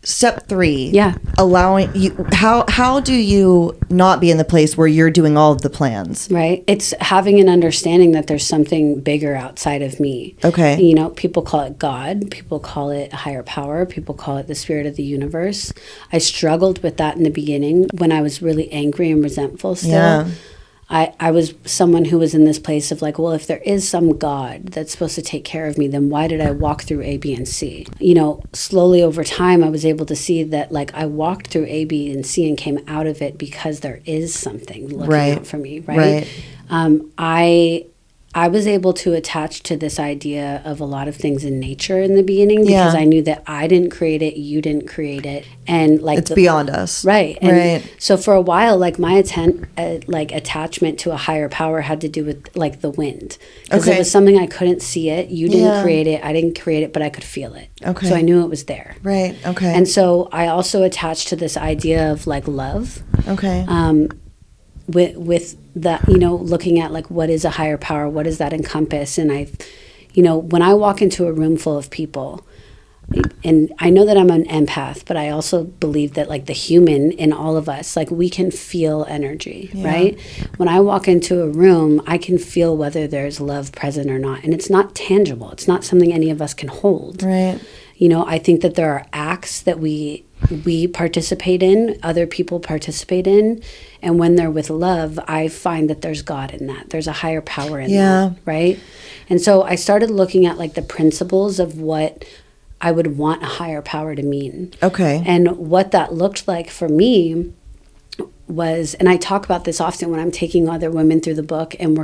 Speaker 2: step 3.
Speaker 1: Yeah.
Speaker 2: Allowing you, how do you not be in the place where you're doing all of the plans?
Speaker 1: Right. It's having an understanding that there's something bigger outside of me.
Speaker 2: Okay.
Speaker 1: You know, people call it God. People call it a higher power. People call it the spirit of the universe. I struggled with that in the beginning when I was really angry and resentful still.
Speaker 2: Yeah.
Speaker 1: I was someone who was in this place of like, well, if there is some God that's supposed to take care of me, then why did I walk through A, B, and C? You know, slowly over time, I was able to see that like I walked through A, B, and C and came out of it because there is something looking out for me, right? I was able to attach to this idea of a lot of things in nature in the beginning because I knew that I didn't create it, you didn't create it, and like
Speaker 2: it's beyond us,
Speaker 1: right? And so for a while, like my attachment to a higher power had to do with like the wind, because it was something I couldn't see it. You didn't create it, I didn't create it, but I could feel it. Okay, so I knew it was there.
Speaker 2: Right. Okay.
Speaker 1: And so I also attached to this idea of like love.
Speaker 2: Okay.
Speaker 1: With that, you know, looking at like what is a higher power, what does that encompass? And I, you know, when I walk into a room full of people, and I know that I'm an empath, but I also believe that like the human in all of us, like we can feel energy, right? When I walk into a room, I can feel whether there's love present or not. And it's not tangible. It's not something any of us can hold.
Speaker 2: Right.
Speaker 1: You know, I think that there are acts that we participate in, other people participate in, and when they're with love, I find that there's God in that. There's a higher power in that, right? And so I started looking at like the principles of what I would want a higher power to mean.
Speaker 2: Okay.
Speaker 1: And what that looked like for me was, and I talk about this often when I'm taking other women through the book and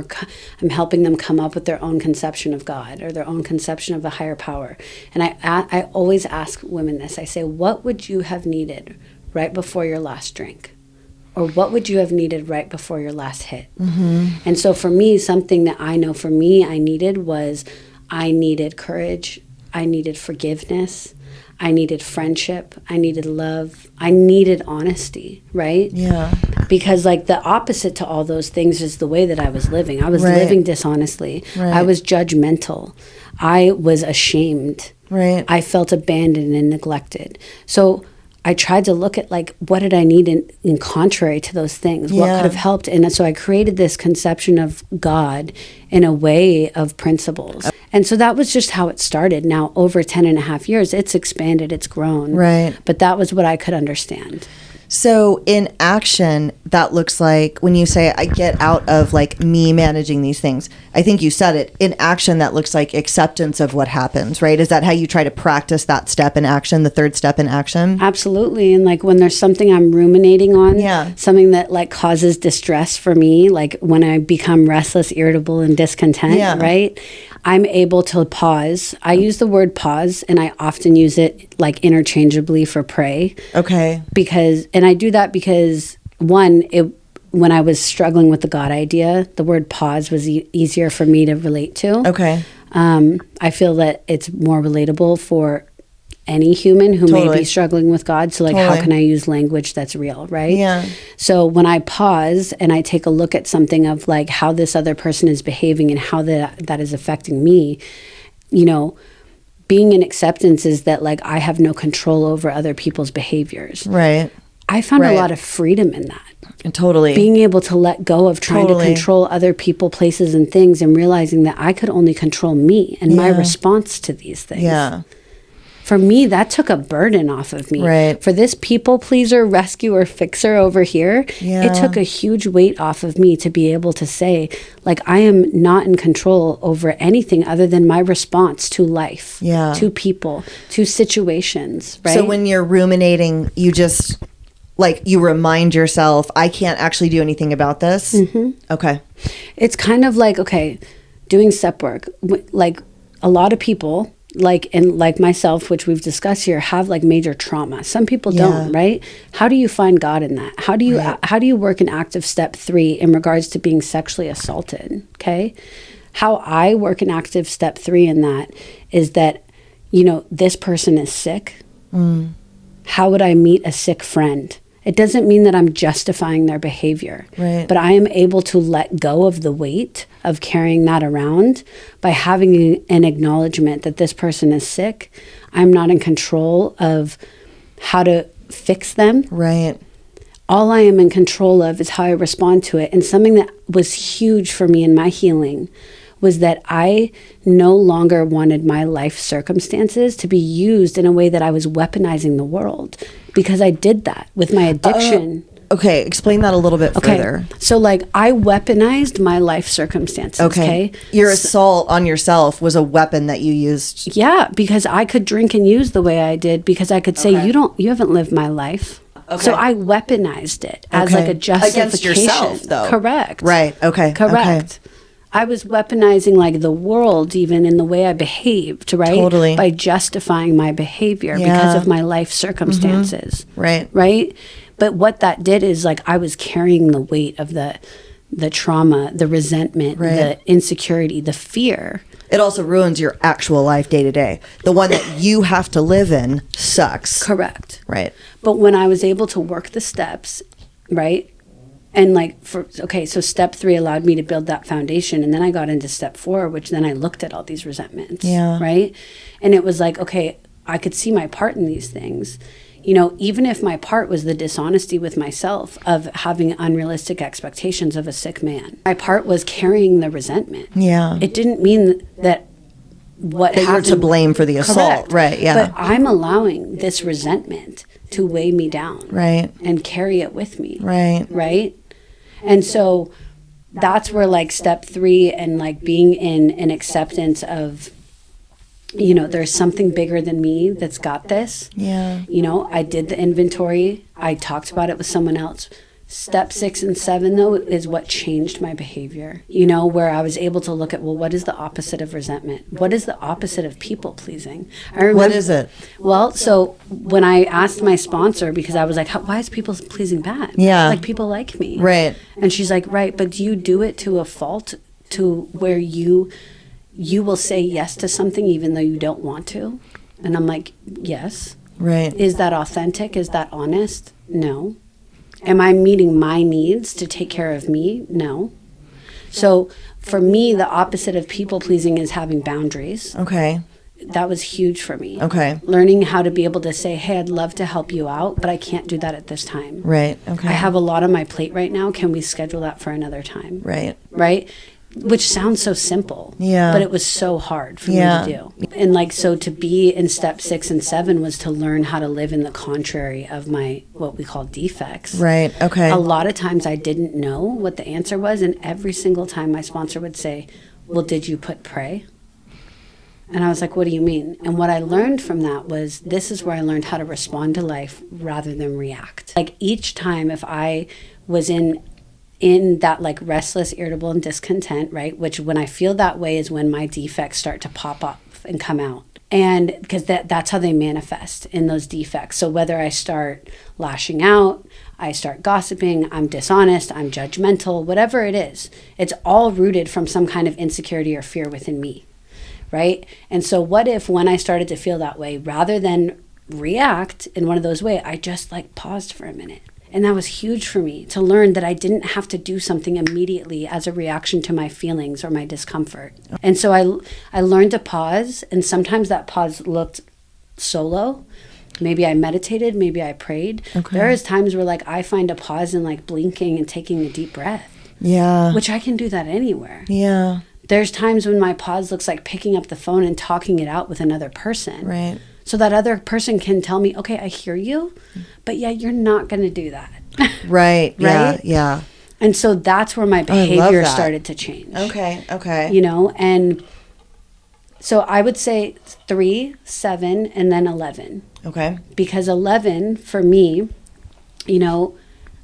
Speaker 1: I'm helping them come up with their own conception of God or their own conception of a higher power. And I always ask women this. I say, what would you have needed right before your last drink? Or what would you have needed right before your last hit? Mm-hmm. And so for me, something that I know for me I needed was I needed courage. I needed forgiveness. I needed friendship. I needed love. I needed honesty, right?
Speaker 2: Yeah.
Speaker 1: Because like the opposite to all those things is the way that I was living. I was living dishonestly.
Speaker 2: Right.
Speaker 1: I was judgmental. I was ashamed.
Speaker 2: Right.
Speaker 1: I felt abandoned and neglected. So I tried to look at like, what did I need in contrary to those things? What could have helped? And so I created this conception of God in a way of principles. And so that was just how it started. Now, over 10 and a half years, it's expanded, it's grown.
Speaker 2: Right.
Speaker 1: But that was what I could understand.
Speaker 2: So in action, that looks like when you say I get out of like me managing these things, I think you said it. In action, that looks like acceptance of what happens, right? Is that how you try to practice that step in action, the third step in action?
Speaker 1: Absolutely. And like when there's something I'm ruminating on,
Speaker 2: Yeah.
Speaker 1: something that like causes distress for me, like when I become restless, irritable, and discontent,
Speaker 2: Yeah.
Speaker 1: right? I'm able to pause. I use the word pause, and I often use it like interchangeably for pray.
Speaker 2: Okay.
Speaker 1: And I do that because one, when I was struggling with the God idea, the word pause was easier for me to relate to.
Speaker 2: Okay.
Speaker 1: I feel that it's more relatable for any human who may be struggling with God. So like, how can I use language that's real, right?
Speaker 2: Yeah.
Speaker 1: So when I pause and I take a look at something of like how this other person is behaving and how that is affecting me, you know, being in acceptance is that like I have no control over other people's behaviors.
Speaker 2: Right.
Speaker 1: I found a lot of freedom in that.
Speaker 2: Totally.
Speaker 1: Being able to let go of trying to control other people, places, and things, and realizing that I could only control me and my response to these things.
Speaker 2: Yeah.
Speaker 1: For me, that took a burden off of me.
Speaker 2: Right.
Speaker 1: For this people pleaser, rescuer, fixer over here, it took a huge weight off of me to be able to say, like, I am not in control over anything other than my response to life, to people, to situations, right?
Speaker 2: So when you're ruminating, you just, like, you remind yourself, I can't actually do anything about this? Mm-hmm. Okay.
Speaker 1: It's kind of like, okay, doing step work. Like, a lot of people... like myself, which we've discussed here, have like major trauma. Some people don't, right? How do you find God in that? How do you work an active step 3 in regards to being sexually assaulted? Okay. How I work an active step 3 in that is that, you know, this person is sick. How would I meet a sick friend? It doesn't mean that I'm justifying their behavior, but I am able to let go of the weight of carrying that around by having an acknowledgement that this person is sick. I'm not in control of how to fix them.
Speaker 2: Right.
Speaker 1: All I am in control of is how I respond to it. And something that was huge for me in my healing was that I no longer wanted my life circumstances to be used in a way that I was weaponizing the world, because I did that with my addiction.
Speaker 2: Okay, explain that a little bit further.
Speaker 1: So like I weaponized my life circumstances, okay?
Speaker 2: Your assault on yourself was a weapon that you used.
Speaker 1: Yeah, because I could drink and use the way I did, because I could say, you haven't lived my life. Okay. So I weaponized it as like a justification.
Speaker 2: Against yourself, though.
Speaker 1: Correct.
Speaker 2: Right, okay.
Speaker 1: Correct. Okay. I was weaponizing like the world even in the way I behaved, right?
Speaker 2: Totally.
Speaker 1: By justifying my behavior because of my life circumstances.
Speaker 2: Right.
Speaker 1: Right? But what that did is like I was carrying the weight of the trauma, the resentment, the insecurity, the fear.
Speaker 2: It also ruins your actual life day to day. The one that you have to live in sucks.
Speaker 1: Correct.
Speaker 2: Right.
Speaker 1: But when I was able to work the steps, right? And like, so step 3 allowed me to build that foundation. And then I got into step 4, which then I looked at all these resentments. Yeah. Right. And it was like, okay, I could see my part in these things. You know, even if my part was the dishonesty with myself of having unrealistic expectations of a sick man, my part was carrying the resentment. Yeah. It didn't mean that what happened.
Speaker 2: You're to blame for the assault.
Speaker 1: Correct.
Speaker 2: Right. Yeah.
Speaker 1: But I'm allowing this resentment to weigh me down.
Speaker 2: Right.
Speaker 1: And carry it with me.
Speaker 2: Right.
Speaker 1: Right. And so that's where like step 3 and like being in an acceptance of, you know, there's something bigger than me that's got this. Yeah. You know, I did the inventory. I talked about it with someone else. Step 6 and 7, though, is what changed my behavior, you know, where I was able to look at, well, what is the opposite of resentment? What is the opposite of people pleasing?
Speaker 2: What is it?
Speaker 1: Well, so when I asked my sponsor, because I was like, why is people pleasing bad?
Speaker 2: Yeah.
Speaker 1: Like, people like me.
Speaker 2: Right.
Speaker 1: And she's like, right, but do you do it to a fault, to where you will say yes to something even though you don't want to? And I'm like, yes.
Speaker 2: Right.
Speaker 1: Is that authentic? Is that honest? No. Am I meeting my needs to take care of me? No. So for me, the opposite of people pleasing is having boundaries.
Speaker 2: Okay.
Speaker 1: That was huge for me.
Speaker 2: Okay.
Speaker 1: Learning how to be able to say, hey, I'd love to help you out, but I can't do that at this time.
Speaker 2: Right. Okay.
Speaker 1: I have a lot on my plate right now. Can we schedule that for another time?
Speaker 2: Right.
Speaker 1: Right? which sounds so simple.
Speaker 2: Yeah.
Speaker 1: But it was so hard for me to do. And like, so to be in step 6 and 7 was to learn how to live in the contrary of my, what we call defects.
Speaker 2: Right. Okay.
Speaker 1: A lot of times I didn't know what the answer was. And every single time my sponsor would say, well, did you put pray? And I was like, what do you mean? And what I learned from that was, this is where I learned how to respond to life rather than react. Like each time if I was in that like restless, irritable, and discontent, right? Which when I feel that way is when my defects start to pop up and come out. And because that's how they manifest, in those defects. So whether I start lashing out, I start gossiping, I'm dishonest, I'm judgmental, whatever it is, it's all rooted from some kind of insecurity or fear within me, right? And so what if when I started to feel that way, rather than react in one of those ways, I just like paused for a minute. And that was huge for me, to learn that I didn't have to do something immediately as a reaction to my feelings or my discomfort. And so I learned to pause, and sometimes that pause looked solo. Maybe I meditated, maybe I prayed. Okay. There is times where like I find a pause in like blinking and taking a deep breath. Yeah. Which I can do that anywhere. Yeah. There's times when my pause looks like picking up the phone and talking it out with another person. Right. So that other person can tell me, okay, I hear you, but yeah, you're not going to do that. Right. Right. Yeah. And so that's where my behavior started to change. Okay. Okay. You know, and so I would say 3, 7, and then 11. Okay. Because 11 for me, you know,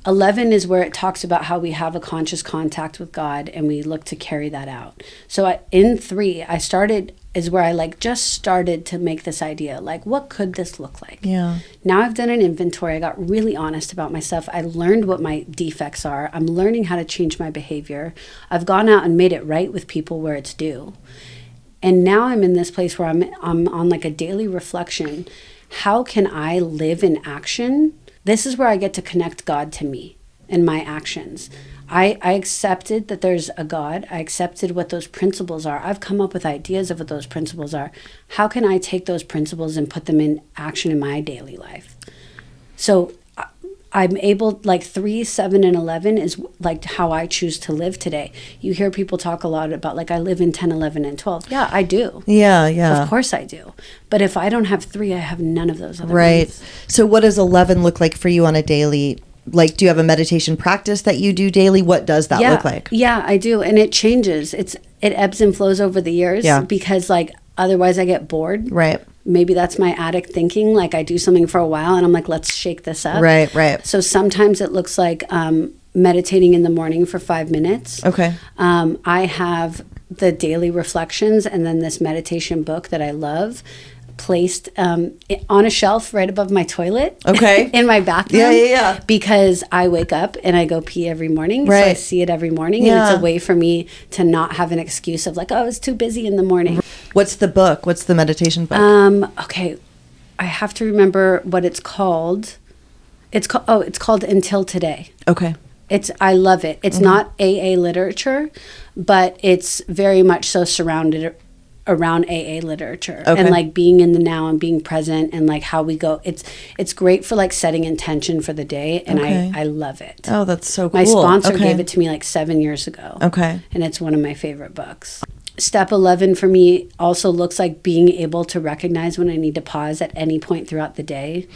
Speaker 1: 11 is where it talks about how we have a conscious contact with God and we look to carry that out. So in 3, is where I like just started to make this idea, like, what could this look like? Yeah. Now I've done an inventory. I got really honest about myself. I learned what my defects are. I'm learning how to change my behavior. I've gone out and made it right with people where it's due. And now I'm in this place where I'm on like a daily reflection. How can I live in action? This is where I get to connect God to me and my actions. I accepted that there's a God. I accepted what those principles are. I've come up with ideas of what those principles are. How can I take those principles and put them in action in my daily life? So I'm able, like 3, 7, and 11 is like how I choose to live today. You hear people talk a lot about like, I live in 10, 11, and 12. Yeah, I do. Yeah, yeah. Of course I do. But if I don't have 3, I have none of those other ones.
Speaker 2: So what does 11 look like for you on a daily, like, do you have a meditation practice that you do daily? What does that look like?
Speaker 1: Yeah, I do. And it changes. It ebbs and flows over the years because like, otherwise I get bored. Right. Maybe that's my addict thinking. Like I do something for a while and I'm like, let's shake this up. Right, right. So sometimes it looks like meditating in the morning for 5 minutes. Okay. I have the daily reflections and then this meditation book that I love placed on a shelf right above my toilet. Okay. In my bathroom. Yeah. Because I wake up and I go pee every morning. Right. So I see it every morning. Yeah. And it's a way for me to not have an excuse of like, oh, I was too busy in the morning.
Speaker 2: What's the book? What's the meditation book?
Speaker 1: Okay. I have to remember what it's called. It's called Until Today. Okay. I love it. It's not AA literature, but it's very much so surrounded around AA literature and like being in the now and being present and like how we go. It's great for like setting intention for the day, and I love it.
Speaker 2: Oh, that's so cool.
Speaker 1: My sponsor gave it to me like 7 years ago. Okay. And it's one of my favorite books. Step 11 for me also looks like being able to recognize when I need to pause at any point throughout the day.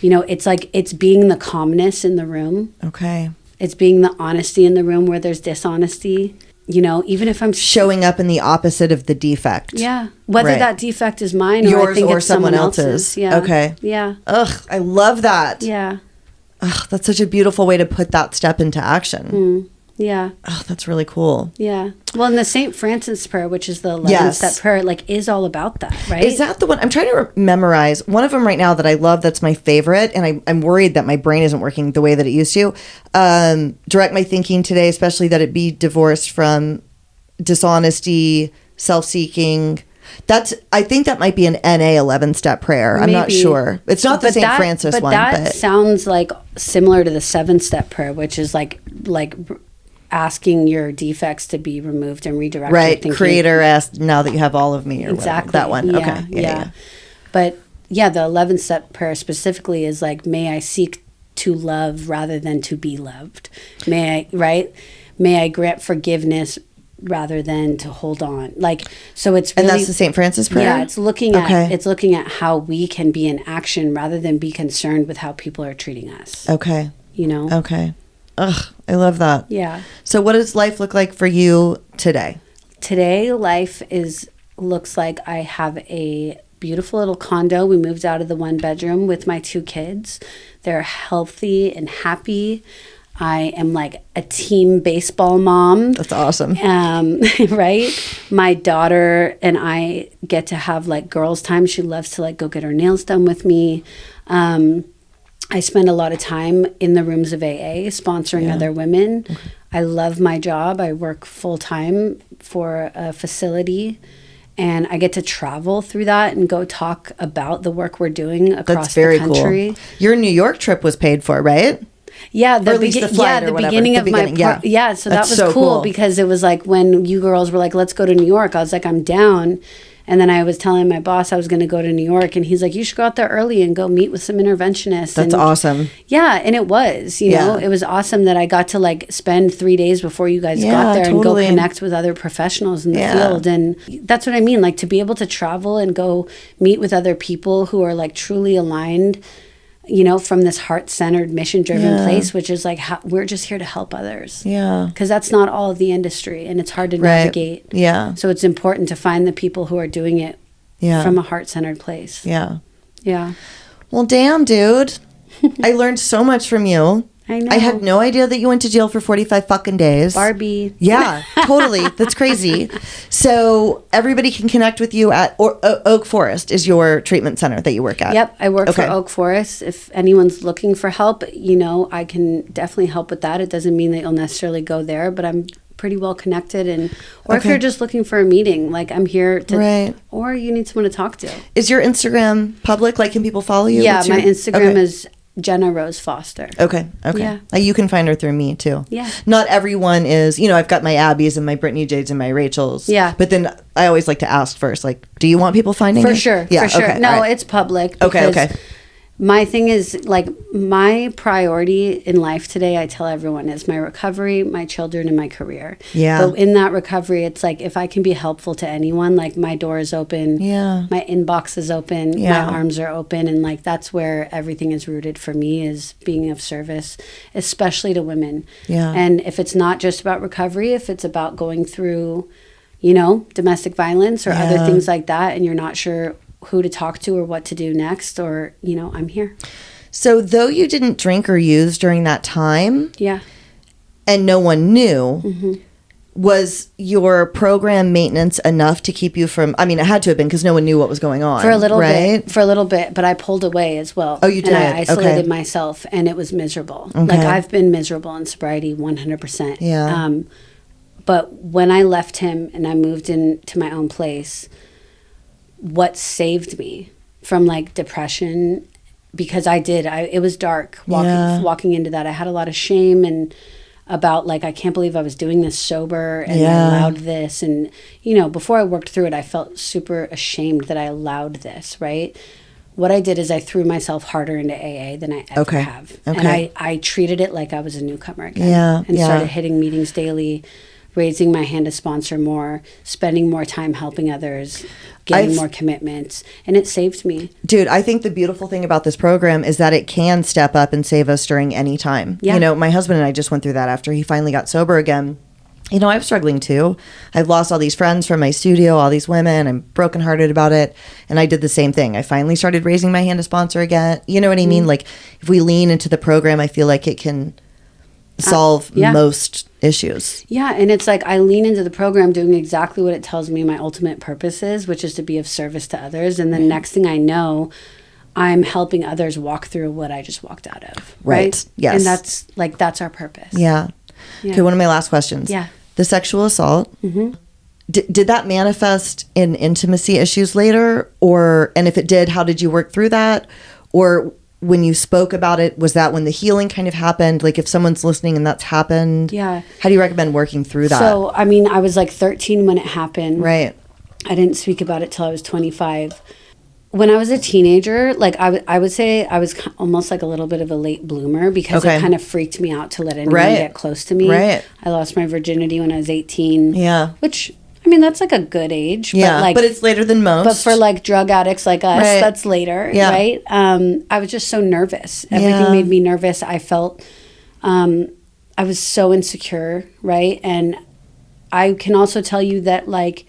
Speaker 1: You know, it's like it's being the calmness in the room. Okay. It's being the honesty in the room where there's dishonesty. You know, even if I'm
Speaker 2: showing up in the opposite of the defect.
Speaker 1: Yeah. Whether that defect is mine or
Speaker 2: yours
Speaker 1: I think
Speaker 2: or
Speaker 1: it's
Speaker 2: someone else's.
Speaker 1: Yeah.
Speaker 2: Okay.
Speaker 1: Yeah.
Speaker 2: Ugh, I love that.
Speaker 1: Yeah.
Speaker 2: Ugh, that's such a beautiful way to put that step into action.
Speaker 1: Yeah.
Speaker 2: Oh, that's really cool.
Speaker 1: Yeah. Well, and the St. Francis prayer, which is the 11-step prayer, like is all about that, right?
Speaker 2: Is that the one? I'm trying to memorize one of them right now that I love. That's my favorite. And I'm worried that my brain isn't working the way that it used to. Direct my thinking today, especially that it be divorced from dishonesty, self-seeking. I think that might be an NA 11-step prayer. I'm not sure. It's not the St. Francis one.
Speaker 1: But that sounds like similar to the 7-step prayer, which is like asking your defects to be removed and redirected.
Speaker 2: Right. Creator asked, now that you have all of me, or whatever. That one.
Speaker 1: Yeah,
Speaker 2: okay.
Speaker 1: Yeah. But yeah, the 11-step prayer specifically is like, may I seek to love rather than to be loved. May I grant forgiveness rather than to hold on. Like, so it's really,
Speaker 2: and that's the St. Francis prayer?
Speaker 1: Yeah, it's looking at how we can be in action rather than be concerned with how people are treating us.
Speaker 2: Okay.
Speaker 1: You know?
Speaker 2: Okay. Ugh, I love that.
Speaker 1: Yeah.
Speaker 2: So what does life look like for you today?
Speaker 1: Today, life looks like I have a beautiful little condo. We moved out of the 1-bedroom with my 2 kids. They're healthy and happy. I am like a team baseball mom.
Speaker 2: That's awesome.
Speaker 1: Right? My daughter and I get to have like girls' time. She loves to like go get her nails done with me. I spend a lot of time in the rooms of AA sponsoring other women. Okay. I love my job. I work full time for a facility, and I get to travel through that and go talk about the work we're doing across the country. Cool.
Speaker 2: Your New York trip was paid for, right?
Speaker 1: Yeah,
Speaker 2: the
Speaker 1: beginning of my so that was so cool because it was like when you girls were like, let's go to New York. I was like, I'm down. And then I was telling my boss I was going to go to New York, and he's like, you should go out there early and go meet with some interventionists.
Speaker 2: That's awesome.
Speaker 1: Yeah, and it was, you know, it was awesome that I got to like spend 3 days before you guys got there and go connect with other professionals in the field. And that's what I mean, like to be able to travel and go meet with other people who are like truly aligned, you know, from this heart-centered, mission-driven place, which is like, we're just here to help others. Yeah. Because that's not all of the industry, and it's hard to navigate. Yeah. So it's important to find the people who are doing it from a heart-centered place.
Speaker 2: Yeah.
Speaker 1: Yeah.
Speaker 2: Well, damn, dude. I learned so much from you.
Speaker 1: I know.
Speaker 2: I had no idea that you went to jail for 45 fucking days.
Speaker 1: Barbie.
Speaker 2: Yeah, totally. That's crazy. So everybody can connect with you at Oak Forest is your treatment center that you work at.
Speaker 1: Yep, I work for Oak Forest. If anyone's looking for help, you know, I can definitely help with that. It doesn't mean that you'll necessarily go there, but I'm pretty well connected. Or if you're just looking for a meeting, like I'm here to, or you need someone to talk to.
Speaker 2: Is your Instagram public? Like, can people follow you?
Speaker 1: Yeah, my Instagram is Jenna Rose Foster.
Speaker 2: Okay. Yeah. You can find her through me too.
Speaker 1: Yeah.
Speaker 2: Not everyone is, you know, I've got my Abby's and my Brittany Jades and my Rachels.
Speaker 1: Yeah.
Speaker 2: But then I always like to ask first, like, do you want people finding it?
Speaker 1: For sure.
Speaker 2: Yeah.
Speaker 1: For sure.
Speaker 2: Okay,
Speaker 1: no, it's public.
Speaker 2: Okay.
Speaker 1: My thing is, like, my priority in life today, I tell everyone, is my recovery, my children, and my career. Yeah. But in that recovery, it's like, if I can be helpful to anyone, like, my door is open. Yeah. My inbox is open. Yeah. My arms are open. And, like, that's where everything is rooted for me, is being of service, especially to women. Yeah. And if it's not just about recovery, if it's about going through, you know, domestic violence or other things like that, and you're not sure who to talk to or what to do next, or, you know, I'm here.
Speaker 2: So though you didn't drink or use during that time, and no one knew, was your program maintenance enough to keep you from, I mean, it had to have been because no one knew what was going on.
Speaker 1: For a little bit, but I pulled away as well.
Speaker 2: Oh, you did?
Speaker 1: And I isolated myself, and it was miserable. Okay. Like, I've been miserable in sobriety 100%. Yeah. But when I left him and I moved into my own place, what saved me from like depression, because it was dark walking into that. I had a lot of shame and about like, I can't believe I was doing this sober and I allowed this. And, you know, before I worked through it, I felt super ashamed that I allowed this, right? What I did is I threw myself harder into AA than I ever have. And I treated it like I was a newcomer again. And started hitting meetings daily, raising my hand to sponsor more, spending more time helping others, getting more commitments, and it saved me.
Speaker 2: Dude, I think the beautiful thing about this program is that it can step up and save us during any time. Yeah. You know, my husband and I just went through that after he finally got sober again. You know, I'm struggling too. I've lost all these friends from my studio, all these women. I'm brokenhearted about it. And I did the same thing. I finally started raising my hand to sponsor again. You know what I mean? Like, if we lean into the program, I feel like it can solve most issues.
Speaker 1: Yeah, and it's like I lean into the program doing exactly what it tells me my ultimate purpose is, which is to be of service to others. And then next thing I know, I'm helping others walk through what I just walked out of. Right?
Speaker 2: Yes.
Speaker 1: And that's our purpose.
Speaker 2: Yeah. Okay, one of my last questions.
Speaker 1: Yeah.
Speaker 2: The sexual assault, did that manifest in intimacy issues later? And if it did, how did you work through that? Or when you spoke about it, was that when the healing kind of happened? Like, if someone's listening and that's happened, how do you recommend working through that?
Speaker 1: So, I mean, I was like 13 when it happened.
Speaker 2: Right.
Speaker 1: I didn't speak about it till I was 25. when I was a teenager, like I would say I was almost like a little bit of a late bloomer because
Speaker 2: Okay.
Speaker 1: it kind of freaked me out to let anyone
Speaker 2: Right.
Speaker 1: get close to me.
Speaker 2: Right.
Speaker 1: I lost my virginity when I was 18.
Speaker 2: Yeah.
Speaker 1: Which, I mean, that's like a good age.
Speaker 2: Yeah.
Speaker 1: But, like,
Speaker 2: but it's later than most.
Speaker 1: but for like drug addicts like us,
Speaker 2: Right.
Speaker 1: that's later,
Speaker 2: Yeah.
Speaker 1: right? I was just so nervous. Everything
Speaker 2: Yeah.
Speaker 1: made me nervous. I felt, I was so insecure, right? And I can also tell you that, like,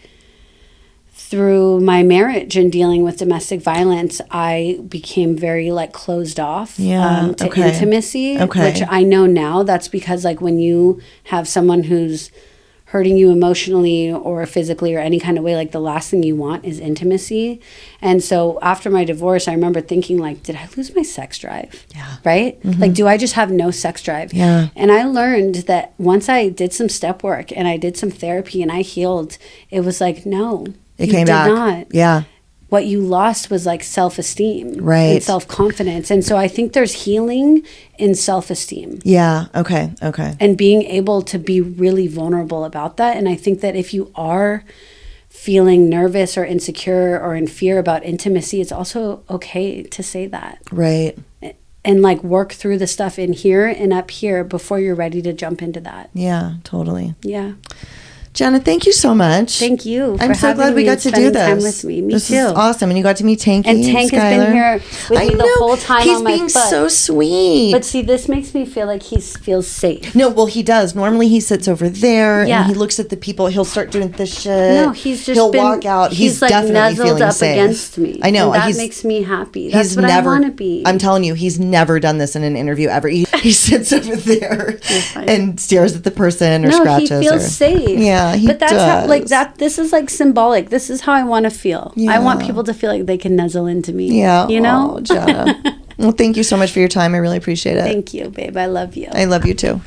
Speaker 1: through my marriage and dealing with domestic violence, I became very like closed off
Speaker 2: Yeah,
Speaker 1: to
Speaker 2: okay.
Speaker 1: intimacy,
Speaker 2: Okay.
Speaker 1: which I know now that's because like when you have someone who's hurting you emotionally or physically or any kind of way, like the last thing you want is intimacy. And so after my divorce, I remember thinking like, did I lose my sex drive?
Speaker 2: Yeah.
Speaker 1: Right? Like, do I just have no sex drive?
Speaker 2: Yeah.
Speaker 1: And I learned that once I did some step work and I did some therapy and I healed, it was like, no,
Speaker 2: It
Speaker 1: you
Speaker 2: came
Speaker 1: did
Speaker 2: back.
Speaker 1: not.
Speaker 2: Yeah.
Speaker 1: What you lost was like self-esteem
Speaker 2: Right.
Speaker 1: and self-confidence. And so I think there's healing in self-esteem
Speaker 2: Yeah. Okay. Okay.
Speaker 1: and being able to be really vulnerable about that. And I think that if you are feeling nervous or insecure or in fear about intimacy, it's also okay to say that
Speaker 2: Right.
Speaker 1: and like work through the stuff in here and up here before you're ready to jump into that.
Speaker 2: Yeah. Totally.
Speaker 1: Yeah.
Speaker 2: Jenna, thank you so much.
Speaker 1: Thank you.
Speaker 2: I'm
Speaker 1: for
Speaker 2: so
Speaker 1: having
Speaker 2: glad we
Speaker 1: me
Speaker 2: got
Speaker 1: and
Speaker 2: to do
Speaker 1: spending
Speaker 2: this.
Speaker 1: time with me. Me
Speaker 2: this
Speaker 1: too.
Speaker 2: is awesome, and you got to meet Tanky
Speaker 1: And Tank has
Speaker 2: Skylar.
Speaker 1: been here with me the whole time
Speaker 2: He's
Speaker 1: on my
Speaker 2: being
Speaker 1: foot.
Speaker 2: so sweet.
Speaker 1: But see, this makes me feel like he feels safe.
Speaker 2: No, well, he does. Normally, he sits over there
Speaker 1: Yeah.
Speaker 2: and he looks at the people. He'll start doing this shit.
Speaker 1: No, he's just
Speaker 2: He'll
Speaker 1: been,
Speaker 2: walk out. He's
Speaker 1: like
Speaker 2: definitely
Speaker 1: nuzzled
Speaker 2: feeling
Speaker 1: up
Speaker 2: safe.
Speaker 1: against me.
Speaker 2: I know.
Speaker 1: And that
Speaker 2: he's,
Speaker 1: makes me happy. That's
Speaker 2: he's
Speaker 1: what
Speaker 2: never,
Speaker 1: I want to be.
Speaker 2: I'm telling you, he's never done this in an interview ever. He sits over there
Speaker 1: fine.
Speaker 2: and stares at the person or
Speaker 1: no,
Speaker 2: scratches.
Speaker 1: he feels
Speaker 2: or,
Speaker 1: safe.
Speaker 2: Yeah, he
Speaker 1: But that's how, like
Speaker 2: does.
Speaker 1: that. This is like symbolic. This is how I want to feel. I want
Speaker 2: Yeah.
Speaker 1: people to feel like they can nuzzle into me.
Speaker 2: Yeah.
Speaker 1: You know.
Speaker 2: Oh, Jenna. Well, thank you so much for your time. I really appreciate it.
Speaker 1: Thank you, babe. I love you.
Speaker 2: I love you too.